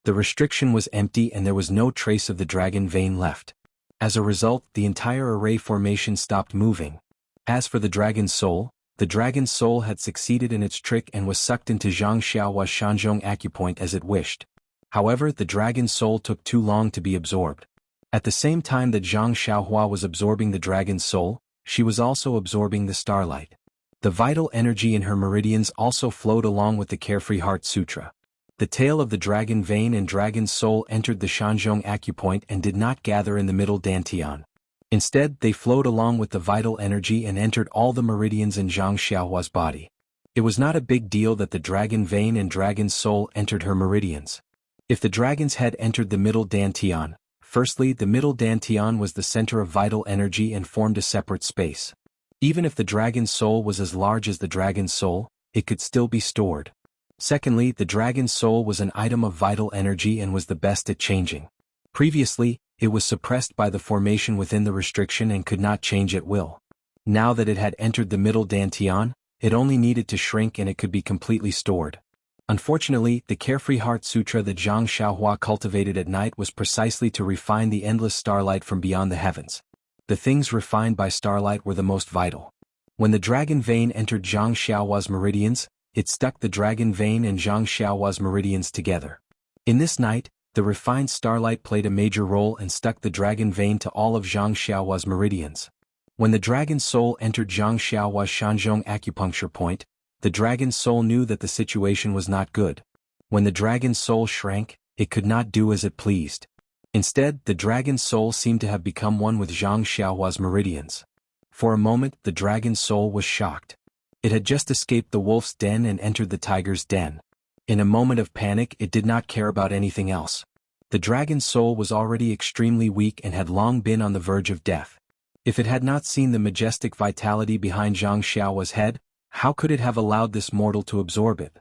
The restriction was empty and there was no trace of the dragon vein left. As a result, the entire array formation stopped moving. As for the dragon soul had succeeded in its trick and was sucked into Zhang Xiaohua's Shanzhong acupoint as it wished. However, the dragon soul took too long to be absorbed. At the same time that Zhang Xiaohua was absorbing the dragon soul, she was also absorbing the starlight. The vital energy in her meridians also flowed along with the Carefree Heart Sutra. The tail of the dragon vein and dragon soul entered the Shanzhong acupoint and did not gather in the middle dantian. Instead, they flowed along with the vital energy and entered all the meridians in Zhang Xiaohua's body. It was not a big deal that the dragon vein and dragon soul entered her meridians. If the dragon's head entered the middle dantian, firstly, the middle dantian was the center of vital energy and formed a separate space. Even if the dragon's soul was as large as the dragon's soul, it could still be stored. Secondly, the dragon's soul was an item of vital energy and was the best at changing. Previously, it was suppressed by the formation within the restriction and could not change at will. Now that it had entered the middle dantian, it only needed to shrink and it could be completely stored. Unfortunately, the Carefree Heart Sutra that Zhang Xiaohua cultivated at night was precisely to refine the endless starlight from beyond the heavens. The things refined by starlight were the most vital. When the dragon vein entered Zhang Xiaohua's meridians, it stuck the dragon vein and Zhang Xiaohua's meridians together. In this night, the refined starlight played a major role and stuck the dragon vein to all of Zhang Xiaohua's meridians. When the dragon's soul entered Zhang Xiaohua's Shanzhong acupuncture point, the dragon's soul knew that the situation was not good. When the dragon's soul shrank, it could not do as it pleased. Instead, the dragon's soul seemed to have become one with Zhang Xiaohua's meridians. For a moment, the dragon's soul was shocked. It had just escaped the wolf's den and entered the tiger's den. In a moment of panic, it did not care about anything else. The dragon's soul was already extremely weak and had long been on the verge of death. If it had not seen the majestic vitality behind Zhang Xiaohua's head, how could it have allowed this mortal to absorb it?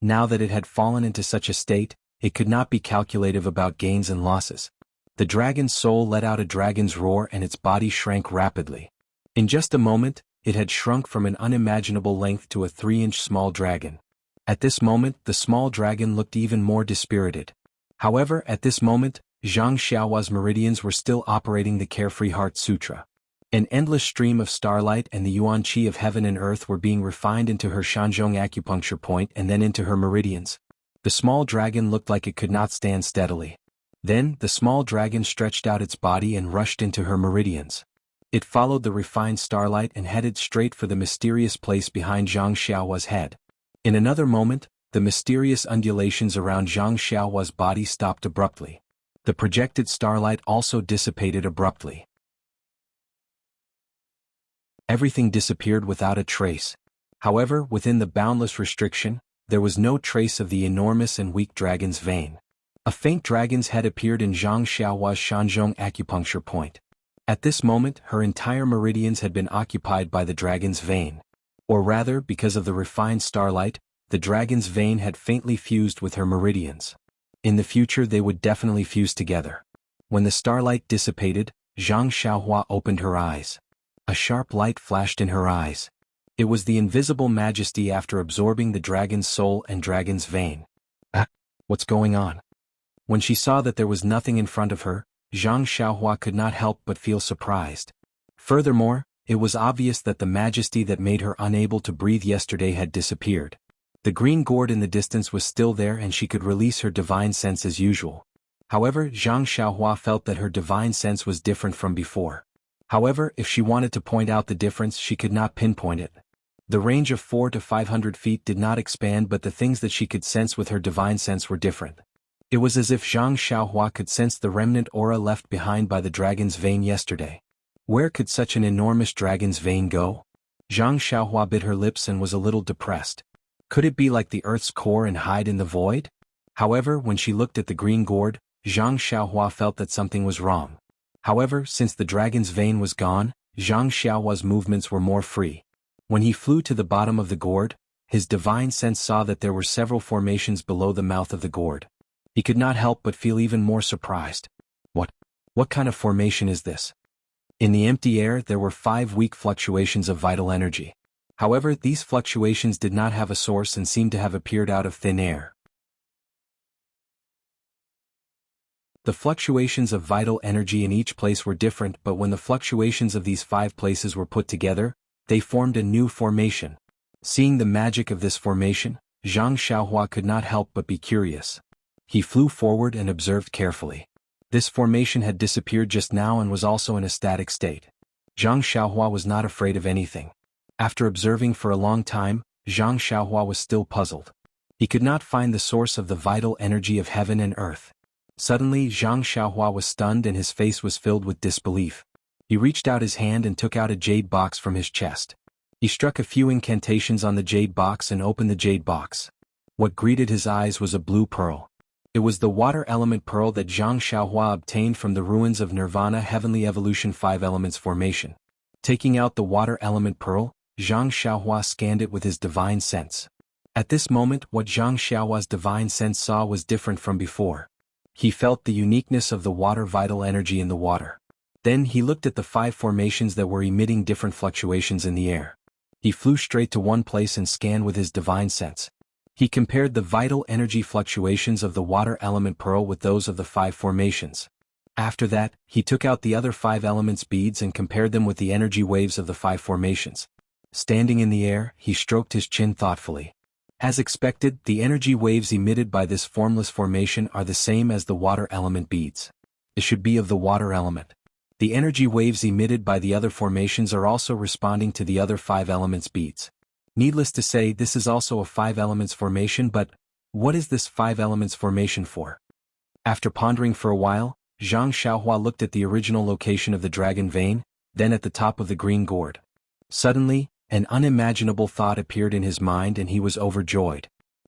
Now that it had fallen into such a state, it could not be calculative about gains and losses. The dragon's soul let out a dragon's roar and its body shrank rapidly. In just a moment, it had shrunk from an unimaginable length to a 3-inch small dragon. At this moment, the small dragon looked even more dispirited. However, at this moment, Zhang Xiaohua's meridians were still operating the Carefree Heart Sutra. An endless stream of starlight and the yuan qi of heaven and earth were being refined into her Shanzhong acupuncture point and then into her meridians. The small dragon looked like it could not stand steadily. Then, the small dragon stretched out its body and rushed into her meridians. It followed the refined starlight and headed straight for the mysterious place behind Zhang Xiaohua's head. In another moment, the mysterious undulations around Zhang Xiaohua's body stopped abruptly. The projected starlight also dissipated abruptly. Everything disappeared without a trace. However, within the boundless restriction, there was no trace of the enormous and weak dragon's vein. A faint dragon's head appeared in Zhang Xiaohua's Shanzhong acupuncture point. At this moment, her entire meridians had been occupied by the dragon's vein. Or rather, because of the refined starlight, the dragon's vein had faintly fused with her meridians. In the future they would definitely fuse together. When the starlight dissipated, Zhang Xiaohua opened her eyes. A sharp light flashed in her eyes. It was the invisible majesty after absorbing the dragon's soul and dragon's vein. What's going on? When she saw that there was nothing in front of her, Zhang Xiaohua could not help but feel surprised. Furthermore, it was obvious that the majesty that made her unable to breathe yesterday had disappeared. The green gourd in the distance was still there and she could release her divine sense as usual. However, Zhang Xiaohua felt that her divine sense was different from before. However, if she wanted to point out the difference, she could not pinpoint it. The range of 400 to 500 feet did not expand, but the things that she could sense with her divine sense were different. It was as if Zhang Xiaohua could sense the remnant aura left behind by the dragon's vein yesterday. Where could such an enormous dragon's vein go? Zhang Xiaohua bit her lips and was a little depressed. Could it be like the earth's core and hide in the void? However, when she looked at the green gourd, Zhang Xiaohua felt that something was wrong. However, since the dragon's vein was gone, Zhang Xiaohua's movements were more free. When he flew to the bottom of the gourd, his divine sense saw that there were several formations below the mouth of the gourd. He could not help but feel even more surprised. What kind of formation is this? In the empty air there were 5 weak fluctuations of vital energy. However, these fluctuations did not have a source and seemed to have appeared out of thin air. The fluctuations of vital energy in each place were different, but when the fluctuations of these 5 places were put together, they formed a new formation. Seeing the magic of this formation, Zhang Xiaohua could not help but be curious. He flew forward and observed carefully. This formation had disappeared just now and was also in a static state. Zhang Xiaohua was not afraid of anything. After observing for a long time, Zhang Xiaohua was still puzzled. He could not find the source of the vital energy of heaven and earth. Suddenly, Zhang Xiaohua was stunned and his face was filled with disbelief. He reached out his hand and took out a jade box from his chest. He struck a few incantations on the jade box and opened the jade box. What greeted his eyes was a blue pearl. It was the water element pearl that Zhang Xiaohua obtained from the ruins of Nirvana Heavenly Evolution 5 Elements formation. Taking out the water element pearl, Zhang Xiaohua scanned it with his divine sense. At this moment, what Zhang Xiaohua's divine sense saw was different from before. He felt the uniqueness of the water vital energy in the water. Then he looked at the 5 formations that were emitting different fluctuations in the air. He flew straight to one place and scanned with his divine sense. He compared the vital energy fluctuations of the water element pearl with those of the 5 formations. After that, he took out the other 5 elements beads and compared them with the energy waves of the 5 formations. Standing in the air, he stroked his chin thoughtfully. As expected, the energy waves emitted by this formless formation are the same as the water element beads. It should be of the water element. The energy waves emitted by the other formations are also responding to the other 5 elements beads. Needless to say, this is also a 5 elements formation, but what is this 5 elements formation for? After pondering for a while, Zhang Xiaohua looked at the original location of the dragon vein, then at the top of the green gourd. Suddenly, an unimaginable thought appeared in his mind and he was overjoyed.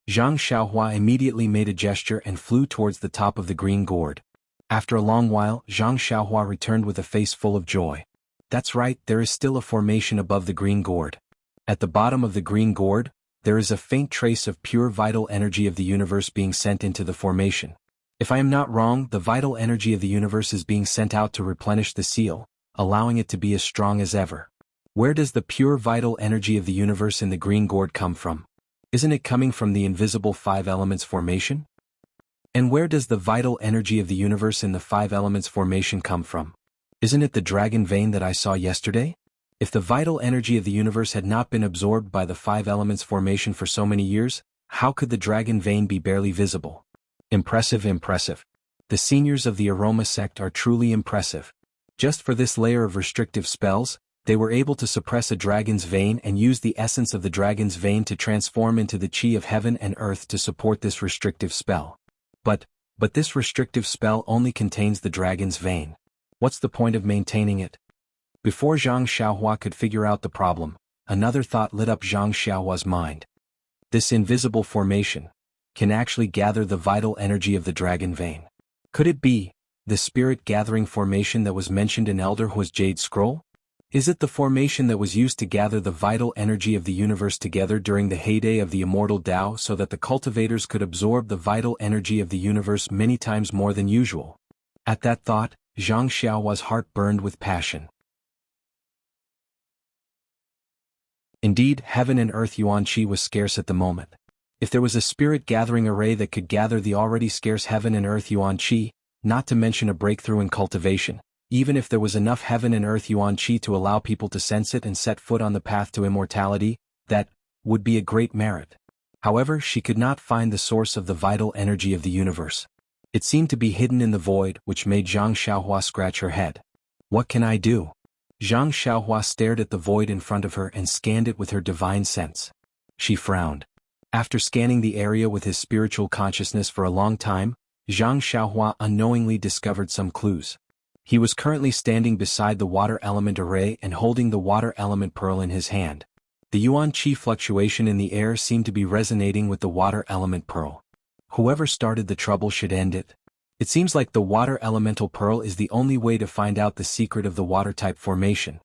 Zhang Xiaohua immediately made a gesture and flew towards the top of the green gourd. After a long while, Zhang Xiaohua returned with a face full of joy. That's right, there is still a formation above the green gourd. At the bottom of the green gourd, there is a faint trace of pure vital energy of the universe being sent into the formation. If I am not wrong, the vital energy of the universe is being sent out to replenish the seal, allowing it to be as strong as ever. Where does the pure vital energy of the universe in the green gourd come from? Isn't it coming from the invisible 5 elements formation? And where does the vital energy of the universe in the 5 elements formation come from? Isn't it the dragon vein that I saw yesterday? If the vital energy of the universe had not been absorbed by the 5 elements formation for so many years, how could the dragon vein be barely visible? Impressive, impressive. The seniors of the aroma sect are truly impressive. Just for this layer of restrictive spells, they were able to suppress a dragon's vein and use the essence of the dragon's vein to transform into the chi of heaven and earth to support this restrictive spell. But this restrictive spell only contains the dragon's vein. What's the point of maintaining it? Before Zhang Xiaohua could figure out the problem, another thought lit up Zhang Xiaohua's mind. This invisible formation can actually gather the vital energy of the dragon vein. Could it be the spirit gathering formation that was mentioned in Elder Hua's Jade Scroll? Is it the formation that was used to gather the vital energy of the universe together during the heyday of the immortal Tao so that the cultivators could absorb the vital energy of the universe many times more than usual? At that thought, Zhang Xiaohua's heart burned with passion. Indeed, heaven and earth yuan qi was scarce at the moment. If there was a spirit gathering array that could gather the already scarce heaven and earth yuan qi, not to mention a breakthrough in cultivation, even if there was enough heaven and earth yuan qi to allow people to sense it and set foot on the path to immortality, that would be a great merit. However, she could not find the source of the vital energy of the universe. It seemed to be hidden in the void, which made Zhang Xiaohua scratch her head. What can I do? Zhang Xiaohua stared at the void in front of her and scanned it with her divine sense. She frowned. After scanning the area with his spiritual consciousness for a long time, Zhang Xiaohua unknowingly discovered some clues. He was currently standing beside the water element array and holding the water element pearl in his hand. The yuan qi fluctuation in the air seemed to be resonating with the water element pearl. Whoever started the trouble should end it. It seems like the water elemental pearl is the only way to find out the secret of the water-type formation.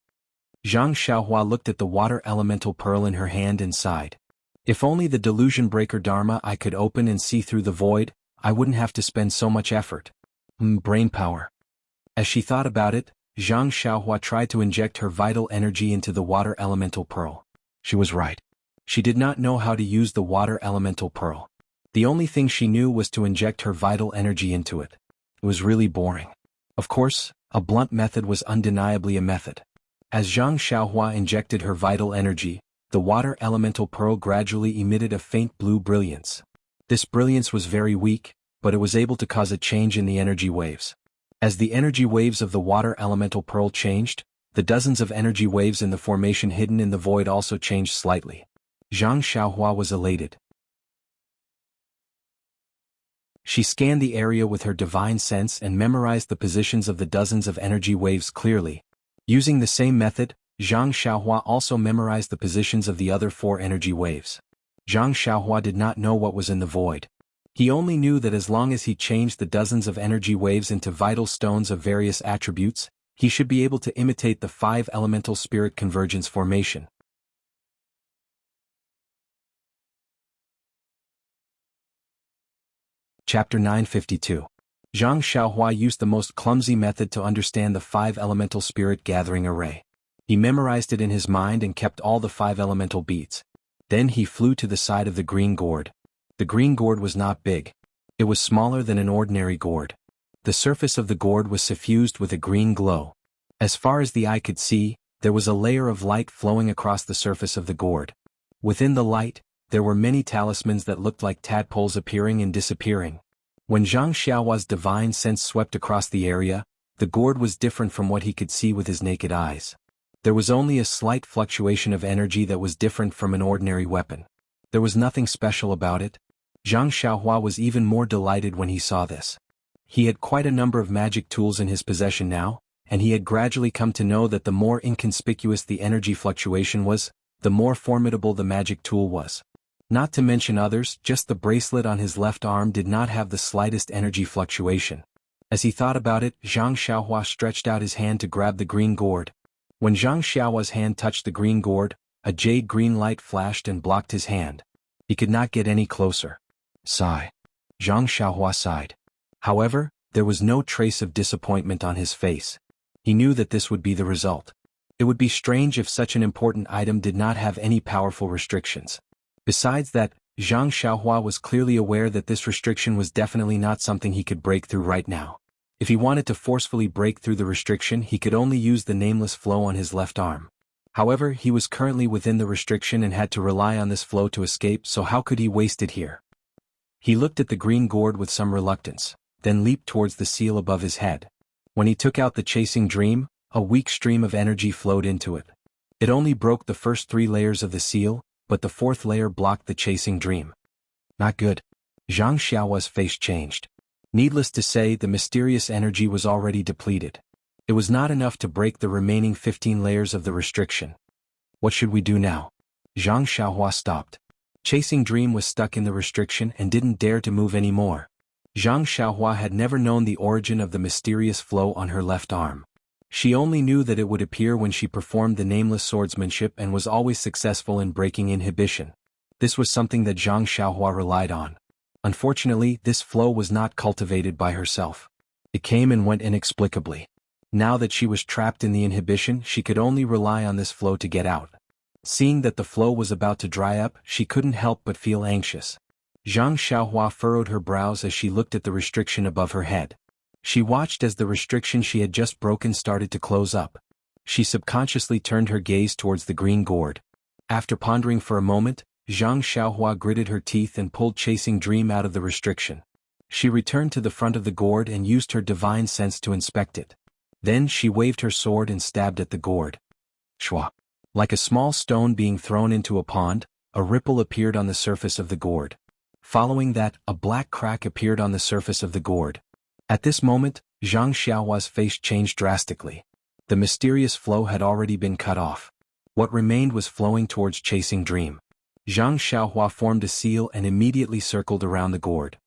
Zhang Xiaohua looked at the water elemental pearl in her hand and sighed. If only the delusion breaker Dharma I could open and see through the void, I wouldn't have to spend so much effort. Brain power. As she thought about it, Zhang Xiaohua tried to inject her vital energy into the water elemental pearl. She was right. She did not know how to use the water elemental pearl. The only thing she knew was to inject her vital energy into it. It was really boring. Of course, a blunt method was undeniably a method. As Zhang Xiaohua injected her vital energy, the water elemental pearl gradually emitted a faint blue brilliance. This brilliance was very weak, but it was able to cause a change in the energy waves. As the energy waves of the water elemental pearl changed, the dozens of energy waves in the formation hidden in the void also changed slightly. Zhang Xiaohua was elated. She scanned the area with her divine sense and memorized the positions of the dozens of energy waves clearly. Using the same method, Zhang Xiaohua also memorized the positions of the other 4 energy waves. Zhang Xiaohua did not know what was in the void. He only knew that as long as he changed the dozens of energy waves into vital stones of various attributes, he should be able to imitate the 5 elemental spirit convergence formation. Chapter 952. Zhang Xiaohua used the most clumsy method to understand the 5 elemental spirit gathering array. He memorized it in his mind and kept all the 5 elemental beads. Then he flew to the side of the green gourd. The green gourd was not big. It was smaller than an ordinary gourd. The surface of the gourd was suffused with a green glow. As far as the eye could see, there was a layer of light flowing across the surface of the gourd. Within the light, there were many talismans that looked like tadpoles appearing and disappearing. When Zhang Xiaohua's divine sense swept across the area, the gourd was different from what he could see with his naked eyes. There was only a slight fluctuation of energy that was different from an ordinary weapon. There was nothing special about it. Zhang Xiaohua was even more delighted when he saw this. He had quite a number of magic tools in his possession now, and he had gradually come to know that the more inconspicuous the energy fluctuation was, the more formidable the magic tool was. Not to mention others, just the bracelet on his left arm did not have the slightest energy fluctuation. As he thought about it, Zhang Xiaohua stretched out his hand to grab the green gourd. When Zhang Xiaohua's hand touched the green gourd, a jade green light flashed and blocked his hand. He could not get any closer. Sigh. Zhang Xiaohua sighed. However, there was no trace of disappointment on his face. He knew that this would be the result. It would be strange if such an important item did not have any powerful restrictions. Besides that, Zhang Xiaohua was clearly aware that this restriction was definitely not something he could break through right now. If he wanted to forcefully break through the restriction, he could only use the nameless flow on his left arm. However, he was currently within the restriction and had to rely on this flow to escape, so how could he waste it here? He looked at the green gourd with some reluctance, then leaped towards the seal above his head. When he took out the chasing dream, a weak stream of energy flowed into it. It only broke the first 3 layers of the seal, but the 4th layer blocked the chasing dream. Not good. Zhang Xiaohua's face changed. Needless to say, the mysterious energy was already depleted. It was not enough to break the remaining 15 layers of the restriction. What should we do now? Zhang Xiaohua stopped. Chasing dream was stuck in the restriction and didn't dare to move anymore. Zhang Xiaohua had never known the origin of the mysterious flow on her left arm. She only knew that it would appear when she performed the nameless swordsmanship and was always successful in breaking inhibition. This was something that Zhang Xiaohua relied on. Unfortunately, this flow was not cultivated by herself. It came and went inexplicably. Now that she was trapped in the inhibition, she could only rely on this flow to get out. Seeing that the flow was about to dry up, she couldn't help but feel anxious. Zhang Xiaohua furrowed her brows as she looked at the restriction above her head. She watched as the restriction she had just broken started to close up. She subconsciously turned her gaze towards the green gourd. After pondering for a moment, Zhang Xiaohua gritted her teeth and pulled Chasing Dream out of the restriction. She returned to the front of the gourd and used her divine sense to inspect it. Then she waved her sword and stabbed at the gourd. Shwa. Like a small stone being thrown into a pond, a ripple appeared on the surface of the gourd. Following that, a black crack appeared on the surface of the gourd. At this moment, Zhang Xiaohua's face changed drastically. The mysterious flow had already been cut off. What remained was flowing towards Chasing Dream. Zhang Xiaohua formed a seal and immediately circled around the gourd.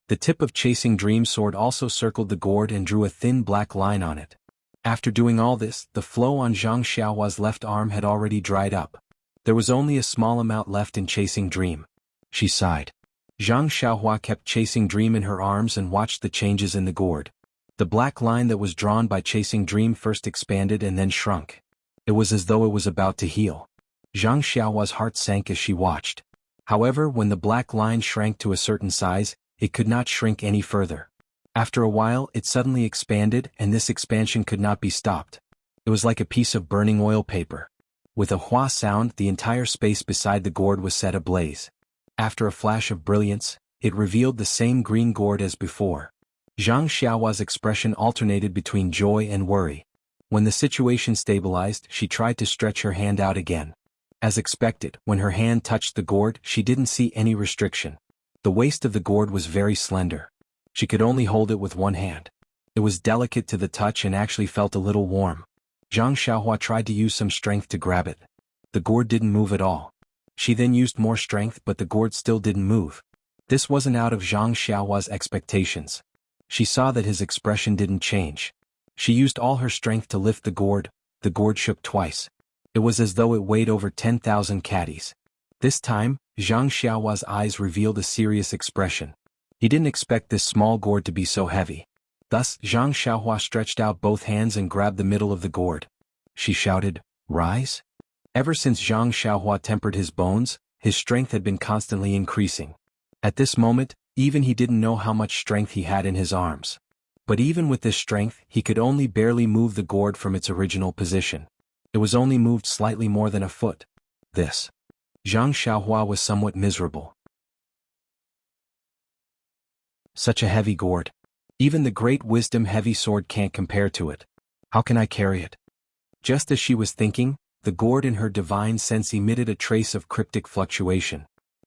The tip of Chasing Dream's sword also circled the gourd and drew a thin black line on it. After doing all this, the flow on Zhang Xiaohua's left arm had already dried up. There was only a small amount left in Chasing Dream. She sighed. Zhang Xiaohua kept Chasing Dream in her arms and watched the changes in the gourd. The black line that was drawn by Chasing Dream first expanded and then shrunk. It was as though it was about to heal. Zhang Xiaohua's heart sank as she watched. However, when the black line shrank to a certain size, it could not shrink any further. After a while, it suddenly expanded, and this expansion could not be stopped. It was like a piece of burning oil paper. With a hua sound, the entire space beside the gourd was set ablaze. After a flash of brilliance, it revealed the same green gourd as before. Zhang Xiaohua's expression alternated between joy and worry. When the situation stabilized, she tried to stretch her hand out again. As expected, when her hand touched the gourd, she didn't see any restriction. The waist of the gourd was very slender. She could only hold it with one hand. It was delicate to the touch and actually felt a little warm. Zhang Xiaohua tried to use some strength to grab it. The gourd didn't move at all. She then used more strength, but the gourd still didn't move. This wasn't out of Zhang Xiaohua's expectations. She saw that his expression didn't change. She used all her strength to lift the gourd shook twice. It was as though it weighed over 10,000 caddies. This time, Zhang Xiaohua's eyes revealed a serious expression. He didn't expect this small gourd to be so heavy. Thus, Zhang Xiaohua stretched out both hands and grabbed the middle of the gourd. She shouted, "Rise?" Ever since Zhang Xiaohua tempered his bones, his strength had been constantly increasing. At this moment, even he didn't know how much strength he had in his arms. But even with this strength, he could only barely move the gourd from its original position. It was only moved slightly more than a foot. This. Zhang Xiaohua was somewhat miserable. Such a heavy gourd. Even the great wisdom heavy sword can't compare to it. How can I carry it? Just as she was thinking, the gourd in her divine sense emitted a trace of cryptic fluctuation.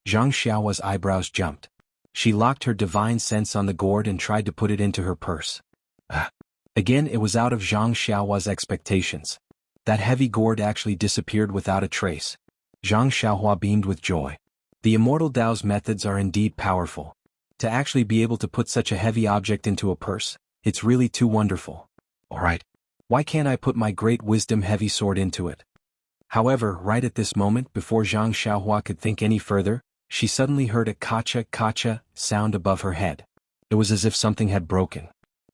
Zhang Xiaohua's eyebrows jumped. She locked her divine sense on the gourd and tried to put it into her purse. Again it was out of Zhang Xiaohua's expectations. That heavy gourd actually disappeared without a trace. Zhang Xiaohua beamed with joy. The immortal Tao's methods are indeed powerful. To actually be able to put such a heavy object into a purse, it's really too wonderful. Alright. Why can't I put my great wisdom heavy sword into it? However, right at this moment, before Zhang Xiaohua could think any further, she suddenly heard a kacha sound above her head. It was as if something had broken.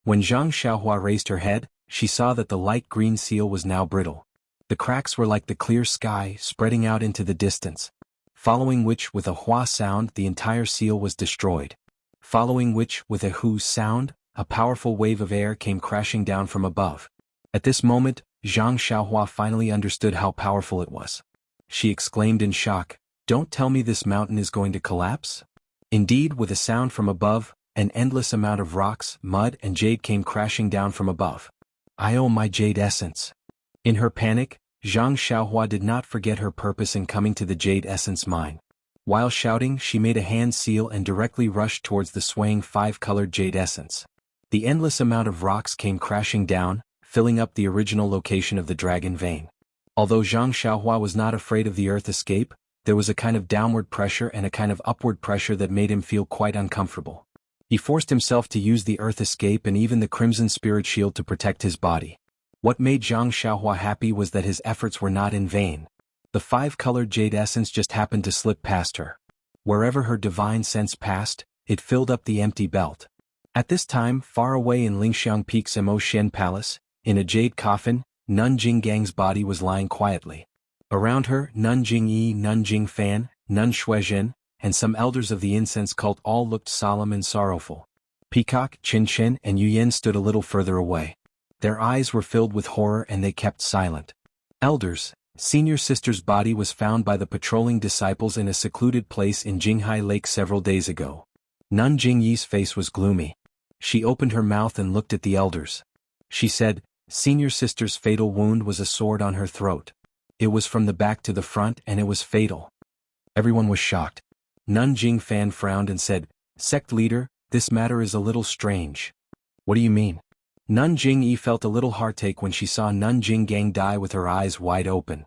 When Zhang Xiaohua raised her head, she saw that the light green seal was now brittle. The cracks were like the clear sky spreading out into the distance. Following which, with a hua sound, the entire seal was destroyed. Following which, with a hu sound, a powerful wave of air came crashing down from above. At this moment, Zhang Xiaohua finally understood how powerful it was. She exclaimed in shock, "Don't tell me this mountain is going to collapse?" Indeed, with a sound from above, an endless amount of rocks, mud, and jade came crashing down from above. "I owe my jade essence." In her panic, Zhang Xiaohua did not forget her purpose in coming to the jade essence mine. While shouting, she made a hand seal and directly rushed towards the swaying five-colored jade essence. The endless amount of rocks came crashing down, filling up the original location of the dragon vein. Although Zhang Xiaohua was not afraid of the earth escape, there was a kind of downward pressure and a kind of upward pressure that made him feel quite uncomfortable. He forced himself to use the earth escape and even the crimson spirit shield to protect his body. What made Zhang Xiaohua happy was that his efforts were not in vain. The five-colored jade essence just happened to slip past her. Wherever her divine sense passed, it filled up the empty belt. At this time, far away in Lingxiang Peak's Emo Shen Palace, in a jade coffin, Nun Jinggang's body was lying quietly. Around her, Nun Jingyi, Nun Jingfan, Nun Shuizhen, and some elders of the incense cult all looked solemn and sorrowful. Peacock, Qin, and Yuyan stood a little further away. Their eyes were filled with horror and they kept silent. Elders, Senior Sister's body was found by the patrolling disciples in a secluded place in Jinghai Lake several days ago. Nun Jingyi's face was gloomy. She opened her mouth and looked at the elders. She said, "Senior Sister's fatal wound was a sword on her throat. It was from the back to the front and it was fatal." Everyone was shocked. Nun Jingfan frowned and said, "Sect leader, this matter is a little strange." "What do you mean?" Nun Jingyi felt a little heartache when she saw Nun Jinggang die with her eyes wide open.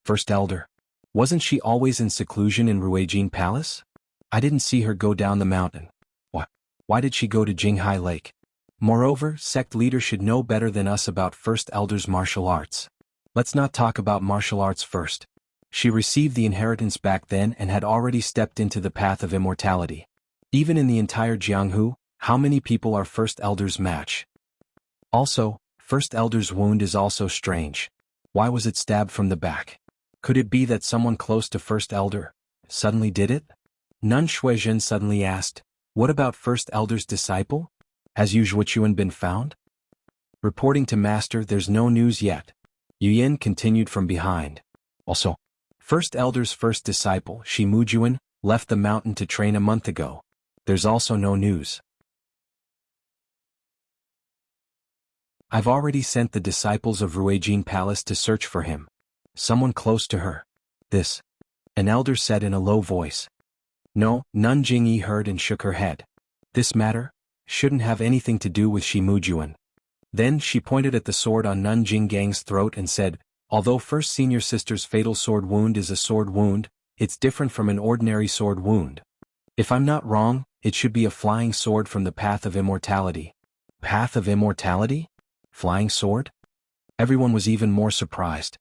First Elder. Wasn't she always in seclusion in Ruijin Palace? I didn't see her go down the mountain. Why did she go to Jinghai Lake? Moreover, sect leader should know better than us about First Elder's martial arts. Let's not talk about martial arts first. She received the inheritance back then and had already stepped into the path of immortality. Even in the entire Jianghu, how many people are First Elder's match? Also, First Elder's wound is also strange. Why was it stabbed from the back? Could it be that someone close to First Elder suddenly did it? Nun Shuizhen suddenly asked, "What about First Elder's disciple? Has Yu Zhuochuan been found?" Reporting to Master, there's no news yet. Yuyan continued from behind. Also, First Elder's first disciple, Shi Mujuan, left the mountain to train a month ago. There's also no news. I've already sent the disciples of Ruijin Palace to search for him. Someone close to her. This. An elder said in a low voice. No, Nun Jingyi heard and shook her head. This matter shouldn't have anything to do with Shi Mujuan. Then she pointed at the sword on Nun Jinggang's throat and said, "Although First Senior Sister's fatal sword wound is a sword wound, it's different from an ordinary sword wound. If I'm not wrong, it should be a flying sword from the path of immortality." Path of immortality? Flying sword? Everyone was even more surprised.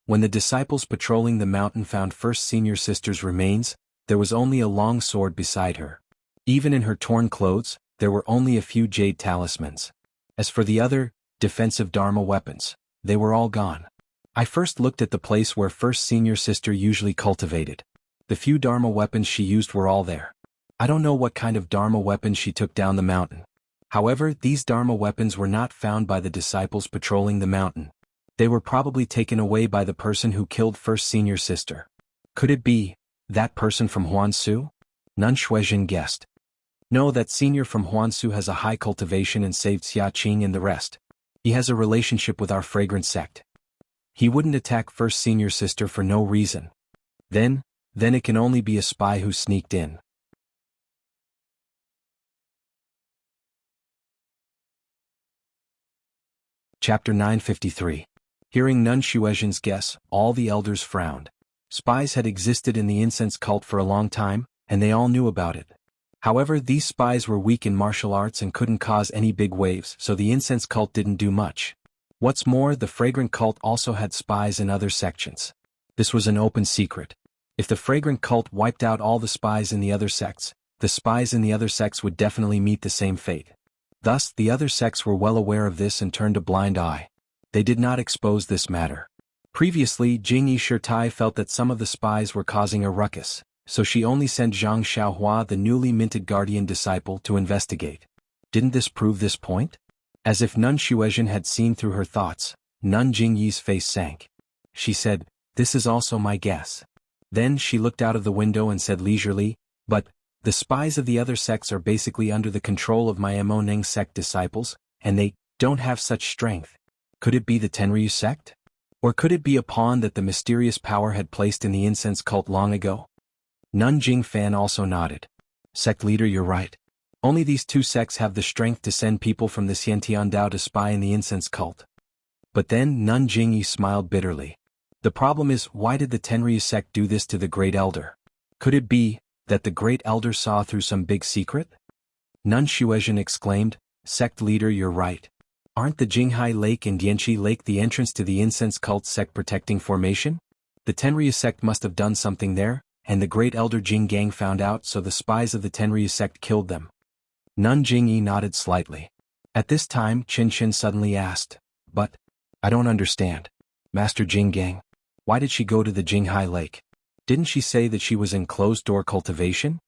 When the disciples patrolling the mountain found First Senior Sister's remains, there was only a long sword beside her. Even in her torn clothes, there were only a few jade talismans. As for the other, defensive Dharma weapons, they were all gone. I first looked at the place where First Senior Sister usually cultivated. The few Dharma weapons she used were all there. I don't know what kind of Dharma weapons she took down the mountain. However, these Dharma weapons were not found by the disciples patrolling the mountain. They were probably taken away by the person who killed first senior sister. Could it be that person from Huansu? Nun Shuizhen guessed. No, that senior from Huansu has a high cultivation and saved Xia Qing and the rest. He has a relationship with our fragrant sect. He wouldn't attack first senior sister for no reason. Then it can only be a spy who sneaked in. Chapter 953. Hearing Nun Shuizhen's guess, all the elders frowned. Spies had existed in the incense cult for a long time, and they all knew about it. However, these spies were weak in martial arts and couldn't cause any big waves, so the incense cult didn't do much. What's more, the fragrant cult also had spies in other sections. This was an open secret. If the fragrant cult wiped out all the spies in the other sects, the spies in the other sects would definitely meet the same fate. Thus, the other sects were well aware of this and turned a blind eye. They did not expose this matter. Previously, Jingyi Shirtai felt that some of the spies were causing a ruckus, so she only sent Zhang Xiaohua, the newly minted guardian disciple, to investigate. Didn't this prove this point? As if Nun Shuizhen had seen through her thoughts, Nun Jingyi's face sank. She said, "This is also my guess." Then she looked out of the window and said leisurely, "But the spies of the other sects are basically under the control of my Moneng sect disciples, and they don't have such strength. Could it be the Tenryu sect? Or could it be a pawn that the mysterious power had placed in the incense cult long ago?" Nun Jingfan also nodded. "Sect leader, you're right. Only these two sects have the strength to send people from the Xiantian Dao to spy in the incense cult." But then Nun Jingyi smiled bitterly. "The problem is, why did the Tenryu sect do this to the Great Elder? Could it be that the Great Elder saw through some big secret?" Nun Shuizhen exclaimed, "Sect leader, you're right. Aren't the Jinghai Lake and Dianchi Lake the entrance to the incense cult sect protecting formation? The Tenryu sect must have done something there, and the Great Elder Jing Gang found out, so the spies of the Tenryu sect killed them." Nun Jingyi nodded slightly. At this time, Qin Qin suddenly asked, "But I don't understand. Master Jing Gang, why did she go to the Jinghai Lake? Didn't she say that she was in closed-door cultivation?"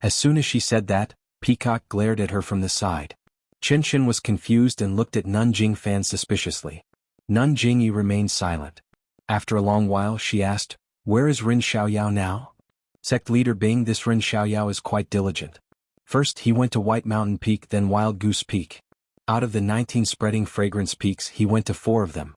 As soon as she said that, Peacock glared at her from the side. Qin Qin was confused and looked at Nun Jingfan suspiciously. Nun Jingyi remained silent. After a long while she asked, "Where is Rin Xiaoyao now?" "Sect leader Bing, this Rin Xiaoyao is quite diligent. First he went to White Mountain Peak, then Wild Goose Peak. Out of the 19 spreading fragrance peaks he went to 4 of them.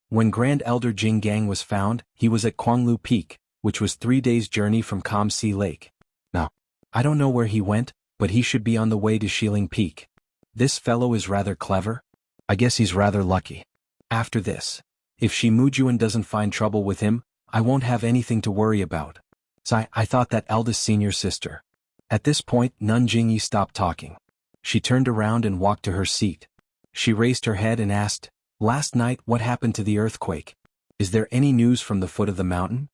When Grand Elder Jing Gang was found, he was at Kuanglu Peak, which was 3 days' journey from Kamsi Lake. Now, I don't know where he went, but he should be on the way to Shiling Peak. This fellow is rather clever. I guess he's rather lucky. After this, if Shi Mujuan doesn't find trouble with him, I won't have anything to worry about. So I thought that eldest senior sister." At this point, Nun Jingyi stopped talking. She turned around and walked to her seat. She raised her head and asked, "Last night what happened to the earthquake? Is there any news from the foot of the mountain?"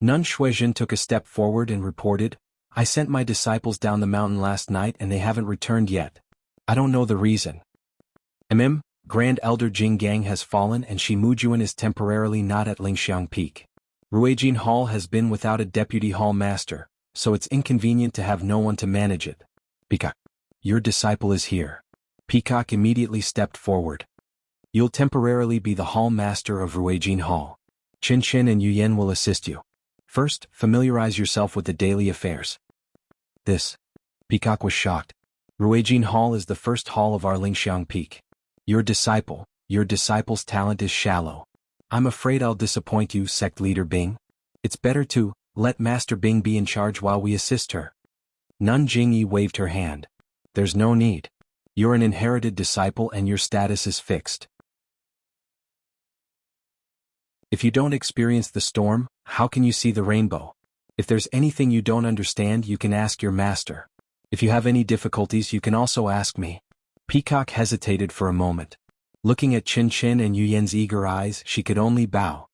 Nun Shuizhen took a step forward and reported, "I sent my disciples down the mountain last night and they haven't returned yet. I don't know the reason. Grand Elder Jing Gang has fallen and Shi Mujuan is temporarily not at Lingxiang Peak. Ruijin Hall has been without a deputy hall master, so it's inconvenient to have no one to manage it. Peacock, your disciple is here." Peacock immediately stepped forward. "You'll temporarily be the hall master of Ruijin Hall. Qin Qin and Yu Yan will assist you. First, familiarize yourself with the daily affairs." This. Peacock was shocked. "Ruijin Hall is the first hall of our Lingxiang Peak. Your disciple's talent is shallow. I'm afraid I'll disappoint you, sect leader Bing. It's better to let Master Bing be in charge while we assist her." Nun Jingyi waved her hand. "There's no need. You're an inherited disciple and your status is fixed. If you don't experience the storm, how can you see the rainbow? If there's anything you don't understand, you can ask your master. If you have any difficulties, you can also ask me." Peacock hesitated for a moment. Looking at Qin Qin and Yu Yan's eager eyes, she could only bow.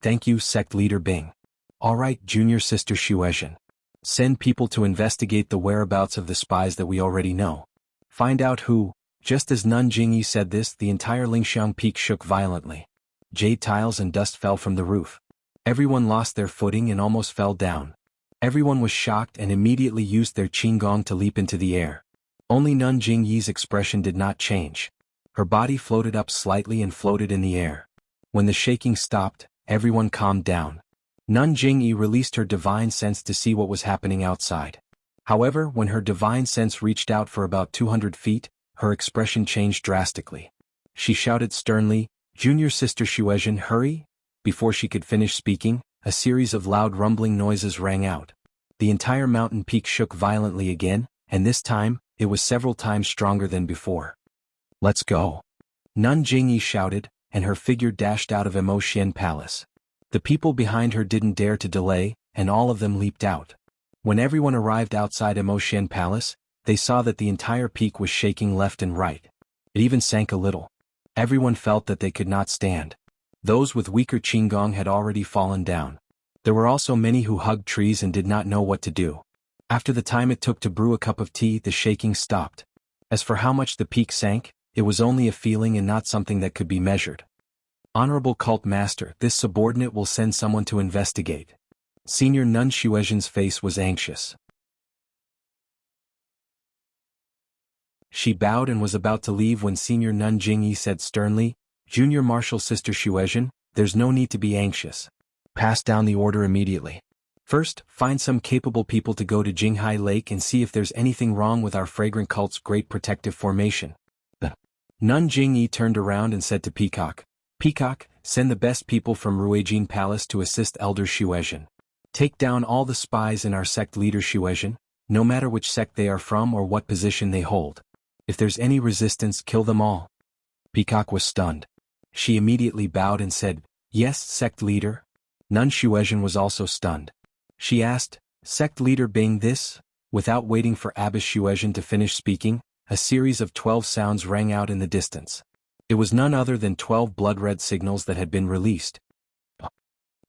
"Thank you, sect leader Bing. All right, junior sister Shuizhen. Send people to investigate the whereabouts of the spies that we already know. Find out who." Just as Nun Jingyi said this, the entire Lingxiang Peak shook violently. Jade tiles and dust fell from the roof. Everyone lost their footing and almost fell down. Everyone was shocked and immediately used their qigong to leap into the air. Only Nun Jingyi's expression did not change. Her body floated up slightly and floated in the air. When the shaking stopped, everyone calmed down. Nun Jingyi released her divine sense to see what was happening outside. However, when her divine sense reached out for about 200 feet, her expression changed drastically. She shouted sternly, "Junior Sister Xuezhen, hurry!" Before she could finish speaking, a series of loud rumbling noises rang out. The entire mountain peak shook violently again, and this time, it was several times stronger than before. "Let's go!" Nun Jingyi shouted, and her figure dashed out of Immerse Palace. The people behind her didn't dare to delay, and all of them leaped out. When everyone arrived outside Immerse Palace, they saw that the entire peak was shaking left and right. It even sank a little. Everyone felt that they could not stand. Those with weaker qigong had already fallen down. There were also many who hugged trees and did not know what to do. After the time it took to brew a cup of tea, the shaking stopped. As for how much the peak sank, it was only a feeling and not something that could be measured. "Honorable Cult Master, this subordinate will send someone to investigate." Senior Nun Xuezhen's face was anxious. She bowed and was about to leave when Senior Nun Jingyi said sternly, "Junior Martial Sister Xuezhen, there's no need to be anxious. Pass down the order immediately. First, find some capable people to go to Jinghai Lake and see if there's anything wrong with our fragrant cult's great protective formation." Nun Jingyi turned around and said to Peacock, "Peacock, send the best people from Ruijin Palace to assist Elder Xuezhen. Take down all the spies in our sect leader Xuezhen, no matter which sect they are from or what position they hold. If there's any resistance, kill them all." Peacock was stunned. She immediately bowed and said, "Yes, sect leader." Nun Xuezhen was also stunned. She asked, "Sect leader being this?" Without waiting for Abbess Xuezhen to finish speaking, a series of 12 sounds rang out in the distance. It was none other than 12 blood-red signals that had been released.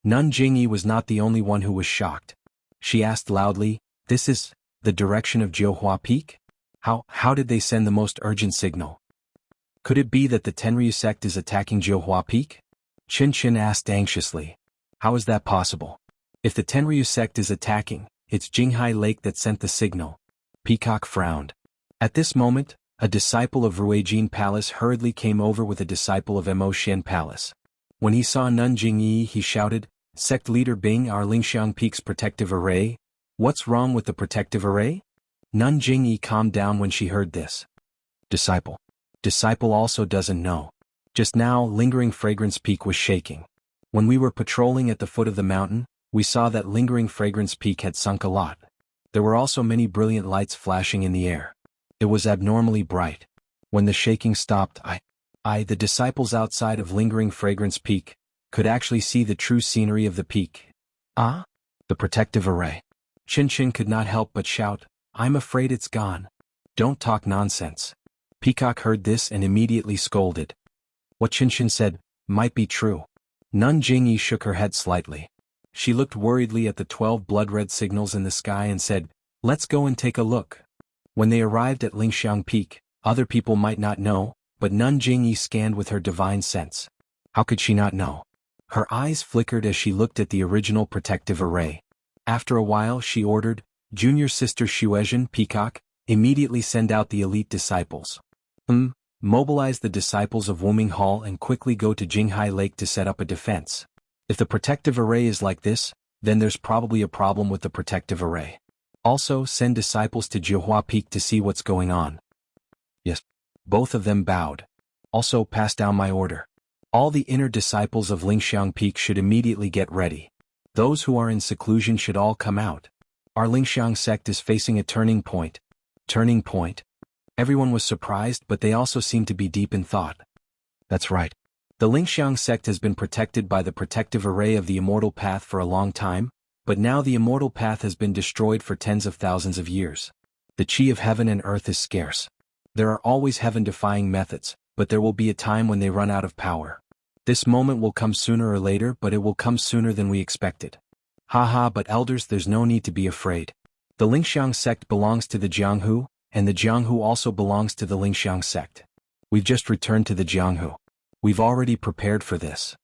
Nun Jingyi was not the only one who was shocked. She asked loudly, "This is the direction of Jiuhua Peak? How did they send the most urgent signal? Could it be that the Tenryu sect is attacking Jiuhua Peak?" Qin Qin asked anxiously. "How is that possible? If the Tenryu sect is attacking, it's Jinghai Lake that sent the signal." Peacock frowned. At this moment, a disciple of Ruijin Palace hurriedly came over with a disciple of Immerse Palace. When he saw Nun Jingyi, he shouted, "Sect leader Bing, our Lingxiang Peak's protective array? What's wrong with the protective array?" Nun Jingyi calmed down when she heard this. Disciple also doesn't know. Just now, Lingering Fragrance Peak was shaking. When we were patrolling at the foot of the mountain, we saw that Lingering Fragrance Peak had sunk a lot. There were also many brilliant lights flashing in the air. It was abnormally bright. When the shaking stopped, the disciples outside of Lingering Fragrance Peak, could actually see the true scenery of the peak. "Ah? The protective array." Qin Qin could not help but shout, "I'm afraid it's gone." "Don't talk nonsense." Peacock heard this and immediately scolded. What Qin Qin said might be true. Nun Jingyi shook her head slightly. She looked worriedly at the 12 blood-red signals in the sky and said, "Let's go and take a look." When they arrived at Lingxiang Peak, other people might not know, but Nun Jingyi scanned with her divine sense. How could she not know? Her eyes flickered as she looked at the original protective array. After a while she ordered, "Junior Sister Xuezhen, Peacock, immediately send out the elite disciples. Mobilize the disciples of Wuming Hall and quickly go to Jinghai Lake to set up a defense. If the protective array is like this, then there's probably a problem with the protective array. Also, send disciples to Jiuhua Peak to see what's going on." "Yes." Both of them bowed. "Also pass down my order. All the inner disciples of Lingxiang Peak should immediately get ready. Those who are in seclusion should all come out. Our Lingxiang sect is facing a turning point." Turning point? Everyone was surprised, but they also seemed to be deep in thought. That's right. The Lingxiang sect has been protected by the protective array of the Immortal Path for a long time, but now the Immortal Path has been destroyed for tens of thousands of years. The qi of heaven and earth is scarce. There are always heaven-defying methods, but there will be a time when they run out of power. This moment will come sooner or later, but it will come sooner than we expected. Haha, but elders, there's no need to be afraid. The Lingxiang sect belongs to the Jianghu, and the Jianghu also belongs to the Lingxiang sect. We've just returned to the Jianghu. We've already prepared for this.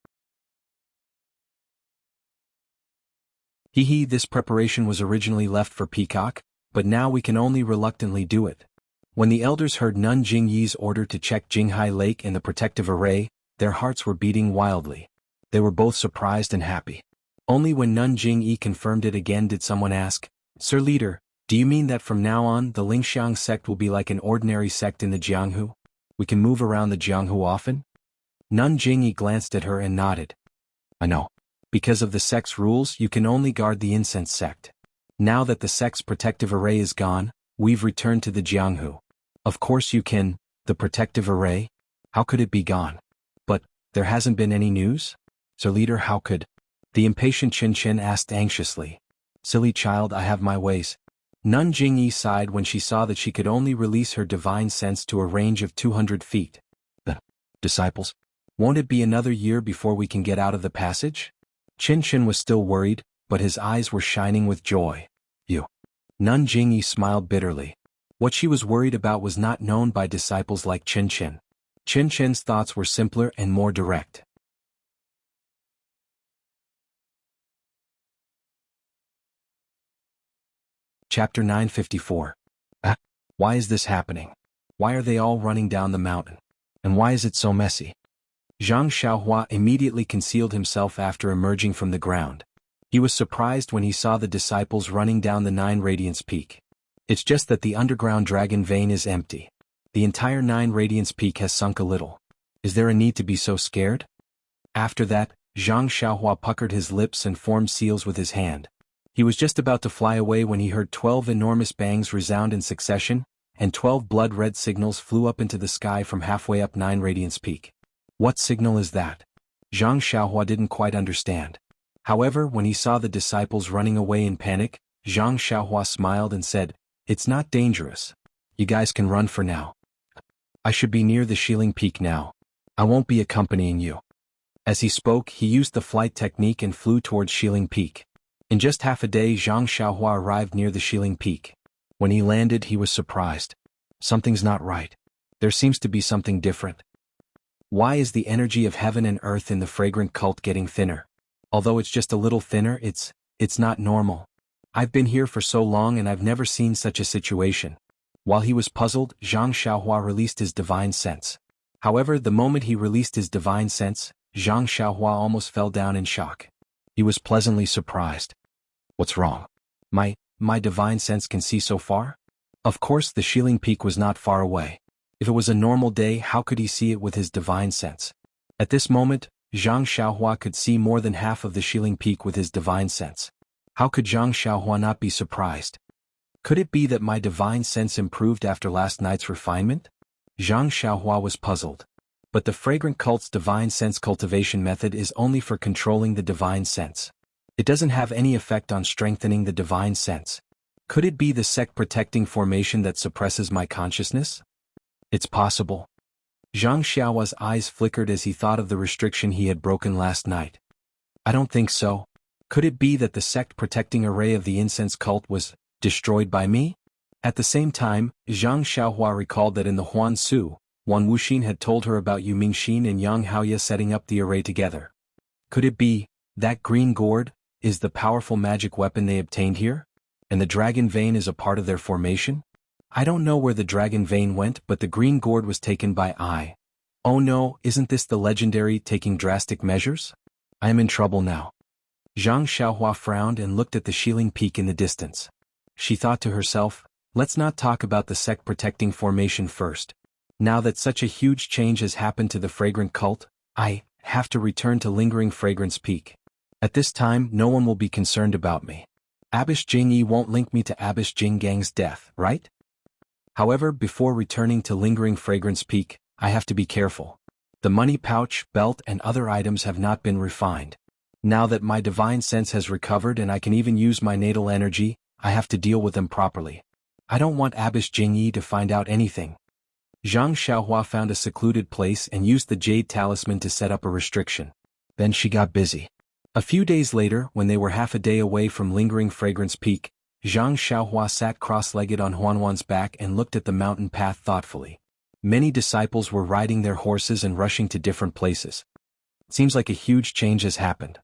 Hee hee, this preparation was originally left for Peacock, but now we can only reluctantly do it. When the elders heard Nun Jingyi's order to check Jinghai Lake and the protective array, their hearts were beating wildly. They were both surprised and happy. Only when Nun Jingyi confirmed it again did someone ask, "Sir Leader, do you mean that from now on the Lingxiang sect will be like an ordinary sect in the Jianghu? We can move around the Jianghu often?" Nun Jingyi glanced at her and nodded. "I know. Because of the sect's rules you can only guard the incense sect. Now that the sect's protective array is gone, we've returned to the Jianghu. Of course you can, the protective array? How could it be gone? But, there hasn't been any news? Sir Leader, how could?" The impatient Chen Chen asked anxiously. "Silly child, I have my ways." Nun Jingyi sighed when she saw that she could only release her divine sense to a range of 200 feet. "The disciples? Won't it be another year before we can get out of the passage?" Chen Chen was still worried, but his eyes were shining with joy. "You." Nun Jingyi smiled bitterly. What she was worried about was not known by disciples like Chen Chen. Chen Chen's thoughts were simpler and more direct. Chapter 954. Why is this happening? Why are they all running down the mountain? And why is it so messy? Zhang Xiaohua immediately concealed himself after emerging from the ground. He was surprised when he saw the disciples running down the 9 Radiance Peak. It's just that the underground dragon vein is empty. The entire 9 Radiance Peak has sunk a little. Is there a need to be so scared? After that, Zhang Xiaohua puckered his lips and formed seals with his hand. He was just about to fly away when he heard 12 enormous bangs resound in succession, and 12 blood-red signals flew up into the sky from halfway up 9 Radiance Peak. What signal is that? Zhang Xiaohua didn't quite understand. However, when he saw the disciples running away in panic, Zhang Xiaohua smiled and said, "It's not dangerous. You guys can run for now. I should be near the Shilling Peak now. I won't be accompanying you." As he spoke, he used the flight technique and flew towards Shilling Peak. In just half a day, Zhang Xiaohua arrived near the Shilling Peak. When he landed, he was surprised. Something's not right. There seems to be something different. Why is the energy of heaven and earth in the fragrant cult getting thinner? Although it's just a little thinner, it's not normal. I've been here for so long and I've never seen such a situation. While he was puzzled, Zhang Xiaohua released his divine sense. However, the moment he released his divine sense, Zhang Xiaohua almost fell down in shock. He was pleasantly surprised. What's wrong? My divine sense can see so far? Of course, the Shilling Peak was not far away. If it was a normal day, how could he see it with his divine sense? At this moment, Zhang Xiaohua could see more than half of the Shilling Peak with his divine sense. How could Zhang Xiaohua not be surprised? Could it be that my divine sense improved after last night's refinement? Zhang Xiaohua was puzzled. But the fragrant cult's divine sense cultivation method is only for controlling the divine sense. It doesn't have any effect on strengthening the divine sense. Could it be the sect protecting formation that suppresses my consciousness? It's possible. Zhang Xiaohua's eyes flickered as he thought of the restriction he had broken last night. I don't think so. Could it be that the sect protecting array of the incense cult was destroyed by me? At the same time, Zhang Xiaohua recalled that in the Huan Su, Wan Wuxin had told her about Yu Mingxin and Yang Haoye setting up the array together. Could it be that green gourd is the powerful magic weapon they obtained here? And the dragon vein is a part of their formation? I don't know where the dragon vein went, but the green gourd was taken by I. Oh no, isn't this the legendary taking drastic measures? I am in trouble now. Zhang Xiaohua frowned and looked at the Shilling Peak in the distance. She thought to herself, let's not talk about the sect protecting formation first. Now that such a huge change has happened to the fragrant cult, I have to return to Lingering Fragrance Peak. At this time, no one will be concerned about me. Abish Jingyi won't link me to Abish Jinggang's death, right? However, before returning to Lingering Fragrance Peak, I have to be careful. The money pouch, belt and other items have not been refined. Now that my divine sense has recovered and I can even use my natal energy, I have to deal with them properly. I don't want Abish Jingyi to find out anything. Zhang Xiaohua found a secluded place and used the jade talisman to set up a restriction. Then she got busy. A few days later, when they were half a day away from Lingering Fragrance Peak, Zhang Xiaohua sat cross-legged on Huanhuan's back and looked at the mountain path thoughtfully. Many disciples were riding their horses and rushing to different places. It seems like a huge change has happened.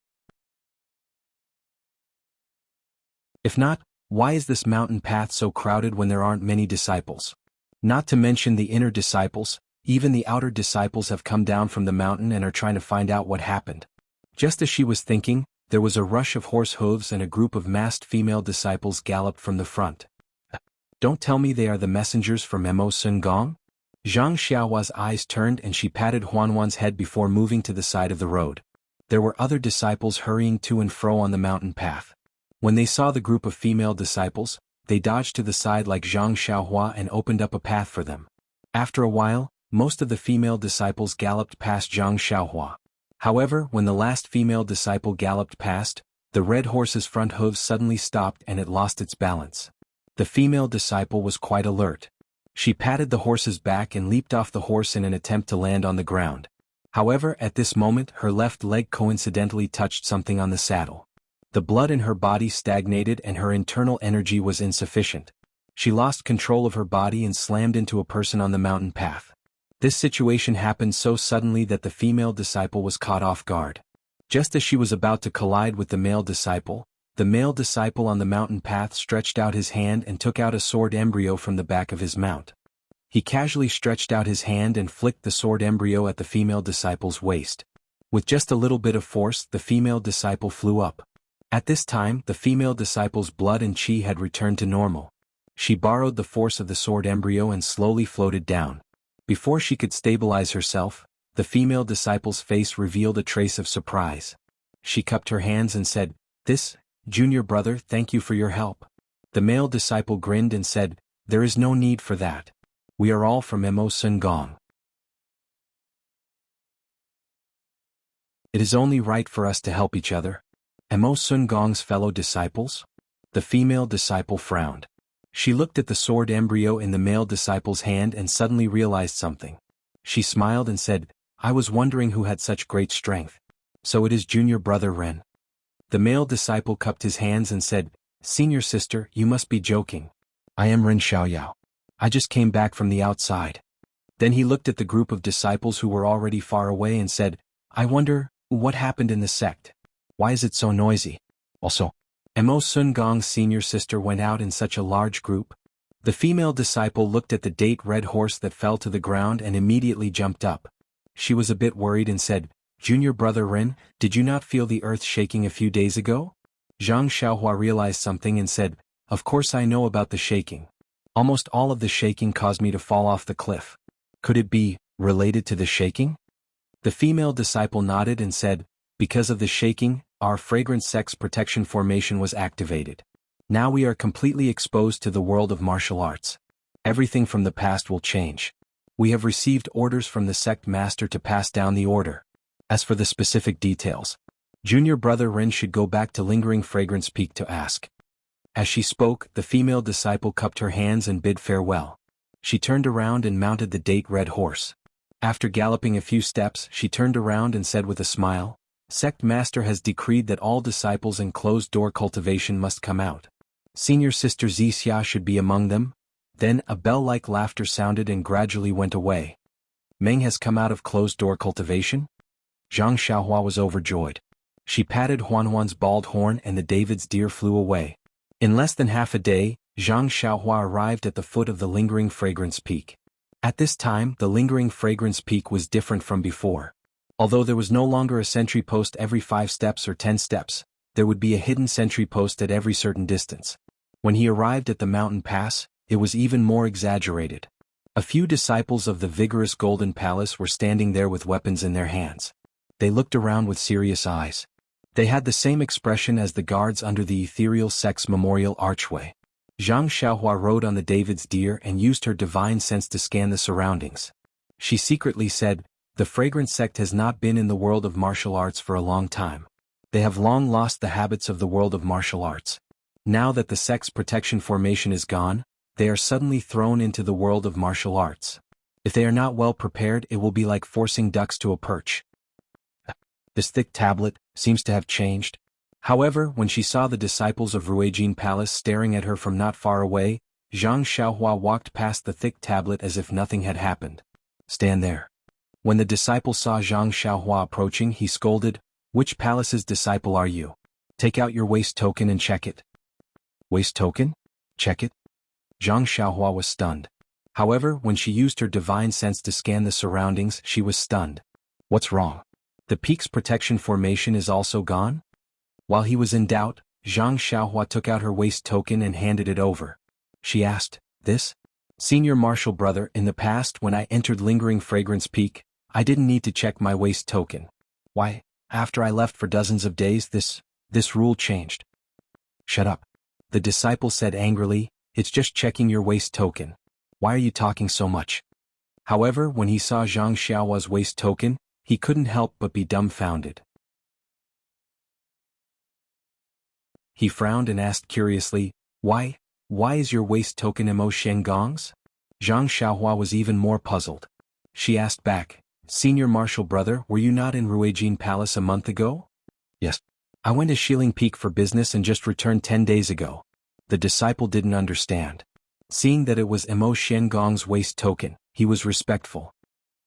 If not, why is this mountain path so crowded when there aren't many disciples? Not to mention the inner disciples, even the outer disciples have come down from the mountain and are trying to find out what happened. Just as she was thinking, there was a rush of horse hooves and a group of masked female disciples galloped from the front. Don't tell me they are the messengers from Emo Sun Gong? Zhang Xiaohua's eyes turned and she patted Huanhuan's head before moving to the side of the road. There were other disciples hurrying to and fro on the mountain path. When they saw the group of female disciples, they dodged to the side like Zhang Xiaohua and opened up a path for them. After a while, most of the female disciples galloped past Zhang Xiaohua. However, when the last female disciple galloped past, the red horse's front hooves suddenly stopped and it lost its balance. The female disciple was quite alert. She patted the horse's back and leaped off the horse in an attempt to land on the ground. However, at this moment her left leg coincidentally touched something on the saddle. The blood in her body stagnated and her internal energy was insufficient. She lost control of her body and slammed into a person on the mountain path. This situation happened so suddenly that the female disciple was caught off guard. Just as she was about to collide with the male disciple on the mountain path stretched out his hand and took out a sword embryo from the back of his mount. He casually stretched out his hand and flicked the sword embryo at the female disciple's waist. With just a little bit of force, the female disciple flew up. At this time, the female disciple's blood and chi had returned to normal. She borrowed the force of the sword embryo and slowly floated down. Before she could stabilize herself, the female disciple's face revealed a trace of surprise. She cupped her hands and said, "This, junior brother, thank you for your help." The male disciple grinned and said, "There is no need for that. We are all from Emo Sun Gong. It is only right for us to help each other." Emo Sun Gong's fellow disciples? The female disciple frowned. She looked at the sword embryo in the male disciple's hand and suddenly realized something. She smiled and said, "I was wondering who had such great strength. So it is junior brother Ren." The male disciple cupped his hands and said, "Senior sister, you must be joking. I am Ren Xiaoyao. I just came back from the outside." Then he looked at the group of disciples who were already far away and said, "I wonder, what happened in the sect? Why is it so noisy? Also, Emo Sun Gong's senior sister went out in such a large group." The female disciple looked at the date red horse that fell to the ground and immediately jumped up. She was a bit worried and said, "Junior brother Ren, did you not feel the earth shaking a few days ago?" Zhang Xiaohua realized something and said, "Of course I know about the shaking. Almost all of the shaking caused me to fall off the cliff. Could it be related to the shaking?" The female disciple nodded and said, "Because of the shaking, our fragrance sex protection formation was activated. Now we are completely exposed to the world of martial arts. Everything from the past will change. We have received orders from the sect master to pass down the order. As for the specific details, junior brother Ren should go back to Lingering Fragrance Peak to ask." As she spoke, the female disciple cupped her hands and bid farewell. She turned around and mounted the date red horse. After galloping a few steps, she turned around and said with a smile, "Sect master has decreed that all disciples in closed-door cultivation must come out. Senior sister Zixia should be among them." Then a bell-like laughter sounded and gradually went away. "Meng has come out of closed-door cultivation?" Zhang Xiaohua was overjoyed. She patted Huanhuan's bald horn and the David's deer flew away. In less than half a day, Zhang Xiaohua arrived at the foot of the Lingering Fragrance Peak. At this time, the Lingering Fragrance Peak was different from before. Although there was no longer a sentry post every 5 steps or 10 steps, there would be a hidden sentry post at every certain distance. When he arrived at the mountain pass, it was even more exaggerated. A few disciples of the vigorous Golden Palace were standing there with weapons in their hands. They looked around with serious eyes. They had the same expression as the guards under the ethereal sex memorial archway. Zhang Xiaohua rode on the David's deer and used her divine sense to scan the surroundings. She secretly said, "The fragrance sect has not been in the world of martial arts for a long time. They have long lost the habits of the world of martial arts. Now that the sect's protection formation is gone, they are suddenly thrown into the world of martial arts. If they are not well prepared, it will be like forcing ducks to a perch." This thick tablet seems to have changed. However, when she saw the disciples of Ruijin Palace staring at her from not far away, Zhang Xiaohua walked past the thick tablet as if nothing had happened. "Stand there." When the disciple saw Zhang Xiaohua approaching, he scolded, "Which palace's disciple are you? Take out your waist token and check it." Waste token? Check it. Zhang Xiaohua was stunned. However, when she used her divine sense to scan the surroundings, she was stunned. What's wrong? The peak's protection formation is also gone? While he was in doubt, Zhang Xiaohua took out her waste token and handed it over. She asked, "This? Senior Marshal Brother, in the past when I entered Lingering Fragrance Peak, I didn't need to check my waste token. Why, after I left for dozens of days, this rule changed." "Shut up," the disciple said angrily, "it's just checking your waste token. Why are you talking so much?" However, when he saw Zhang Xiaohua's waste token, he couldn't help but be dumbfounded. He frowned and asked curiously, Why is your waste token Emo Shengong's?" Zhang Xiaohua was even more puzzled. She asked back, "Senior Marshal Brother, were you not in Ruijin Palace a month ago?" "Yes. I went to Xiling Peak for business and just returned 10 days ago." The disciple didn't understand. Seeing that it was Emo Shengong's waste token, he was respectful.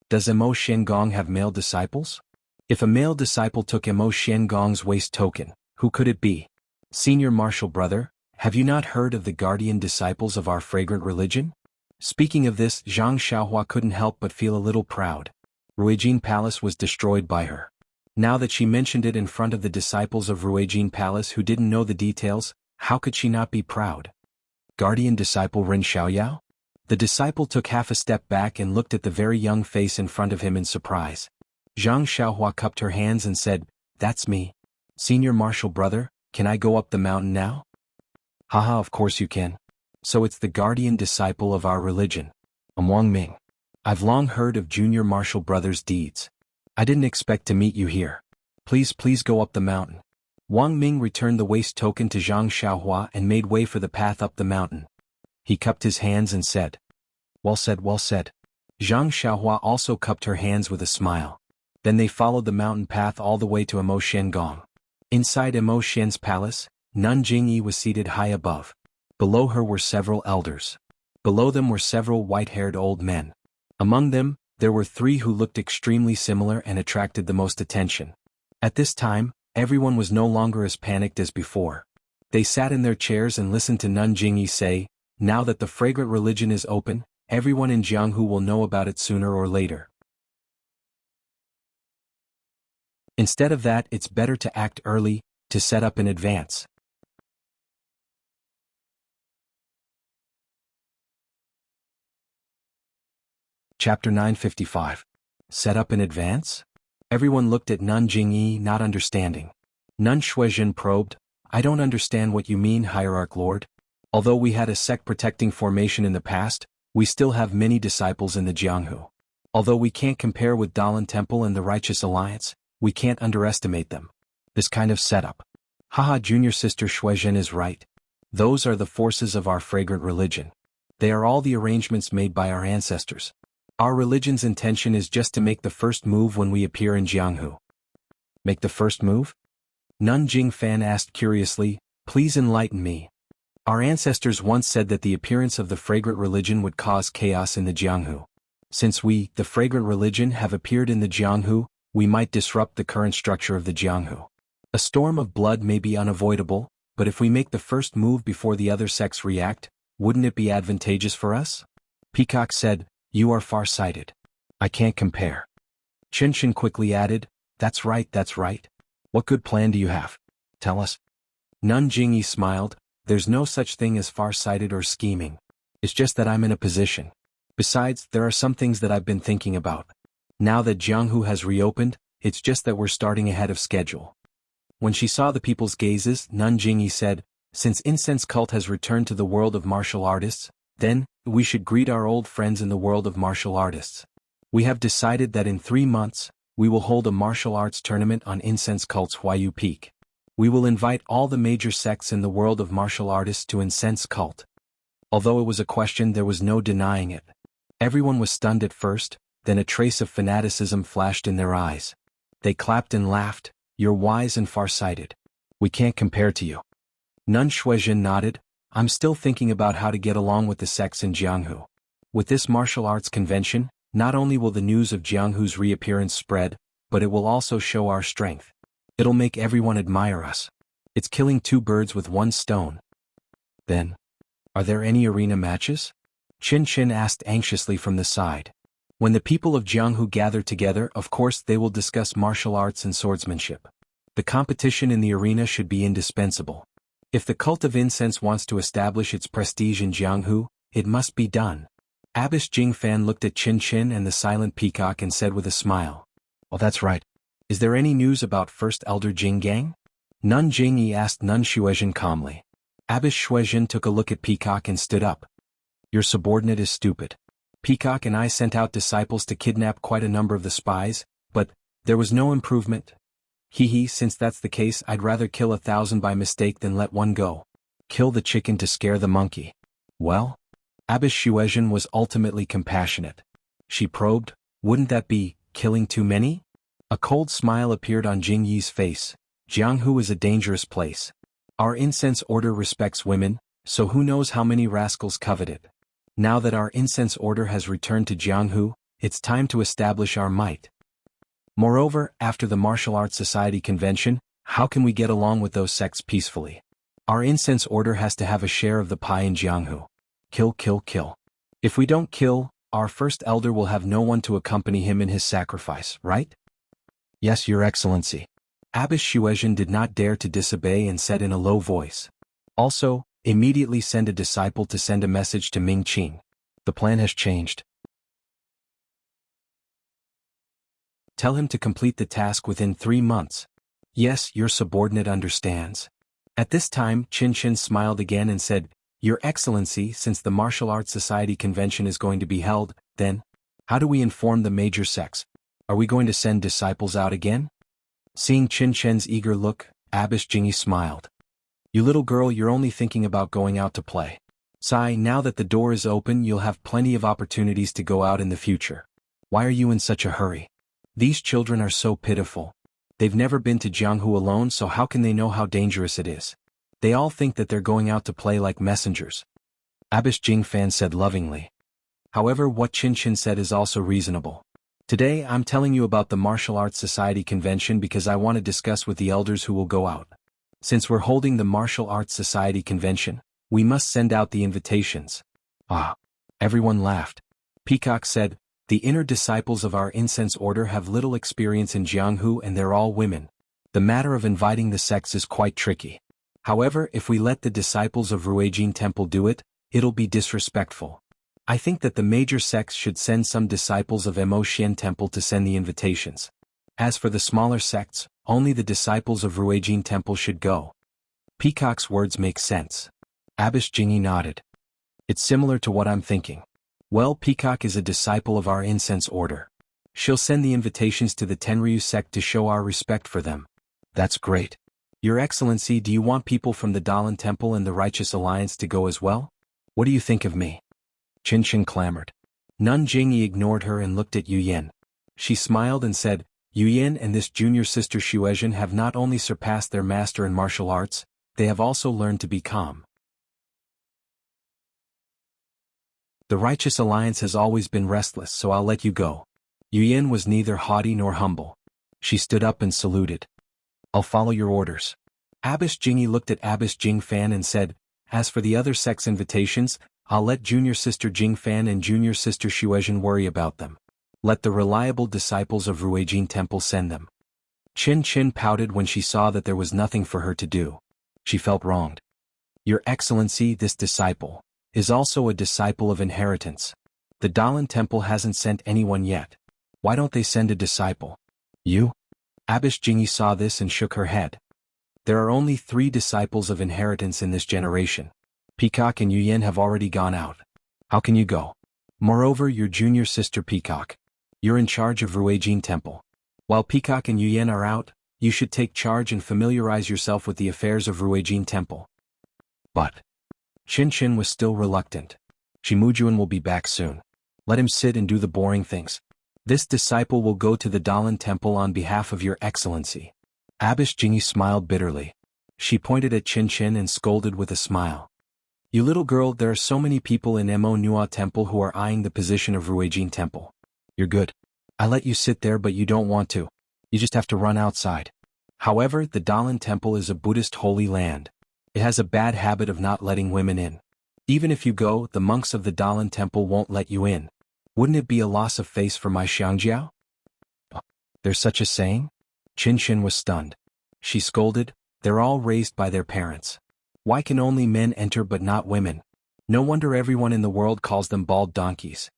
Does Emo Shengong have male disciples? If a male disciple took Emo Shengong's waste token, who could it be? "Senior Marshal Brother, have you not heard of the guardian disciples of our fragrant religion?" Speaking of this, Zhang Xiaohua couldn't help but feel a little proud. Ruijin Palace was destroyed by her. Now that she mentioned it in front of the disciples of Ruijin Palace who didn't know the details, how could she not be proud? Guardian disciple Ren Xiaoyao? The disciple took half a step back and looked at the very young face in front of him in surprise. Zhang Xiaohua cupped her hands and said, "That's me. Senior Marshal Brother, can I go up the mountain now?" "Haha, of course you can. So it's the guardian disciple of our religion. I'm Wang Ming. I've long heard of Junior Marshal Brother's deeds. I didn't expect to meet you here. Please go up the mountain." Wang Ming returned the waste token to Zhang Xiaohua and made way for the path up the mountain. He cupped his hands and said, Well said, well said." Zhang Xiaohua also cupped her hands with a smile. Then they followed the mountain path all the way to Emo Shengong. Inside Emo Shen's palace, Nun Jingyi was seated high above. Below her were several elders. Below them were several white-haired old men. Among them, there were 3 who looked extremely similar and attracted the most attention. At this time, everyone was no longer as panicked as before. They sat in their chairs and listened to Nun Jingyi say, "Now that the fragrant religion is open, everyone in Jianghu will know about it sooner or later. Instead of that, it's better to act early, to set up in advance." Chapter 955. Set up in advance? Everyone looked at Nun Jingyi, not understanding. Nun Shuizhen probed, "I don't understand what you mean, Hierarch Lord. Although we had a sect-protecting formation in the past, we still have many disciples in the Jianghu. Although we can't compare with Dalan Temple and the Righteous Alliance, we can't underestimate them. This kind of setup." Haha, junior sister Shuizhen is right. Those are the forces of our fragrant religion. They are all the arrangements made by our ancestors. Our religion's intention is just to make the first move when we appear in Jianghu. Make the first move? Nun Jingfan asked curiously, "Please enlighten me." Our ancestors once said that the appearance of the fragrant religion would cause chaos in the Jianghu. Since we, the fragrant religion, have appeared in the Jianghu, we might disrupt the current structure of the Jianghu. A storm of blood may be unavoidable, but if we make the first move before the other sects react, wouldn't it be advantageous for us? Peacock said, "You are far-sighted. I can't compare." Qinshin quickly added, That's right. What good plan do you have? Tell us." Nun Jingyi smiled, "There's no such thing as far-sighted or scheming. It's just that I'm in a position. Besides, there are some things that I've been thinking about. Now that Jianghu has reopened, it's just that we're starting ahead of schedule." When she saw the people's gazes, Nun Jingyi said, "Since incense cult has returned to the world of martial artists, then, we should greet our old friends in the world of martial artists. We have decided that in 3 months, we will hold a martial arts tournament on Incense Cult's Huayu Peak. We will invite all the major sects in the world of martial artists to Incense Cult." Although it was a question, there was no denying it. Everyone was stunned at first, then a trace of fanaticism flashed in their eyes. They clapped and laughed, "You're wise and far-sighted. We can't compare to you." Nun Shuizhen nodded, "I'm still thinking about how to get along with the sects in Jianghu. With this martial arts convention, not only will the news of Jianghu's reappearance spread, but it will also show our strength. It'll make everyone admire us. It's killing 2 birds with 1 stone." Then, are there any arena matches? Qin Qin asked anxiously from the side. When the people of Jianghu gather together, of course they will discuss martial arts and swordsmanship. The competition in the arena should be indispensable. If the cult of incense wants to establish its prestige in Jianghu, it must be done. Abbess Jingfan looked at Qin Qin and the silent peacock and said with a smile, "Well, that's right. Is there any news about First Elder Jinggang?" Nun Jingyi asked Nun Shuezhen calmly. Abbess Shuezhen took a look at Peacock and stood up. "Your subordinate is stupid. Peacock and I sent out disciples to kidnap quite a number of the spies, but there was no improvement. Since that's the case, I'd rather kill 1,000 by mistake than let one go. Kill the chicken to scare the monkey." Well? Abbess Shuezhen was ultimately compassionate. She probed, "Wouldn't that be killing too many?" A cold smile appeared on Jing Yi's face. "Jianghu is a dangerous place. Our incense order respects women, so who knows how many rascals covet it. Now that our incense order has returned to Jianghu, it's time to establish our might. Moreover, after the Martial Arts Society convention, how can we get along with those sects peacefully? Our incense order has to have a share of the pie in Jianghu. Kill, kill, kill. If we don't kill, our first elder will have no one to accompany him in his sacrifice, right?" "Yes, Your Excellency." Abbess Shuezhen did not dare to disobey and said in a low voice. "Also, immediately send a disciple to send a message to Ming Qing. The plan has changed. Tell him to complete the task within 3 months. Yes, your subordinate understands." At this time, Qin Qin smiled again and said, "Your Excellency, since the Martial Arts Society convention is going to be held, then, how do we inform the major sects? Are we going to send disciples out again?" Seeing Qin Qin's eager look, Abbess Jingyi smiled. "You little girl, you're only thinking about going out to play. Sai, now that the door is open, you'll have plenty of opportunities to go out in the future. Why are you in such a hurry? These children are so pitiful. They've never been to Jianghu alone, so how can they know how dangerous it is? They all think that they're going out to play like messengers." Abbess Jingfan said lovingly. However, what Qin Qin said is also reasonable. "Today I'm telling you about the Martial Arts Society convention because I want to discuss with the elders who will go out. Since we're holding the Martial Arts Society convention, we must send out the invitations." Ah! Everyone laughed. Peacock said, "The inner disciples of our incense order have little experience in Jianghu and they're all women. The matter of inviting the sects is quite tricky. However, if we let the disciples of Ruijin Temple do it, it'll be disrespectful. I think that the major sects should send some disciples of Mo Xian Temple to send the invitations. As for the smaller sects, only the disciples of Ruijin Temple should go." Peacock's words make sense. Abbess Jingyi nodded. "It's similar to what I'm thinking. Well, Peacock is a disciple of our incense order. She'll send the invitations to the Tenryu sect to show our respect for them." "That's great. Your Excellency, do you want people from the Dalan Temple and the Righteous Alliance to go as well? What do you think of me?" Qin Qin clamored. Nun Jingyi ignored her and looked at Yu Yin. She smiled and said, "Yu Yin and this junior sister Shuezhen have not only surpassed their master in martial arts, they have also learned to be calm. The Righteous Alliance has always been restless, so I'll let you go." Yu Yin was neither haughty nor humble. She stood up and saluted. "I'll follow your orders." Abbess Jingyi looked at Abbess Jingfan and said, "As for the other sects' invitations, I'll let junior sister Jingfan and junior sister Shuezhen worry about them. Let the reliable disciples of Ruijin Temple send them." Qin Qin pouted when she saw that there was nothing for her to do. She felt wronged. "Your Excellency, this disciple is also a disciple of inheritance. The Dalan Temple hasn't sent anyone yet. Why don't they send a disciple?" "You?" Abbess Jingyi saw this and shook her head. "There are only 3 disciples of inheritance in this generation. Peacock and Yu Yin have already gone out. How can you go? Moreover, your junior sister Peacock. You're in charge of Ruijin Temple. While Peacock and Yu Yin are out, you should take charge and familiarize yourself with the affairs of Ruijin Temple." But Qin Qin was still reluctant. "Shimujuan will be back soon. Let him sit and do the boring things. This disciple will go to the Dalan Temple on behalf of your Excellency." Abbess Jingyi smiled bitterly. She pointed at Qin Qin and scolded with a smile. "You little girl, there are so many people in Mo Nua Temple who are eyeing the position of Ruijin Temple. You're good. I let you sit there, but you don't want to. You just have to run outside. However, the Dalan Temple is a Buddhist holy land. It has a bad habit of not letting women in. Even if you go, the monks of the Dalan temple won't let you in. Wouldn't it be a loss of face for my Xiangjiao? There's such a saying? Qin Xin was stunned. She scolded, they're all raised by their parents. Why can only men enter but not women? No wonder everyone in the world calls them bald donkeys.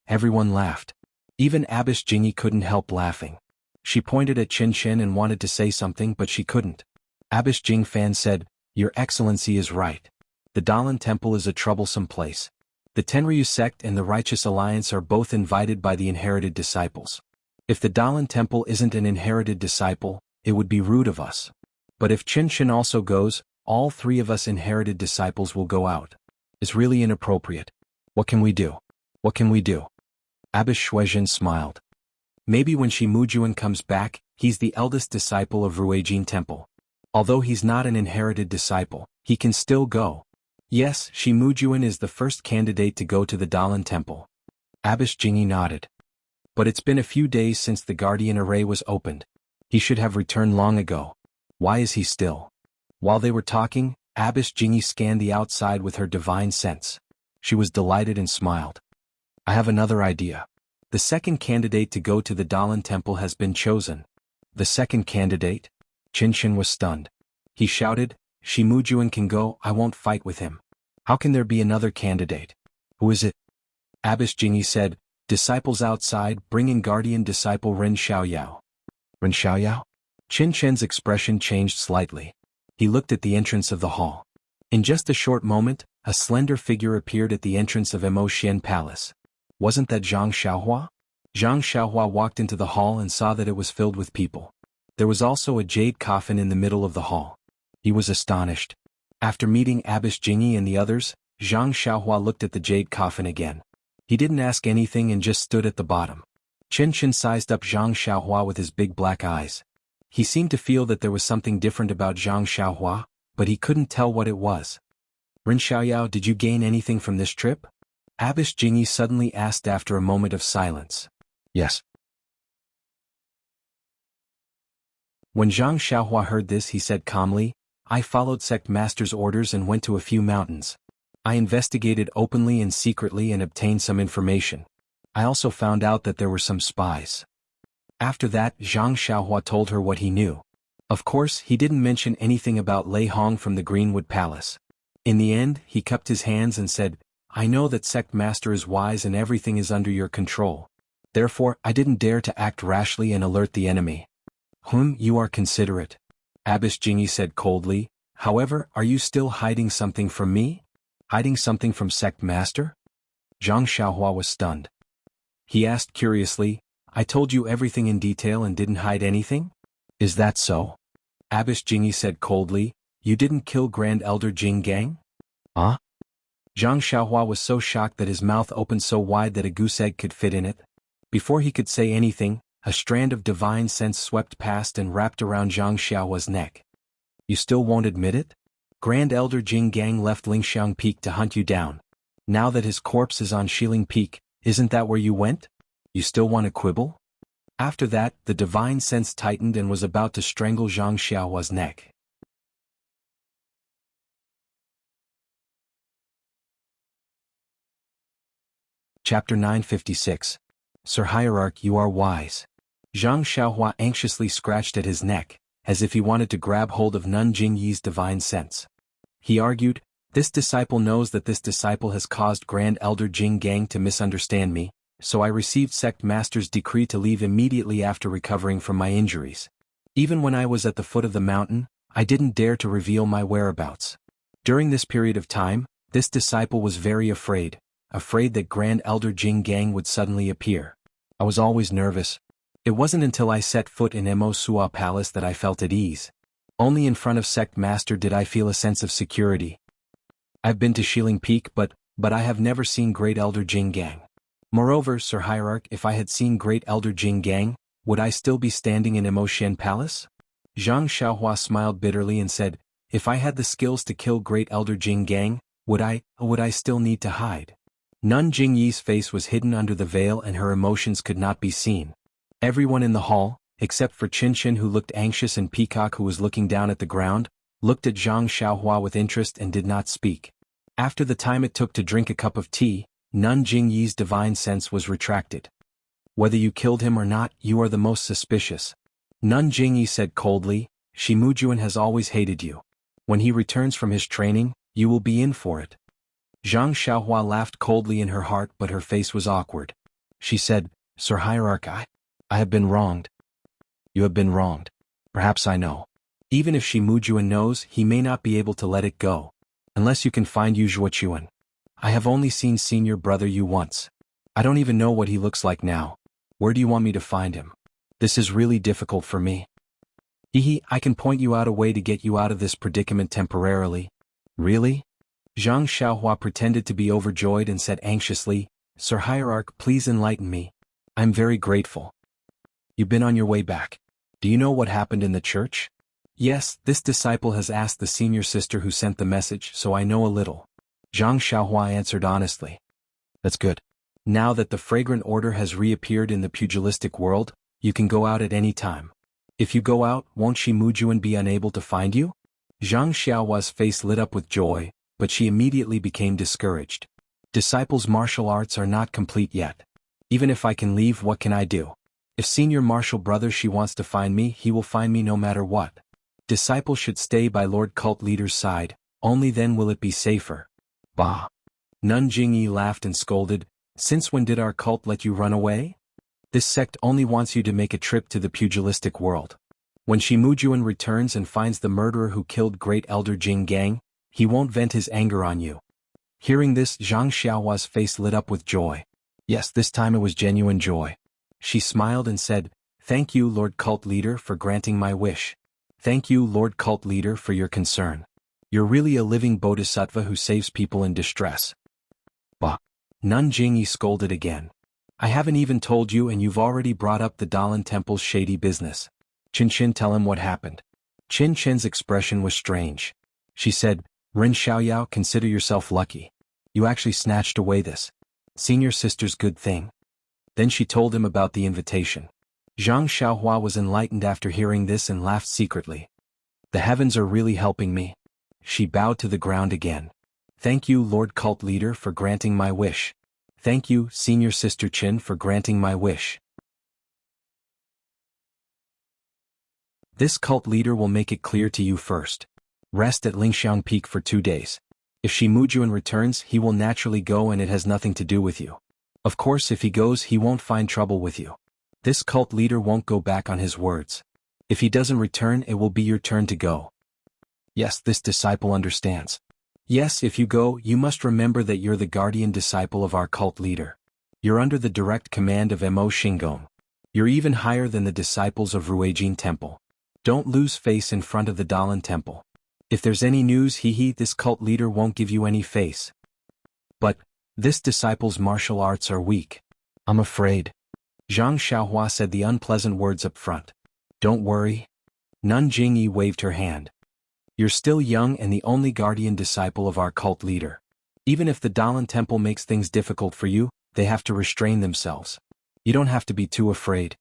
Everyone laughed. Even Abbess Jingyi couldn't help laughing. She pointed at Qin Xin and wanted to say something but she couldn't. Abbess Jing Fan said, Your Excellency is right. The Dalan Temple is a troublesome place. The Tenryu sect and the Righteous Alliance are both invited by the inherited disciples. If the Dalan Temple isn't an inherited disciple, it would be rude of us. But if Qin Xin also goes, all three of us inherited disciples will go out. It's really inappropriate. What can we do? What can we do? Abbess Shuizhen smiled. Maybe when Shi Mujuan comes back, he's the eldest disciple of Ruijin Temple. Although he's not an inherited disciple, he can still go. Yes, Shi Mujuan is the first candidate to go to the Dalan Temple. Abbess Jingyi nodded. But it's been a few days since the Guardian Array was opened. He should have returned long ago. Why is he still? While they were talking, Abbess Jingyi scanned the outside with her divine sense. She was delighted and smiled. I have another idea. The second candidate to go to the Dalan Temple has been chosen. The second candidate? Qin Xin was stunned. He shouted, Shi Mujuan can go, I won't fight with him. How can there be another candidate? Who is it? Abbess Jingyi said, Disciples outside, bring in guardian disciple Ren Xiaoyao. Ren Xiaoyao? Qin Xian's expression changed slightly. He looked at the entrance of the hall. In just a short moment, a slender figure appeared at the entrance of Mo Xian Palace. Wasn't that Zhang Xiaohua? Zhang Xiaohua walked into the hall and saw that it was filled with people. There was also a jade coffin in the middle of the hall. He was astonished. After meeting Abbess Jingyi and the others, Zhang Xiaohua looked at the jade coffin again. He didn't ask anything and just stood at the bottom. Qin Xin sized up Zhang Xiaohua with his big black eyes. He seemed to feel that there was something different about Zhang Xiaohua, but he couldn't tell what it was. Ren Xiaoyao, did you gain anything from this trip? Abbess Jingyi suddenly asked after a moment of silence. Yes. When Zhang Xiaohua heard this he said calmly, I followed sect master's orders and went to a few mountains. I investigated openly and secretly and obtained some information. I also found out that there were some spies. After that, Zhang Xiaohua told her what he knew. Of course, he didn't mention anything about Lei Hong from the Greenwood Palace. In the end, he cupped his hands and said, I know that sect master is wise and everything is under your control. Therefore, I didn't dare to act rashly and alert the enemy. You are considerate. Abbess Jingyi said coldly, however, are you still hiding something from me? Hiding something from sect master? Zhang Xiaohua was stunned. He asked curiously, I told you everything in detail and didn't hide anything? Is that so? Abbess Jingyi said coldly, you didn't kill Grand Elder Jing Gang? Huh? Zhang Xiaohua was so shocked that his mouth opened so wide that a goose egg could fit in it. Before he could say anything, a strand of divine sense swept past and wrapped around Zhang Xiaohua's neck. You still won't admit it? Grand Elder Jing Gang left Lingxiang Peak to hunt you down. Now that his corpse is on Shiling Peak, isn't that where you went? You still want to quibble? After that, the divine sense tightened and was about to strangle Zhang Xiaohua's neck. Chapter 956. Sir Hierarch, you are wise. Zhang Xiaohua anxiously scratched at his neck, as if he wanted to grab hold of Nun Jingyi's divine sense. He argued, this disciple knows that this disciple has caused Grand Elder Jing Gang to misunderstand me, so I received sect master's decree to leave immediately after recovering from my injuries. Even when I was at the foot of the mountain, I didn't dare to reveal my whereabouts. During this period of time, this disciple was very afraid that Grand Elder Jing Gang would suddenly appear. I was always nervous. It wasn't until I set foot in Mo Sua Palace that I felt at ease. Only in front of sect master did I feel a sense of security. I've been to Shiling Peak but I have never seen Great Elder Jing Gang. Moreover, Sir Hierarch, if I had seen Great Elder Jing Gang, would I still be standing in Mo Xian Palace? Zhang Xiaohua smiled bitterly and said, if I had the skills to kill Great Elder Jing Gang, would I still need to hide? Nun Jingyi's face was hidden under the veil and her emotions could not be seen. Everyone in the hall, except for Qin Xin who looked anxious and Peacock who was looking down at the ground, looked at Zhang Xiaohua with interest and did not speak. After the time it took to drink a cup of tea, Nun Jingyi's divine sense was retracted. Whether you killed him or not, you are the most suspicious. Nun Jingyi said coldly, Shi Mujuan has always hated you. When he returns from his training, you will be in for it. Zhang Xiaohua laughed coldly in her heart, but her face was awkward. She said, Sir Hierarch, I have been wronged. You have been wronged. Perhaps I know. Even if Shi Mujuan knows, he may not be able to let it go. Unless you can find Yu Zhuochuan. I have only seen senior brother Yu once. I don't even know what he looks like now. Where do you want me to find him? This is really difficult for me. I can point you out a way to get you out of this predicament temporarily. Really? Zhang Xiaohua pretended to be overjoyed and said anxiously, Sir Hierarch, please enlighten me. I'm very grateful. You've been on your way back. Do you know what happened in the church? Yes, this disciple has asked the senior sister who sent the message, so I know a little. Zhang Xiaohua answered honestly. That's good. Now that the fragrant order has reappeared in the pugilistic world, you can go out at any time. If you go out, won't Shi Mujuan be unable to find you? Zhang Xiaohua's face lit up with joy, but she immediately became discouraged. Disciples' martial arts are not complete yet. Even if I can leave, what can I do? If senior martial brother Shi wants to find me, he will find me no matter what. Disciples should stay by Lord Cult Leader's side, only then will it be safer. Bah! Nun Jingyi laughed and scolded, Since when did our cult let you run away? This sect only wants you to make a trip to the pugilistic world. When Shi Mujuan returns and finds the murderer who killed Great Elder Jing Gang, he won't vent his anger on you. Hearing this, Zhang Xiaohua's face lit up with joy. Yes, this time it was genuine joy. She smiled and said, Thank you, Lord Cult Leader, for granting my wish. Thank you, Lord Cult Leader, for your concern. You're really a living bodhisattva who saves people in distress. Bah! Nun Jingyi scolded again. I haven't even told you and you've already brought up the Dalan Temple's shady business. Qin, tell him what happened. Qin's expression was strange. She said, Ren Xiaoyao, consider yourself lucky. You actually snatched away this senior sister's good thing. Then she told him about the invitation. Zhang Xiaohua was enlightened after hearing this and laughed secretly. The heavens are really helping me. She bowed to the ground again. Thank you, Lord Cult Leader, for granting my wish. Thank you, Senior Sister Qin, for granting my wish. This cult leader will make it clear to you first. Rest at Lingxiang Peak for 2 days. If Shi Mujuan returns, he will naturally go and it has nothing to do with you. Of course, if he goes, he won't find trouble with you. This cult leader won't go back on his words. If he doesn't return, it will be your turn to go. Yes, this disciple understands. Yes, if you go, you must remember that you're the guardian disciple of our cult leader. You're under the direct command of Mo Xinggong. You're even higher than the disciples of Ruijin Temple. Don't lose face in front of the Dalan Temple. If there's any news, this cult leader won't give you any face. But, this disciple's martial arts are weak. I'm afraid. Zhang Xiaohua said the unpleasant words up front. Don't worry. Nun Jingyi waved her hand. You're still young and the only guardian disciple of our cult leader. Even if the Dalan Temple makes things difficult for you, they have to restrain themselves. You don't have to be too afraid.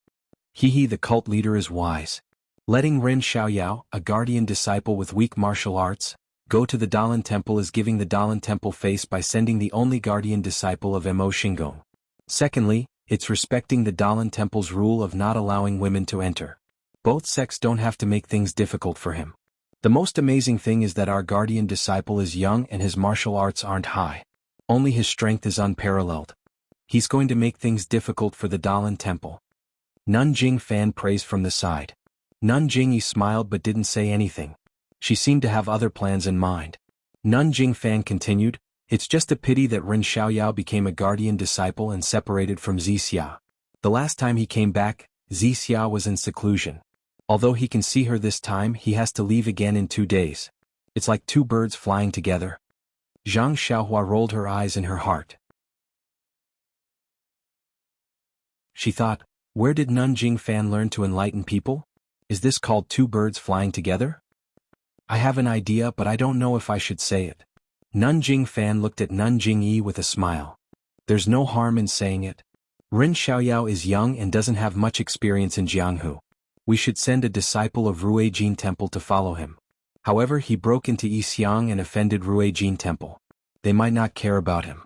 The cult leader is wise. Letting Ren Xiaoyao, a guardian disciple with weak martial arts, go to the Dalan Temple is giving the Dalan Temple face by sending the only guardian disciple of Mo Xinggong. Secondly, it's respecting the Dalan Temple's rule of not allowing women to enter. Both sects don't have to make things difficult for him. The most amazing thing is that our guardian disciple is young and his martial arts aren't high. Only his strength is unparalleled. He's going to make things difficult for the Dalan Temple. Nun Jingfan praised from the side. Nun Jingyi smiled but didn't say anything. She seemed to have other plans in mind. Nun Jingfan continued, It's just a pity that Ren Xiaoyao became a guardian disciple and separated from Zixia. The last time he came back, Zixia was in seclusion. Although he can see her this time, he has to leave again in 2 days. It's like 2 birds flying together. Zhang Xiaohua rolled her eyes in her heart. She thought, where did Nun Jingfan learn to enlighten people? Is this called 2 birds flying together? I have an idea, but I don't know if I should say it. Nun Jingfan looked at Nun Jingyi with a smile. There's no harm in saying it. Ren Xiaoyao is young and doesn't have much experience in Jianghu. We should send a disciple of Ruijin Temple to follow him. However, he broke into Yixiang and offended Ruijin Temple. They might not care about him.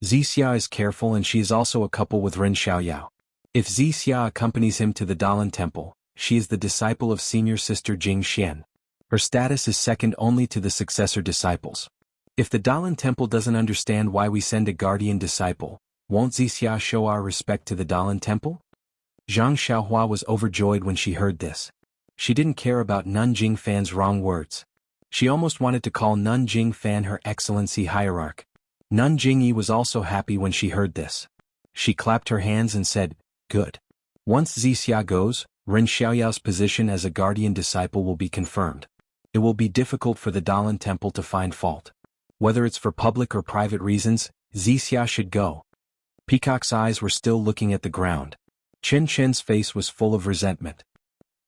Zixia is careful and she is also a couple with Ren Xiaoyao. If Zixia accompanies him to the Dalan Temple, she is the disciple of senior sister Jing Xian. Her status is second only to the successor disciples. If the Dalan Temple doesn't understand why we send a guardian disciple, won't Zixia show our respect to the Dalan Temple? Zhang Xiaohua was overjoyed when she heard this. She didn't care about Nanjing Fan's wrong words. She almost wanted to call Nanjing Fan her Excellency Hierarch. Nanjing Yi was also happy when she heard this. She clapped her hands and said, "Good. Once Zixia goes, Ren Xiaoyao's position as a guardian disciple will be confirmed. It will be difficult for the Dalan Temple to find fault. Whether it's for public or private reasons, Zixia should go." Peacock's eyes were still looking at the ground. Chen Chen's face was full of resentment.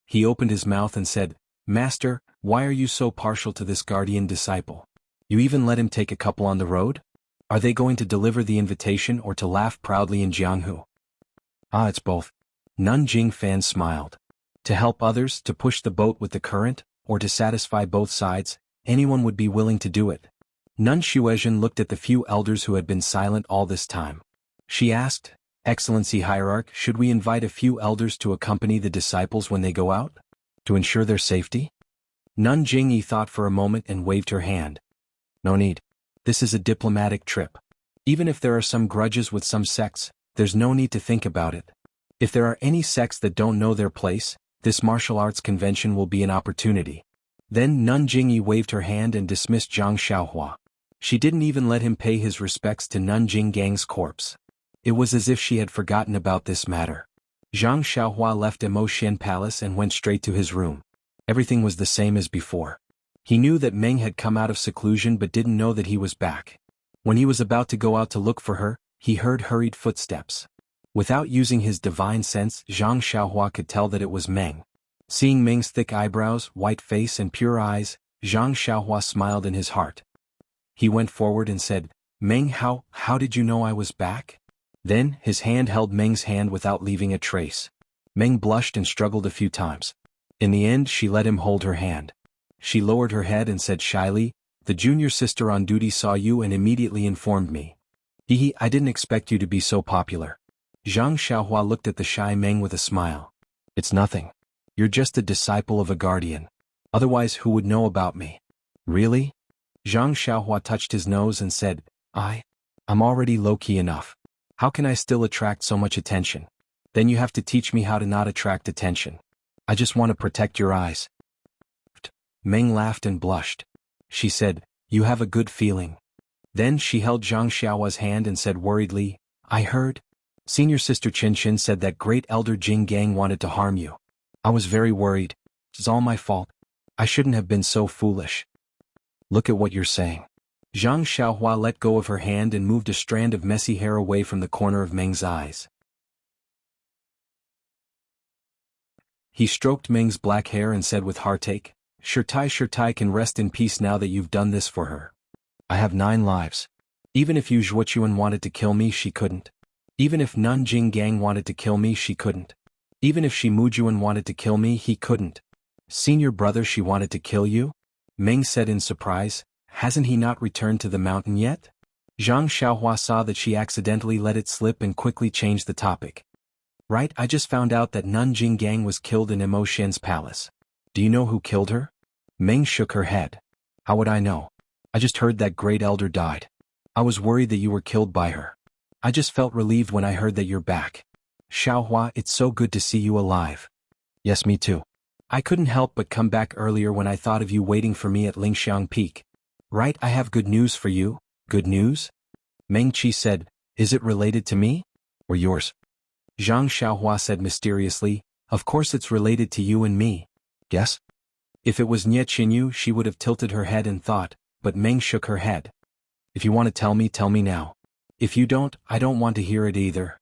He opened his mouth and said, "Master, why are you so partial to this guardian disciple? You even let him take a couple on the road? Are they going to deliver the invitation or to laugh proudly in Jianghu?" "Ah, it's both." Nanjing Fan smiled. To help others, to push the boat with the current, or to satisfy both sides, anyone would be willing to do it. Nun Shuezhen looked at the few elders who had been silent all this time. She asked, "Excellency Hierarch, should we invite a few elders to accompany the disciples when they go out? To ensure their safety?" Nun Jingyi thought for a moment and waved her hand. "No need. This is a diplomatic trip. Even if there are some grudges with some sects, there's no need to think about it. If there are any sects that don't know their place, this martial arts convention will be an opportunity." Then Nun Jingyi waved her hand and dismissed Zhang Xiaohua. She didn't even let him pay his respects to Nanjing Gang's corpse. It was as if she had forgotten about this matter. Zhang Xiaohua left Immerse Palace and went straight to his room. Everything was the same as before. He knew that Meng had come out of seclusion but didn't know that he was back. When he was about to go out to look for her, he heard hurried footsteps. Without using his divine sense, Zhang Xiaohua could tell that it was Meng. Seeing Meng's thick eyebrows, white face and pure eyes, Zhang Xiaohua smiled in his heart. He went forward and said, "Meng, how did you know I was back?" Then, his hand held Meng's hand without leaving a trace. Meng blushed and struggled a few times. In the end, she let him hold her hand. She lowered her head and said shyly, "The junior sister on duty saw you and immediately informed me. I didn't expect you to be so popular." Zhang Xiaohua looked at the shy Meng with a smile. "It's nothing. You're just a disciple of a guardian. Otherwise, who would know about me?" "Really?" Zhang Xiaohua touched his nose and said, I'm already low-key enough. How can I still attract so much attention? Then you have to teach me how to not attract attention. I just want to protect your eyes." Meng laughed and blushed. She said, "You have a good feeling." Then she held Zhang Xiaohua's hand and said worriedly, "I heard. Senior sister Qinshin said that great elder Jing Gang wanted to harm you. I was very worried. It's all my fault. I shouldn't have been so foolish." "Look at what you're saying." Zhang Xiaohua let go of her hand and moved a strand of messy hair away from the corner of Meng's eyes. He stroked Meng's black hair and said with heartache, Shirtai can rest in peace now that you've done this for her. I have 9 lives. Even if Yu Zhuochuan wanted to kill me, she couldn't. Even if Nanjing Gang wanted to kill me, she couldn't. Even if Shi Mujuan wanted to kill me, he couldn't." "Senior brother, she wanted to kill you?" Meng said in surprise. "Hasn't he not returned to the mountain yet?" Zhang Xiaohua saw that she accidentally let it slip and quickly changed the topic. "Right, I just found out that Nanjing Gang was killed in Immerse's palace. Do you know who killed her?" Meng shook her head. "How would I know? I just heard that great elder died. I was worried that you were killed by her. I just felt relieved when I heard that you're back. Xiaohua, it's so good to see you alive." "Yes, me too. I couldn't help but come back earlier when I thought of you waiting for me at Lingxiang Peak. Right, I have good news for you." "Good news?" Meng Qi said, "Is it related to me? Or yours?" Zhang Xiaohua said mysteriously, "Of course it's related to you and me." "Yes?" If it was Nie Qinyu, she would have tilted her head and thought, but Meng shook her head. "If you want to tell me now. If you don't, I don't want to hear it either."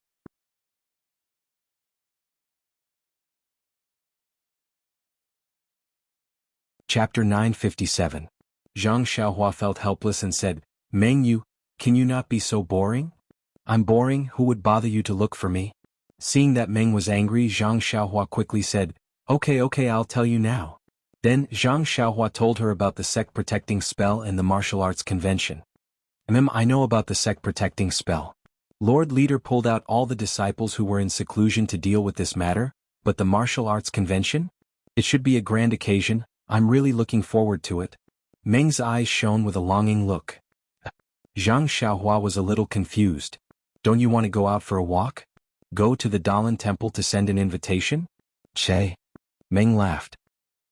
Chapter 957. Zhang Xiaohua felt helpless and said, "Meng, can you not be so boring?" "I'm boring, who would bother you to look for me?" Seeing that Meng was angry, Zhang Xiaohua quickly said, Okay, I'll tell you now. Then Zhang Xiaohua told her about the sect protecting spell and the martial arts convention. I know about the sect protecting spell. Lord Leader pulled out all the disciples who were in seclusion to deal with this matter, but the martial arts convention? It should be a grand occasion. I'm really looking forward to it. Meng's eyes shone with a longing look. Zhang Xiaohua was a little confused. Don't you want to go out for a walk? Go to the Dalan temple to send an invitation? Che. Meng laughed.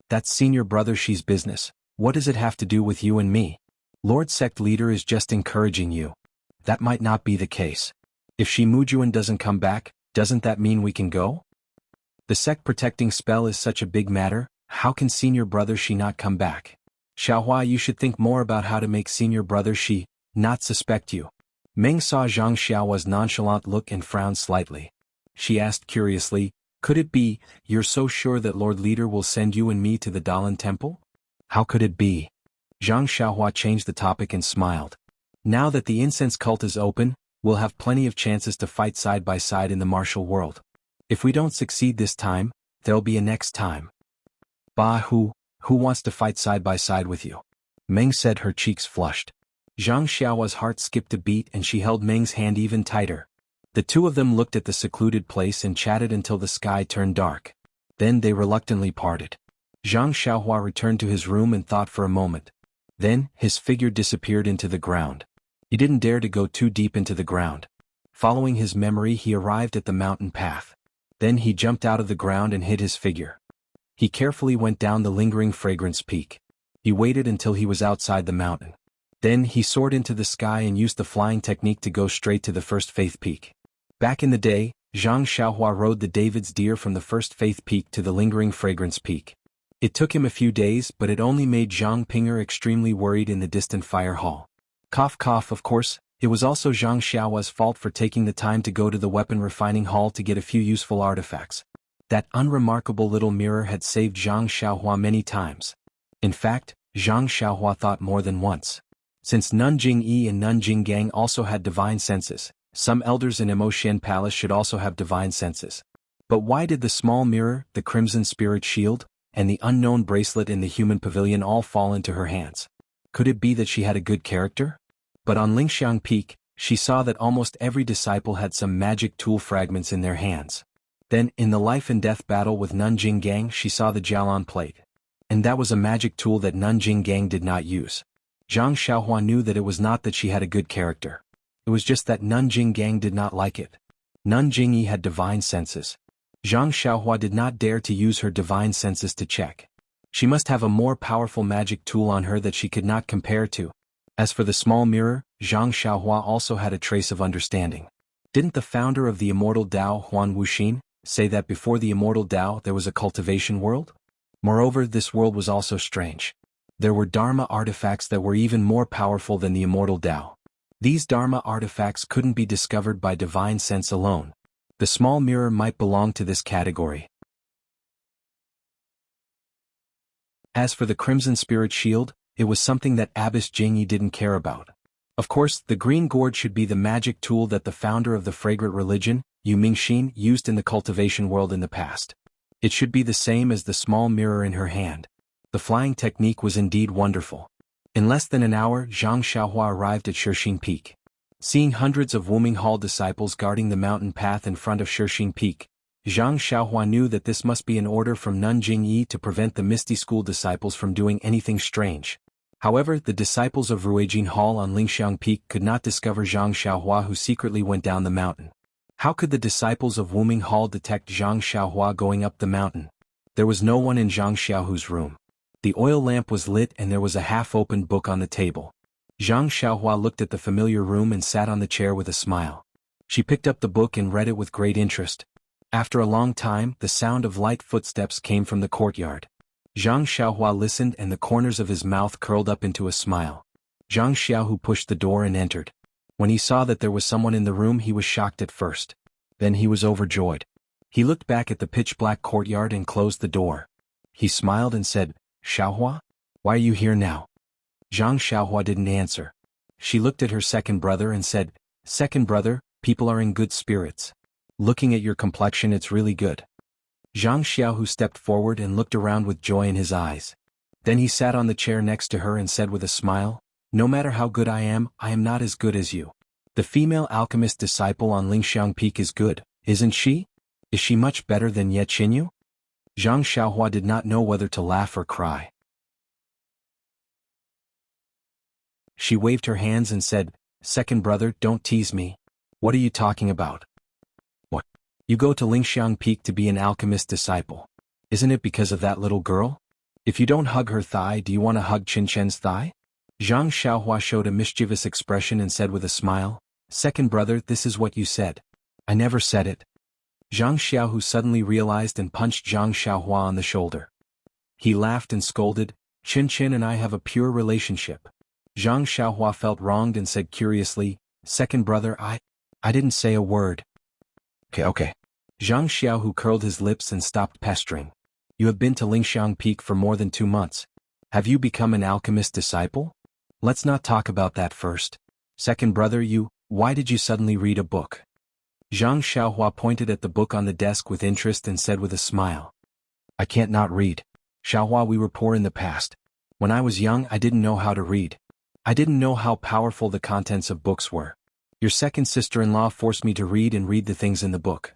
That's senior brother Shi's business. What does it have to do with you and me? Lord Sect Leader is just encouraging you. That might not be the case. If Shi Mujuan doesn't come back, doesn't that mean we can go? The sect protecting spell is such a big matter, how can senior brother Shi not come back? Xiaohua, you should think more about how to make senior brother Shi not suspect you. Meng saw Zhang Xiaohua's nonchalant look and frowned slightly. She asked curiously, could it be, you're so sure that Lord Leader will send you and me to the Dalan temple? How could it be? Zhang Xiaohua changed the topic and smiled. Now that the incense cult is open, we'll have plenty of chances to fight side by side in the martial world. If we don't succeed this time, there'll be a next time. Bah, who wants to fight side by side with you? Meng said, her cheeks flushed. Zhang Xiaohua's heart skipped a beat and she held Meng's hand even tighter. The two of them looked at the secluded place and chatted until the sky turned dark. Then they reluctantly parted. Zhang Xiaohua returned to his room and thought for a moment. Then, his figure disappeared into the ground. He didn't dare to go too deep into the ground. Following his memory, he arrived at the mountain path. Then he jumped out of the ground and hid his figure. He carefully went down the lingering fragrance peak. He waited until he was outside the mountain. Then he soared into the sky and used the flying technique to go straight to the First Faith Peak. Back in the day, Zhang Xiaohua rode the David's deer from the First Faith Peak to the lingering fragrance peak. It took him a few days, but it only made Zhang Pinger extremely worried in the distant fire hall. Cough cough, of course, it was also Zhang Xiaohua's fault for taking the time to go to the weapon refining hall to get a few useful artifacts. That unremarkable little mirror had saved Zhang Xiaohua many times. In fact, Zhang Xiaohua thought more than once. Since Nanjing Yi and Nanjing Gang also had divine senses, some elders in Immerse Palace should also have divine senses. But why did the small mirror, the crimson spirit shield, and the unknown bracelet in the human pavilion all fall into her hands? Could it be that she had a good character? But on Lingxiang Peak, she saw that almost every disciple had some magic tool fragments in their hands. Then, in the life and death battle with Nanjing Gang, she saw the Jialan plate. And that was a magic tool that Nanjing Gang did not use. Zhang Xiaohua knew that it was not that she had a good character. It was just that Nanjing Gang did not like it. Nanjing Yi had divine senses. Zhang Xiaohua did not dare to use her divine senses to check. She must have a more powerful magic tool on her that she could not compare to. As for the small mirror, Zhang Xiaohua also had a trace of understanding. Didn't the founder of the immortal Dao, Huan Wuxin, say that before the immortal Dao there was a cultivation world? Moreover, this world was also strange. There were Dharma artifacts that were even more powerful than the immortal Dao. These Dharma artifacts couldn't be discovered by divine sense alone. The small mirror might belong to this category. As for the Crimson Spirit Shield, it was something that Abbess Jingyi didn't care about. Of course, the green gourd should be the magic tool that the founder of the fragrant religion, Yu Mingxin, used in the cultivation world in the past. It should be the same as the small mirror in her hand. The flying technique was indeed wonderful. In less than an hour, Zhang Xiaohua arrived at Shixin Peak. Seeing hundreds of Wuming Hall disciples guarding the mountain path in front of Shixin Peak, Zhang Xiaohua knew that this must be an order from Nanjing Yi to prevent the Misty School disciples from doing anything strange. However, the disciples of Ruijin Hall on Lingxiang Peak could not discover Zhang Xiaohua, who secretly went down the mountain. How could the disciples of Wuming Hall detect Zhang Xiaohua going up the mountain? There was no one in Zhang Xiaohua's room. The oil lamp was lit and there was a half-opened book on the table. Zhang Xiaohua looked at the familiar room and sat on the chair with a smile. She picked up the book and read it with great interest. After a long time, the sound of light footsteps came from the courtyard. Zhang Xiaohua listened and the corners of his mouth curled up into a smile. Zhang Xiaohu pushed the door and entered. When he saw that there was someone in the room, he was shocked at first. Then he was overjoyed. He looked back at the pitch-black courtyard and closed the door. He smiled and said, "Xiaohua? Why are you here now?" Zhang Xiaohua didn't answer. She looked at her second brother and said, "Second brother, people are in good spirits. Looking at your complexion, it's really good." Zhang Xiaohu stepped forward and looked around with joy in his eyes. Then he sat on the chair next to her and said with a smile, "No matter how good I am not as good as you. The female alchemist disciple on Lingxiang Peak is good, isn't she? Is she much better than Ye Qinyu?" Zhang Xiaohua did not know whether to laugh or cry. She waved her hands and said, "Second brother, don't tease me. What are you talking about? What? You go to Lingxiang Peak to be an alchemist disciple. Isn't it because of that little girl? If you don't hug her thigh, do you want to hug Qinchen's thigh?" Zhang Xiaohua showed a mischievous expression and said with a smile, "Second brother, this is what you said." "I never said it." Zhang Xiaohu suddenly realized and punched Zhang Xiaohua on the shoulder. He laughed and scolded, "Qinchen and I have a pure relationship." Zhang Xiaohua felt wronged and said curiously, "Second brother, I didn't say a word." Okay. Zhang Xiaohu curled his lips and stopped pestering. "You have been to Lingxiang Peak for more than 2 months. Have you become an alchemist disciple? Let's not talk about that first. Second brother, why did you suddenly read a book?" Zhang Xiaohua pointed at the book on the desk with interest and said with a smile, "I can't not read. Xiaohua, we were poor in the past. When I was young, I didn't know how to read. I didn't know how powerful the contents of books were. Your second sister-in-law forced me to read the things in the book.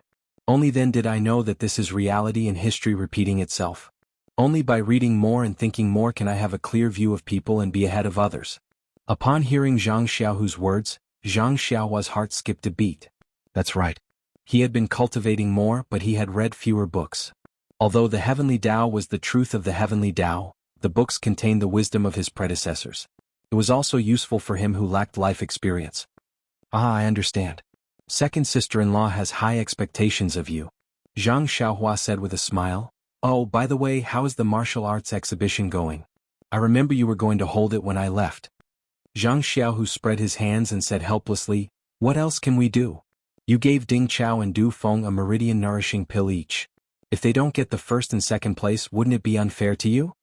Only then did I know that this is reality and history repeating itself. Only by reading more and thinking more can I have a clear view of people and be ahead of others." Upon hearing Zhang Xiaohu's words, Zhang Xiaohua's heart skipped a beat. That's right. He had been cultivating more, but he had read fewer books. Although the Heavenly Tao was the truth of the Heavenly Tao, the books contained the wisdom of his predecessors. It was also useful for him who lacked life experience. I understand. Second sister-in-law has high expectations of you. Zhang Xiaohua said with a smile. "Oh, by the way, how is the martial arts exhibition going? I remember you were going to hold it when I left." Zhang Xiaohu spread his hands and said helplessly, "What else can we do? You gave Ding Chao and Du Feng a meridian nourishing pill each. If they don't get the first and second place, wouldn't it be unfair to you?"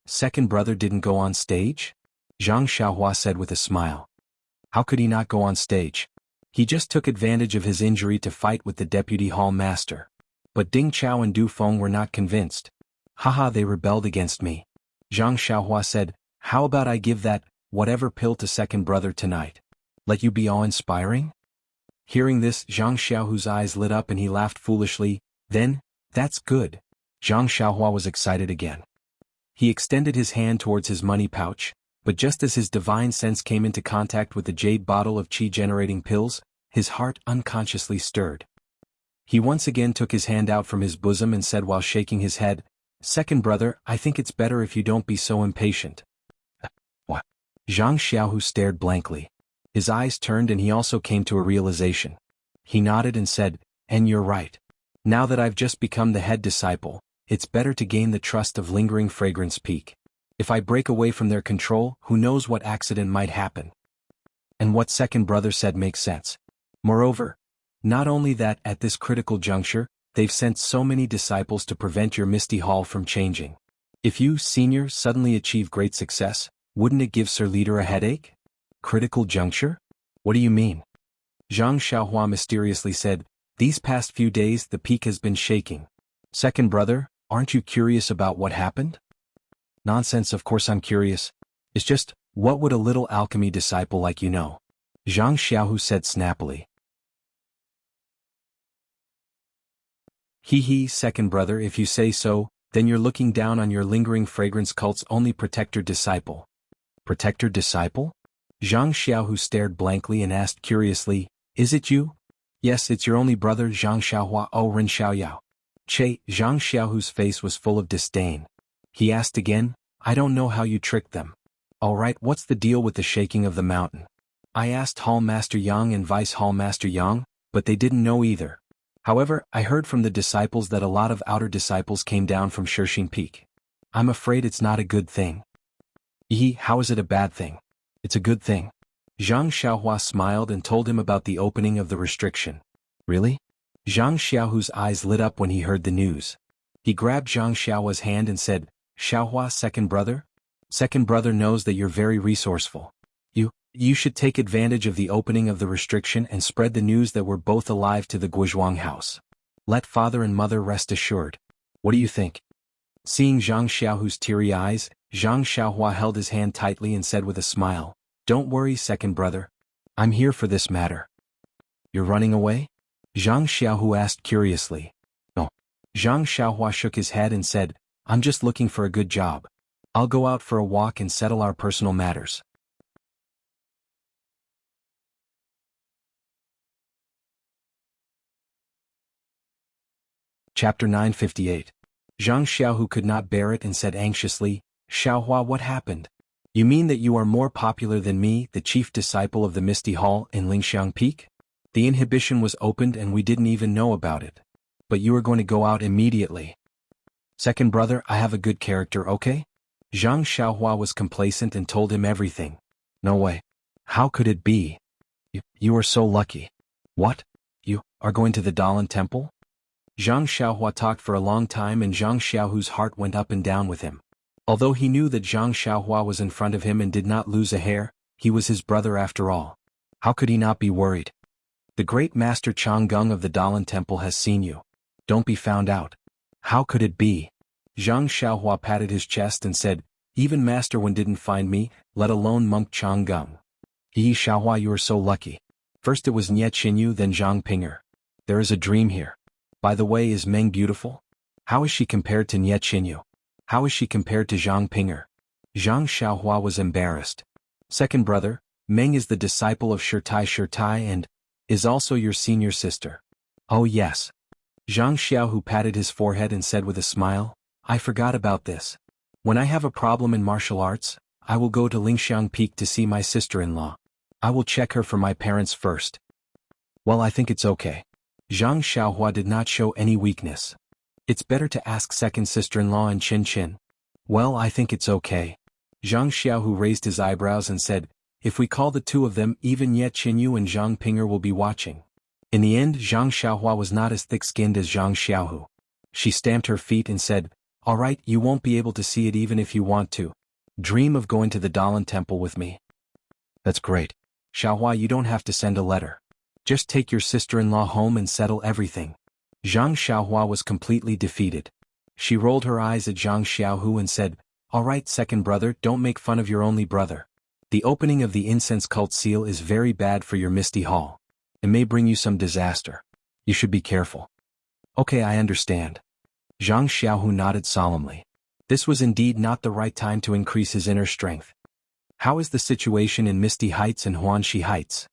"Second brother didn't go on stage?" Zhang Xiaohua said with a smile. "How could he not go on stage? He just took advantage of his injury to fight with the deputy hall master. But Ding Chao and Du Feng were not convinced. Haha, they rebelled against me." Zhang Xiaohua said, "How about I give that, whatever pill to second brother tonight? Let you be awe-inspiring?" Hearing this, Zhang Xiaohu's eyes lit up and he laughed foolishly. "Then, that's good." Zhang Xiaohua was excited again. He extended his hand towards his money pouch, but just as his divine sense came into contact with the jade bottle of qi-generating pills, his heart unconsciously stirred. He once again took his hand out from his bosom and said while shaking his head, "Second brother, I think it's better if you don't be so impatient." What? Zhang Xiaohu stared blankly. His eyes turned and he also came to a realization. He nodded and said, "And you're right. Now that I've just become the head disciple, it's better to gain the trust of Lingering Fragrance Peak. If I break away from their control, who knows what accident might happen." And what second brother said makes sense. Moreover, not only that at this critical juncture, they've sent so many disciples to prevent your Misty Hall from changing. If you, senior, suddenly achieve great success, wouldn't it give Sir Leader a headache? Critical juncture? What do you mean? Zhang Xiaohua mysteriously said, "These past few days the peak has been shaking. Second brother, aren't you curious about what happened?" "Nonsense, of course I'm curious. It's just, what would a little alchemy disciple like you know?" Zhang Xiaohu said snappily. "Hee, second brother, if you say so, then you're looking down on your Lingering Fragrance cult's only protector disciple." "Protector disciple?" Zhang Xiaohu stared blankly and asked curiously, "Is it you?" "Yes, it's your only brother Zhang Xiaohua Ren Xiaoyao." Che, Zhang Xiaohu's face was full of disdain. He asked again, "I don't know how you tricked them. Alright, what's the deal with the shaking of the mountain?" "I asked Hall Master Yang and Vice Hall Master Yang, but they didn't know either. However, I heard from the disciples that a lot of outer disciples came down from Shishing Peak. I'm afraid it's not a good thing." How is it a bad thing?" "It's a good thing." Zhang Xiaohua smiled and told him about the opening of the restriction. "Really?" Zhang Xiaohu's eyes lit up when he heard the news. He grabbed Zhang Xiaohua's hand and said, "Xiaohua, second brother? Second brother knows that you're very resourceful. You should take advantage of the opening of the restriction and spread the news that we're both alive to the Guizhuang house. Let father and mother rest assured." What do you think? Seeing Zhang Xiaohu's teary eyes, Zhang Xiaohua held his hand tightly and said with a smile, "Don't worry, second brother. I'm here for this matter." "You're running away?" Zhang Xiaohu asked curiously. "No." Zhang Xiaohua shook his head and said, "I'm just looking for a good job. I'll go out for a walk and settle our personal matters." Chapter 958. Zhang Xiaohu could not bear it and said anxiously, "Xiaohua, what happened? You mean that you are more popular than me, the chief disciple of the Misty Hall in Lingxiang Peak? The inhibition was opened and we didn't even know about it. But you are going to go out immediately. Second brother, I have a good character, okay?" Zhang Xiaohua was complacent and told him everything. "No way. How could it be? You are so lucky." "What? You are going to the Dalan Temple?" Zhang Xiaohua talked for a long time and Zhang Xiaohu's heart went up and down with him. Although he knew that Zhang Xiaohua was in front of him and did not lose a hair, he was his brother after all. How could he not be worried? "The great master Chang'eng of the Dalan Temple has seen you. Don't be found out." "How could it be?" Zhang Xiaohua patted his chest and said, "Even Master Wen didn't find me, let alone monk Chang'eng." "Yi Xiaohua, you are so lucky. First it was Nye Qinyu, then Zhang Pinger. There is a dream here. By the way, is Meng beautiful? How is she compared to Nye Qinyu? How is she compared to Zhang Pinger?" Zhang Xiaohua was embarrassed. "Second brother, Meng is the disciple of Shirtai and is also your senior sister." "Oh yes." Zhang Xiaohu patted his forehead and said with a smile, "I forgot about this. When I have a problem in martial arts, I will go to Lingxiang Peak to see my sister-in-law. I will check her for my parents first." "Well, I think it's okay." Zhang Xiaohua did not show any weakness. "It's better to ask second sister-in-law and Qin Qin." "Well, I think it's okay." Zhang Xiaohu raised his eyebrows and said, "If we call the two of them, even Nye Qinyu and Zhang Pinger will be watching." In the end, Zhang Xiaohua was not as thick-skinned as Zhang Xiaohu. She stamped her feet and said, "All right, you won't be able to see it even if you want to. Dream of going to the Dalan Temple with me." "That's great. Xiaohua, you don't have to send a letter. Just take your sister-in-law home and settle everything." Zhang Xiaohua was completely defeated. She rolled her eyes at Zhang Xiaohu and said, "All right, second brother, don't make fun of your only brother. The opening of the incense cult seal is very bad for your Misty Hall. It may bring you some disaster. You should be careful." "Okay, I understand." Zhang Xiaohu nodded solemnly. This was indeed not the right time to increase his inner strength. "How is the situation in Misty Heights and Huanxi Heights?"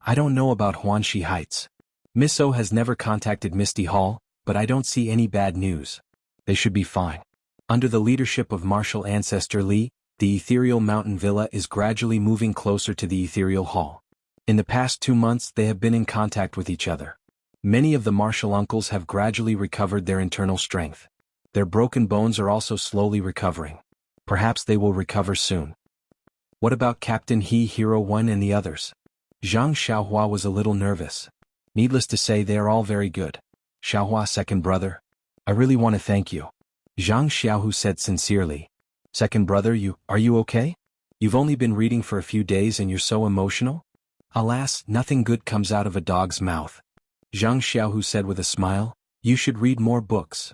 "I don't know about Huanxi Heights. Miso has never contacted Misty Hall, but I don't see any bad news. They should be fine. Under the leadership of martial ancestor Li, the ethereal mountain villa is gradually moving closer to the ethereal hall. In the past 2 months they have been in contact with each other. Many of the martial uncles have gradually recovered their internal strength. Their broken bones are also slowly recovering. Perhaps they will recover soon." "What about Captain He, Hero 1 and the others?" Zhang Xiaohua was a little nervous. "Needless to say, they are all very good. Xiaohua, second brother, I really want to thank you." Zhang Xiaohu said sincerely. "Second brother, are you okay? You've only been reading for a few days and you're so emotional?" "Alas, nothing good comes out of a dog's mouth." Zhang Xiaohu said with a smile, "You should read more books."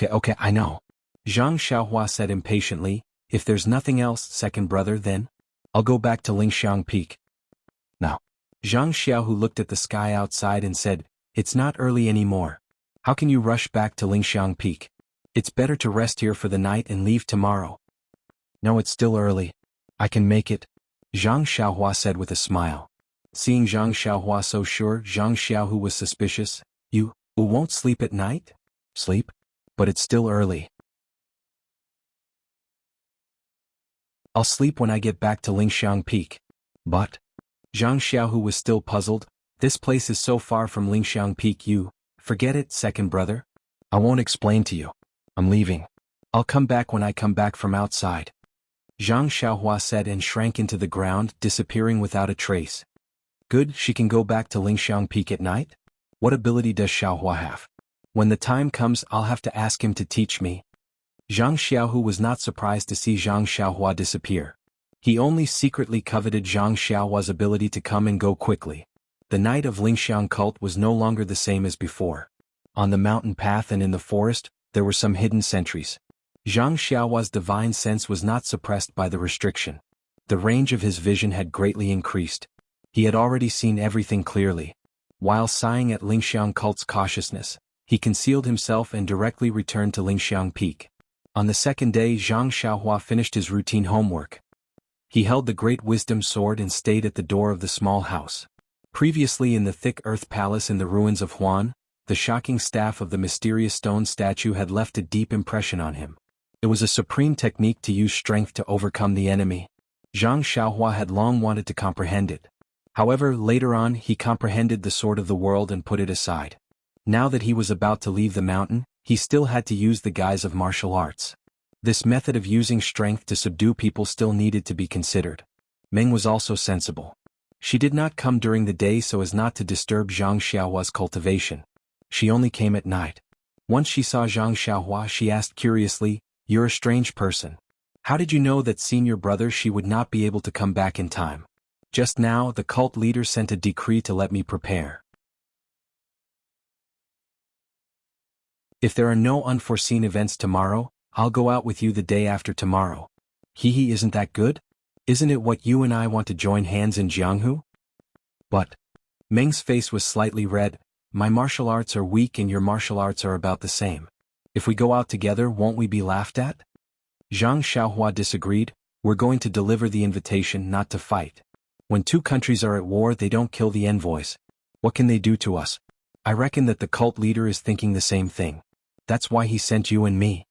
Okay, I know." Zhang Xiaohua said impatiently, "If there's nothing else, second brother, then I'll go back to Lingxiang Peak." "Now." Zhang Xiaohu looked at the sky outside and said, "It's not early anymore. How can you rush back to Lingxiang Peak? It's better to rest here for the night and leave tomorrow." "No, it's still early. I can make it," Zhang Xiaohua said with a smile. Seeing Zhang Xiaohua so sure, Zhang Xiaohu was suspicious. You won't sleep at night?" "Sleep? But it's still early." "I'll sleep when I get back to Lingxiang Peak." "But..." Zhang Xiaohu was still puzzled. "This place is so far from Lingxiang Peak, you forget it, second brother. I won't explain to you. I'm leaving. I'll come back when I come back from outside." Zhang Xiaohua said and shrank into the ground, disappearing without a trace. "Good, she can go back to Lingxiang Peak at night? What ability does Xiaohua have? When the time comes, I'll have to ask him to teach me." Zhang Xiaohu was not surprised to see Zhang Xiaohua disappear. He only secretly coveted Zhang Xiaohua's ability to come and go quickly. The night of Lingxiang cult was no longer the same as before. On the mountain path and in the forest, there were some hidden sentries. Zhang Xiaohua's divine sense was not suppressed by the restriction. The range of his vision had greatly increased. He had already seen everything clearly. While sighing at Lingxiang cult's cautiousness, he concealed himself and directly returned to Lingxiang Peak. On the second day, Zhang Xiaohua finished his routine homework. He held the great wisdom sword and stayed at the door of the small house. Previously in the thick earth palace in the ruins of Huan, the shocking staff of the mysterious stone statue had left a deep impression on him. It was a supreme technique to use strength to overcome the enemy. Zhang Xiaohua had long wanted to comprehend it. However, later on he comprehended the sword of the world and put it aside. Now that he was about to leave the mountain, he still had to use the guise of martial arts. This method of using strength to subdue people still needed to be considered. Meng was also sensible. She did not come during the day so as not to disturb Zhang Xiaohua's cultivation. She only came at night. Once she saw Zhang Xiaohua, she asked curiously, "You're a strange person. How did you know that seeing your brother she would not be able to come back in time?" "Just now, the cult leader sent a decree to let me prepare. If there are no unforeseen events tomorrow, I'll go out with you the day after tomorrow." "Hee, isn't that good? Isn't it what you and I want to join hands in Jianghu?" "But..." Meng's face was slightly red. "My martial arts are weak and your martial arts are about the same. If we go out together, won't we be laughed at?" Zhang Xiaohua disagreed. "We're going to deliver the invitation, not to fight. When two countries are at war, they don't kill the envoys. What can they do to us? I reckon that the cult leader is thinking the same thing. That's why he sent you and me."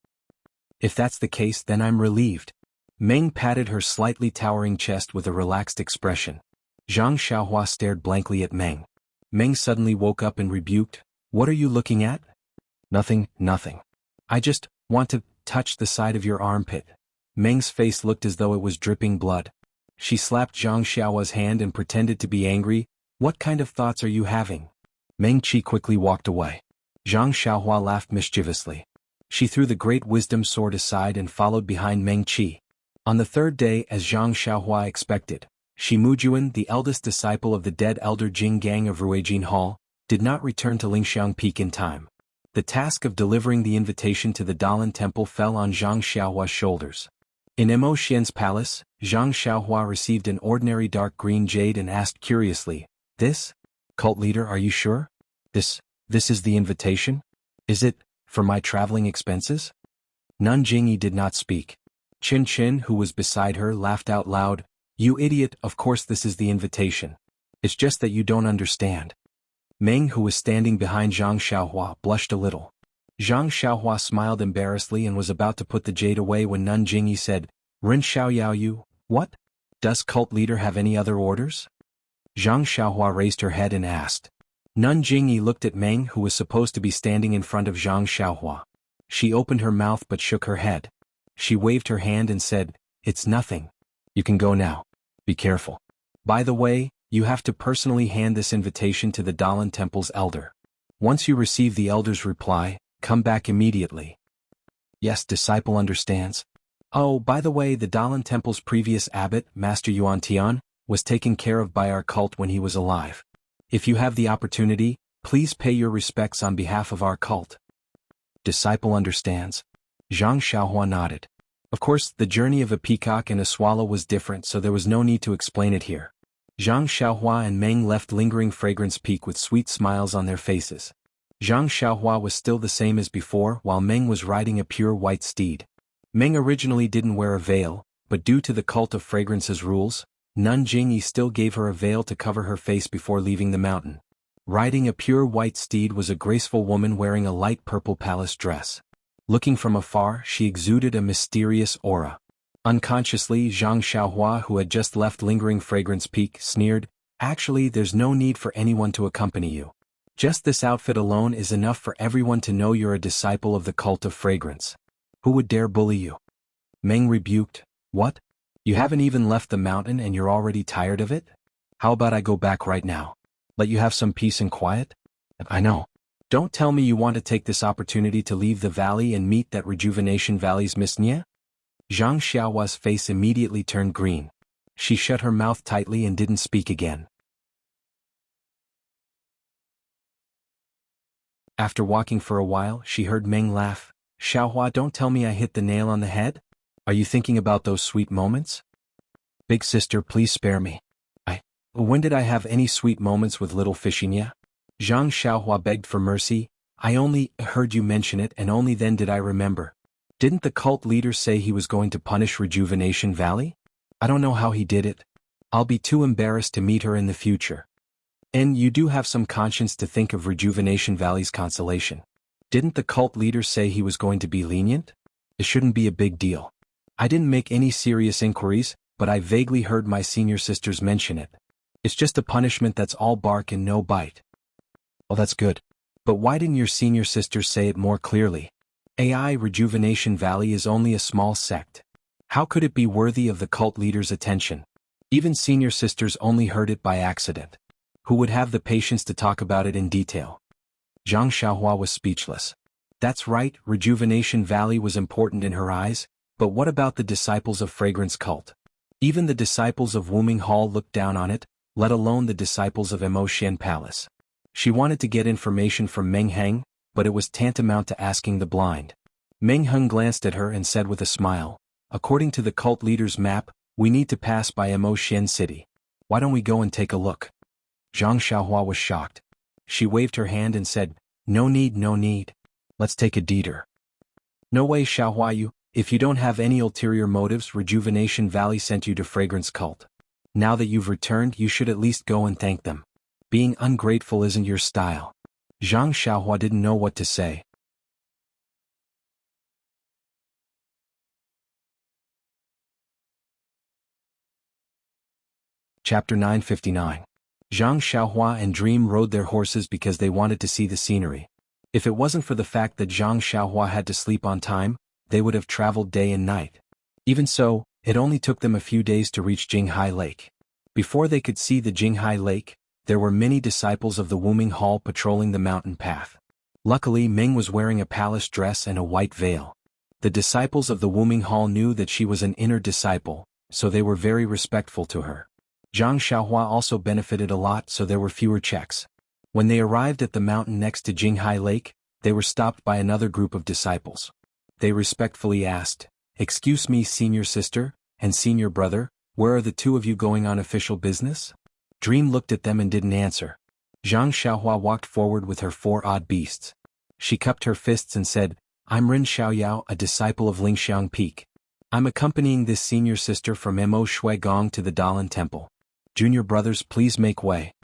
"If that's the case, then I'm relieved." Meng patted her slightly towering chest with a relaxed expression. Zhang Xiaohua stared blankly at Meng. Meng suddenly woke up and rebuked, "What are you looking at?" "Nothing, nothing. I just want to touch the side of your armpit." Meng's face looked as though it was dripping blood. She slapped Zhang Xiaohua's hand and pretended to be angry. "What kind of thoughts are you having?" Meng Qi quickly walked away. Zhang Xiaohua laughed mischievously. She threw the great wisdom sword aside and followed behind Meng Qi. On the third day, as Zhang Xiaohua expected, Shi Mujuan, the eldest disciple of the dead elder Jing Gang of Ruijin Hall, did not return to Lingxiang Peak in time. The task of delivering the invitation to the Dalan Temple fell on Zhang Xiaohua's shoulders. In Mo Xian's palace, Zhang Xiaohua received an ordinary dark green jade and asked curiously, "This? Cult leader, are you sure? This is the invitation? Is it for my traveling expenses?" Nun Jingyi did not speak. Qin Qin, who was beside her, laughed out loud. "You idiot, of course this is the invitation. It's just that you don't understand." Meng, who was standing behind Zhang Xiaohua, blushed a little. Zhang Xiaohua smiled embarrassedly and was about to put the jade away when Nun Jingyi said, "Ren Xiaoyao, what? Does cult leader have any other orders?" Zhang Xiaohua raised her head and asked. Nun Jingyi looked at Meng, who was supposed to be standing in front of Zhang Xiaohua. She opened her mouth but shook her head. She waved her hand and said, "It's nothing. You can go now. Be careful. By the way, you have to personally hand this invitation to the Dalan Temple's elder. Once you receive the elder's reply, come back immediately." "Yes, disciple understands." "Oh, by the way, the Dalan Temple's previous abbot, Master Yuan Tian, was taken care of by our cult when he was alive. If you have the opportunity, please pay your respects on behalf of our cult." "Disciple understands." Zhang Xiaohua nodded. Of course, the journey of a peacock and a swallow was different, so there was no need to explain it here. Zhang Xiaohua and Meng left Lingering Fragrance Peak with sweet smiles on their faces. Zhang Xiaohua was still the same as before, while Meng was riding a pure white steed. Meng originally didn't wear a veil, but due to the cult of fragrance's rules, Nun Jingyi still gave her a veil to cover her face before leaving the mountain. Riding a pure white steed was a graceful woman wearing a light purple palace dress. Looking from afar, she exuded a mysterious aura. Unconsciously, Zhang Xiaohua, who had just left Lingering Fragrance Peak, sneered, "Actually, there's no need for anyone to accompany you. Just this outfit alone is enough for everyone to know you're a disciple of the cult of fragrance. Who would dare bully you?" Meng rebuked, "What? You haven't even left the mountain and you're already tired of it? How about I go back right now? Let you have some peace and quiet?" "I know. Don't tell me you want to take this opportunity to leave the valley and meet that Rejuvenation Valley's Miss Nia?" Zhang Xiaohua's face immediately turned green. She shut her mouth tightly and didn't speak again. After walking for a while, she heard Meng laugh. Xiaohua, don't tell me I hit the nail on the head? Are you thinking about those sweet moments? Big sister, please spare me. When did I have any sweet moments with little Fishinya? Zhang Xiaohua begged for mercy. I only heard you mention it and only then did I remember. Didn't the cult leader say he was going to punish Rejuvenation Valley? I don't know how he did it. I'll be too embarrassed to meet her in the future. And you do have some conscience to think of Rejuvenation Valley's consolation. Didn't the cult leader say he was going to be lenient? It shouldn't be a big deal. I didn't make any serious inquiries, but I vaguely heard my senior sisters mention it. It's just a punishment that's all bark and no bite. Oh, that's good. But why didn't your senior sisters say it more clearly? AI Rejuvenation Valley is only a small sect. How could it be worthy of the cult leader's attention? Even senior sisters only heard it by accident. Who would have the patience to talk about it in detail? Zhang Xiaohua was speechless. That's right, Rejuvenation Valley was important in her eyes, but what about the disciples of Fragrance Cult? Even the disciples of Wuming Hall looked down on it, let alone the disciples of Immerse Palace. She wanted to get information from Meng Heng, but it was tantamount to asking the blind. Meng Heng glanced at her and said with a smile, according to the cult leader's map, we need to pass by Immerse City. Why don't we go and take a look? Zhang Xiaohua was shocked. She waved her hand and said, no need, no need. Let's take a detour. No way, Xiaohua, if you don't have any ulterior motives, Rejuvenation Valley sent you to Fragrance Cult. Now that you've returned, you should at least go and thank them. Being ungrateful isn't your style. Zhang Xiaohua didn't know what to say. Chapter 959. Zhang Xiaohua and Dream rode their horses because they wanted to see the scenery. If it wasn't for the fact that Zhang Xiaohua had to sleep on time, they would have traveled day and night. Even so, it only took them a few days to reach Jinghai Lake. Before they could see the Jinghai Lake, there were many disciples of the Wuming Hall patrolling the mountain path. Luckily, Ming was wearing a palace dress and a white veil. The disciples of the Wuming Hall knew that she was an inner disciple, so they were very respectful to her. Zhang Xiaohua also benefited a lot, so there were fewer checks. When they arrived at the mountain next to Jinghai Lake, they were stopped by another group of disciples. They respectfully asked, "Excuse me, senior sister and senior brother, where are the two of you going on official business?" Dream looked at them and didn't answer. Zhang Xiaohua walked forward with her 4 odd beasts. She cupped her fists and said, "I'm Rin Xiaoyao, a disciple of Lingxiang Peak. I'm accompanying this senior sister from Mo Shui Gong to the Dalan Temple. Junior brothers, please make way."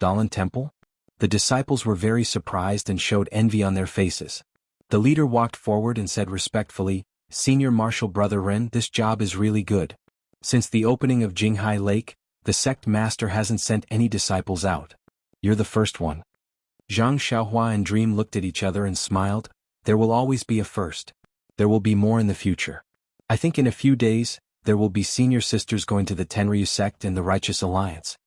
Dalan Temple? The disciples were very surprised and showed envy on their faces. The leader walked forward and said respectfully, "Senior Marshal Brother Ren, this job is really good. Since the opening of Jinghai Lake, the sect master hasn't sent any disciples out. You're the first one." Zhang Xiaohua and Dream looked at each other and smiled. There will always be a first. There will be more in the future. I think in a few days, there will be senior sisters going to the Tenryu sect and the Righteous Alliance.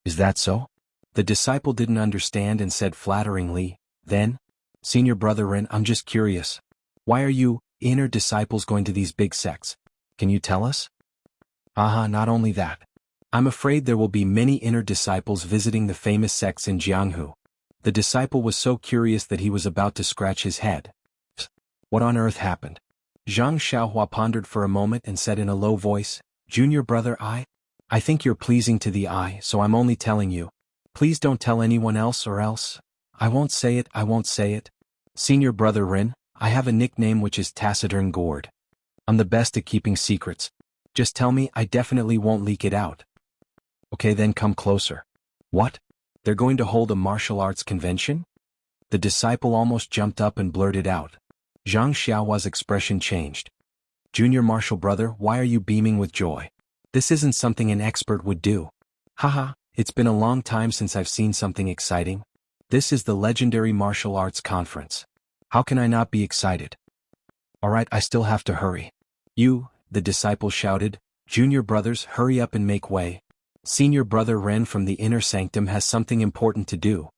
Is that so? The disciple didn't understand and said flatteringly, then, "Senior Brother Ren, I'm just curious. Why are you, inner disciples, going to these big sects? Can you tell us?" Not only that. I'm afraid there will be many inner disciples visiting the famous sects in Jianghu. The disciple was so curious that he was about to scratch his head. What on earth happened? Zhang Xiaohua pondered for a moment and said in a low voice, "Junior brother, I think you're pleasing to the eye, so I'm only telling you. Please don't tell anyone else or else. I won't say it. Senior brother Rin, I have a nickname which is Taciturn Gourd. I'm the best at keeping secrets. Just tell me, I definitely won't leak it out." "Okay, then come closer." "What? They're going to hold a martial arts convention?" The disciple almost jumped up and blurted out. Zhang Xiaohua's expression changed. "Junior Marshal Brother, why are you beaming with joy? This isn't something an expert would do." "Haha, it's been a long time since I've seen something exciting. This is the legendary martial arts conference. How can I not be excited?" "Alright, I still have to hurry." "You," the disciple shouted, "Junior brothers, hurry up and make way. Senior brother Ren from the inner sanctum has something important to do."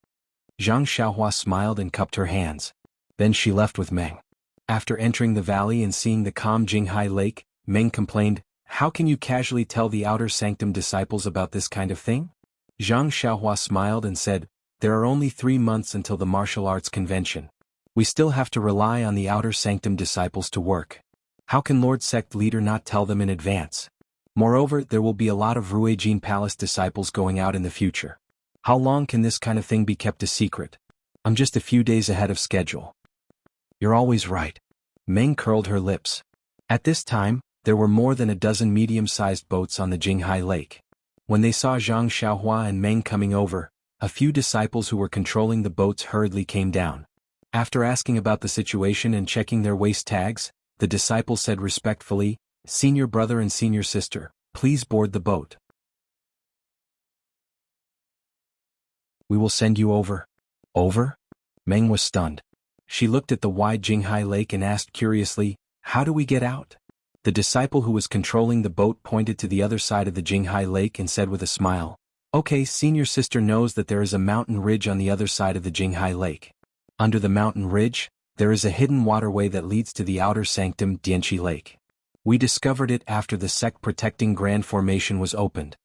Zhang Xiaohua smiled and cupped her hands. Then she left with Meng. After entering the valley and seeing the calm Jinghai Lake, Meng complained, "How can you casually tell the outer sanctum disciples about this kind of thing?" Zhang Xiaohua smiled and said, "There are only 3 months until the martial arts convention. We still have to rely on the outer sanctum disciples to work. How can Lord Sect Leader not tell them in advance? Moreover, there will be a lot of Ruijin Palace disciples going out in the future. How long can this kind of thing be kept a secret? I'm just a few days ahead of schedule. You're always right. Meng curled her lips. At this time, there were more than a dozen medium-sized boats on the Jinghai Lake. When they saw Zhang Xiaohua and Meng coming over, a few disciples who were controlling the boats hurriedly came down. After asking about the situation and checking their waist tags, the disciple said respectfully, "Senior brother and senior sister, please board the boat. We will send you over." Over? Meng was stunned. She looked at the wide Jinghai Lake and asked curiously, "How do we get out?" The disciple who was controlling the boat pointed to the other side of the Jinghai Lake and said with a smile, "Okay, senior sister knows that there is a mountain ridge on the other side of the Jinghai Lake. Under the mountain ridge, there is a hidden waterway that leads to the outer sanctum Dianchi Lake. We discovered it after the sect-protecting Grand Formation was opened."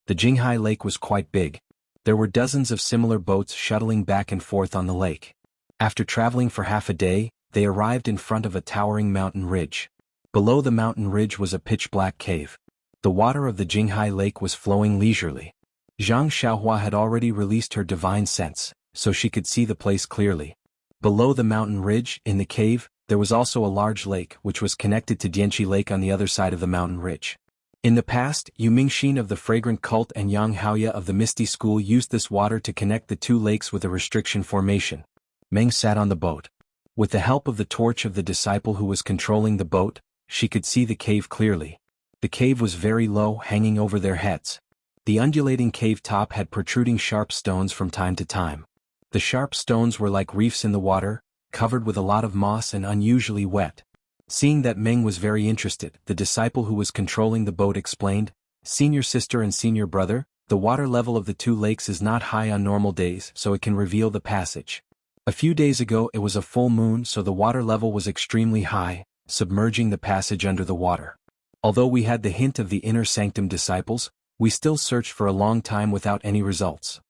The Jinghai Lake was quite big. There were dozens of similar boats shuttling back and forth on the lake. After traveling for half a day, they arrived in front of a towering mountain ridge. Below the mountain ridge was a pitch-black cave. The water of the Jinghai Lake was flowing leisurely. Zhang Xiaohua had already released her divine sense, so she could see the place clearly. Below the mountain ridge, in the cave, there was also a large lake which was connected to Dianchi Lake on the other side of the mountain ridge. In the past, Yu Mingxin of the Fragrant Cult and Yang Haoya of the Misty School used this water to connect the two lakes with a restriction formation. Meng sat on the boat. With the help of the torch of the disciple who was controlling the boat, she could see the cave clearly. The cave was very low, hanging over their heads. The undulating cave top had protruding sharp stones from time to time. The sharp stones were like reefs in the water, covered with a lot of moss and unusually wet. Seeing that Meng was very interested, the disciple who was controlling the boat explained, "Senior sister and senior brother, the water level of the two lakes is not high on normal days, so it can reveal the passage. A few days ago it was a full moon, so the water level was extremely high, submerging the passage under the water. Although we had the hint of the inner sanctum disciples, we still searched for a long time without any results.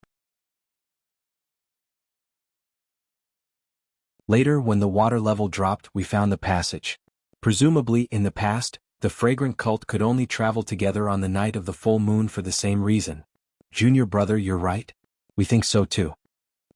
Later, when the water level dropped, we found the passage. Presumably, in the past, the Fragrant Cult could only travel together on the night of the full moon for the same reason." "Junior brother, you're right. We think so too."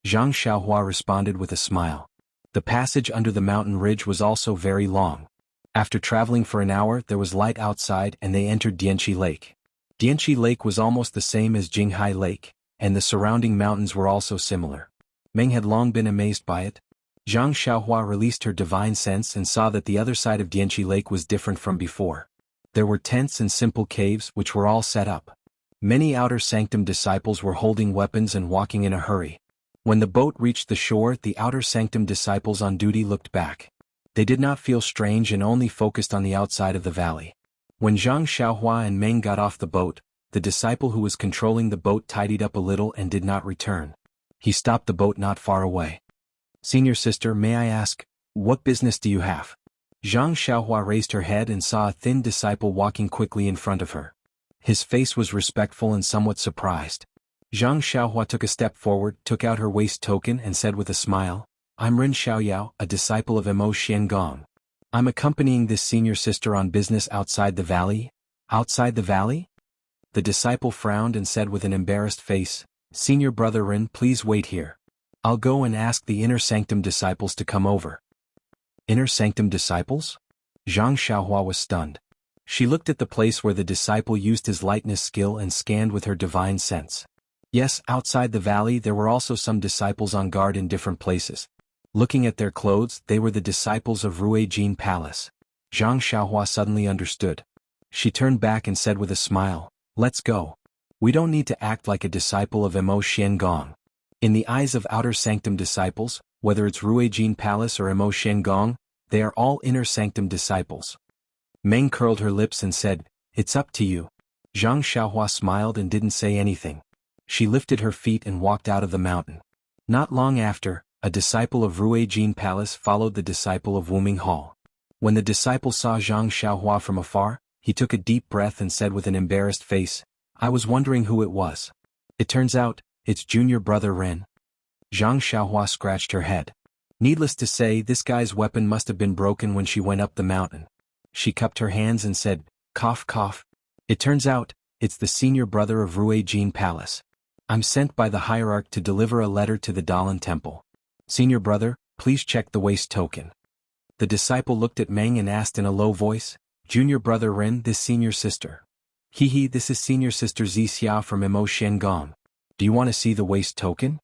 Zhang Xiaohua responded with a smile. The passage under the mountain ridge was also very long. After traveling for an hour, there was light outside and they entered Dianchi Lake. Dianchi Lake was almost the same as Jinghai Lake, and the surrounding mountains were also similar. Meng had long been amazed by it. Zhang Xiaohua released her divine sense and saw that the other side of Dianchi Lake was different from before. There were tents and simple caves which were all set up. Many outer sanctum disciples were holding weapons and walking in a hurry. When the boat reached the shore, the outer sanctum disciples on duty looked back. They did not feel strange and only focused on the outside of the valley. When Zhang Xiaohua and Meng got off the boat, the disciple who was controlling the boat tidied up a little and did not return. He stopped the boat not far away. "Senior sister, may I ask, what business do you have?" Zhang Xiaohua raised her head and saw a thin disciple walking quickly in front of her. His face was respectful and somewhat surprised. Zhang Xiaohua took a step forward, took out her waist token and said with a smile, "I'm Ren Xiaoyao, a disciple of Mo Xiangong. I'm accompanying this senior sister on business outside the valley." "Outside the valley?" The disciple frowned and said with an embarrassed face, "Senior brother Ren, please wait here. I'll go and ask the inner sanctum disciples to come over." "Inner sanctum disciples?" Zhang Xiaohua was stunned. She looked at the place where the disciple used his lightness skill and scanned with her divine sense. Yes, outside the valley there were also some disciples on guard in different places. Looking at their clothes, they were the disciples of Ruijin Palace. Zhang Xiaohua suddenly understood. She turned back and said with a smile, "Let's go. We don't need to act like a disciple of Mo Xiangong. In the eyes of outer sanctum disciples, whether it's Ruijin Palace or Mo Xiangong, they are all inner sanctum disciples." Meng curled her lips and said, "It's up to you." Zhang Xiaohua smiled and didn't say anything. She lifted her feet and walked out of the mountain. Not long after, a disciple of Ruijin Palace followed the disciple of Wuming Hall. When the disciple saw Zhang Xiaohua from afar, he took a deep breath and said with an embarrassed face, "I was wondering who it was. It turns out, it's junior brother Ren." Zhang Xiaohua scratched her head. Needless to say, this guy's weapon must have been broken when she went up the mountain. She cupped her hands and said, "Cough, cough. It turns out, it's the senior brother of Rue Jean Palace. I'm sent by the hierarch to deliver a letter to the Dalan Temple. Senior brother, please check the waist token." The disciple looked at Meng and asked in a low voice, "Junior brother Ren, this senior sister?" "Hee, this is senior sister Zixia from Imo Shengong. Do you want to see the waist token?"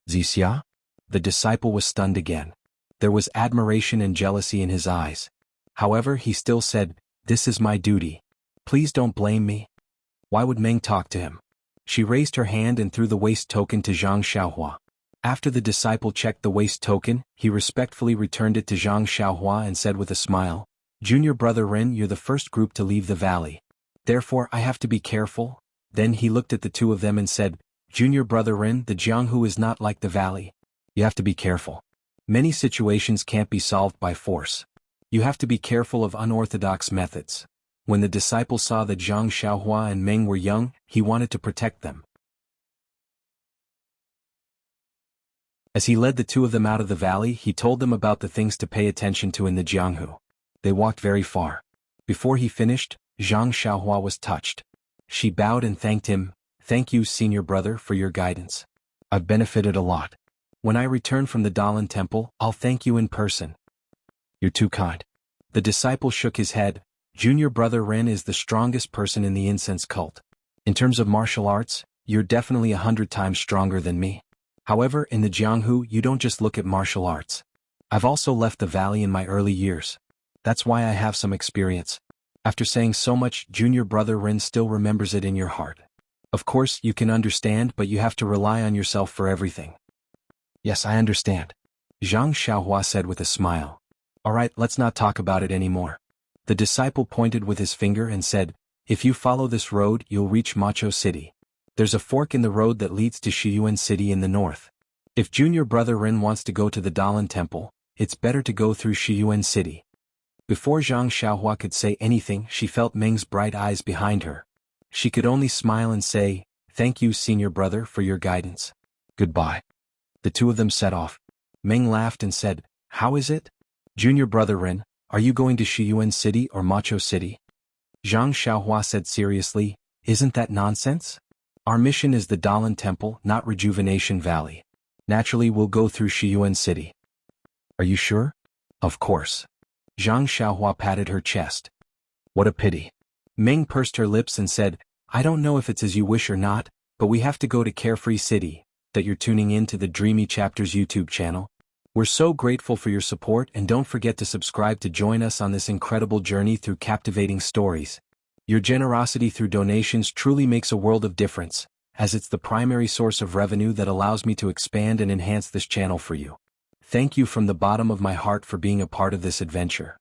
"Zixia?" The disciple was stunned again. There was admiration and jealousy in his eyes. However, he still said, "This is my duty. Please don't blame me." Why would Meng talk to him? She raised her hand and threw the waist token to Zhang Xiaohua. After the disciple checked the waist token, he respectfully returned it to Zhang Xiaohua and said with a smile, "Junior brother Ren, you're the first group to leave the valley. Therefore I have to be careful." Then he looked at the two of them and said, "Junior brother Ren, the Jianghu is not like the valley. You have to be careful. Many situations can't be solved by force. You have to be careful of unorthodox methods." When the disciple saw that Zhang Xiaohua and Meng were young, he wanted to protect them. As he led the two of them out of the valley, he told them about the things to pay attention to in the Jianghu. They walked very far. Before he finished, Zhang Xiaohua was touched. She bowed and thanked him. "Thank you, senior brother, for your guidance. I've benefited a lot. When I return from the Dalan Temple, I'll thank you in person." "You're too kind." The disciple shook his head. "Junior brother Ren is the strongest person in the incense cult. In terms of martial arts, you're definitely 100 times stronger than me. However, in the Jianghu, you don't just look at martial arts. I've also left the valley in my early years. That's why I have some experience." After saying so much, Junior brother Ren still remembers it in your heart. "Of course, you can understand, but you have to rely on yourself for everything." "Yes, I understand," Zhang Xiaohua said with a smile. "All right, let's not talk about it anymore." The disciple pointed with his finger and said, "If you follow this road, you'll reach Macho City. There's a fork in the road that leads to Shiyuan City in the north. If junior brother Ren wants to go to the Dalan Temple, it's better to go through Shiyuan City." Before Zhang Xiaohua could say anything, she felt Meng's bright eyes behind her. She could only smile and say, "Thank you, senior brother, for your guidance. Goodbye." The two of them set off. Meng laughed and said, "How is it? Junior brother Ren, are you going to Shiyuan City or Macho City?" Zhang Xiaohua said seriously, "Isn't that nonsense? Our mission is the Dalan Temple, not Rejuvenation Valley. Naturally we'll go through Shiyuan City." "Are you sure?" "Of course." Zhang Xiaohua patted her chest. "What a pity." Meng pursed her lips and said, "I don't know if it's as you wish or not, but we have to go to Carefree City." That you're tuning in to the Dreamy Chapters YouTube channel. We're so grateful for your support, and don't forget to subscribe to join us on this incredible journey through captivating stories. Your generosity through donations truly makes a world of difference, as it's the primary source of revenue that allows me to expand and enhance this channel for you. Thank you from the bottom of my heart for being a part of this adventure.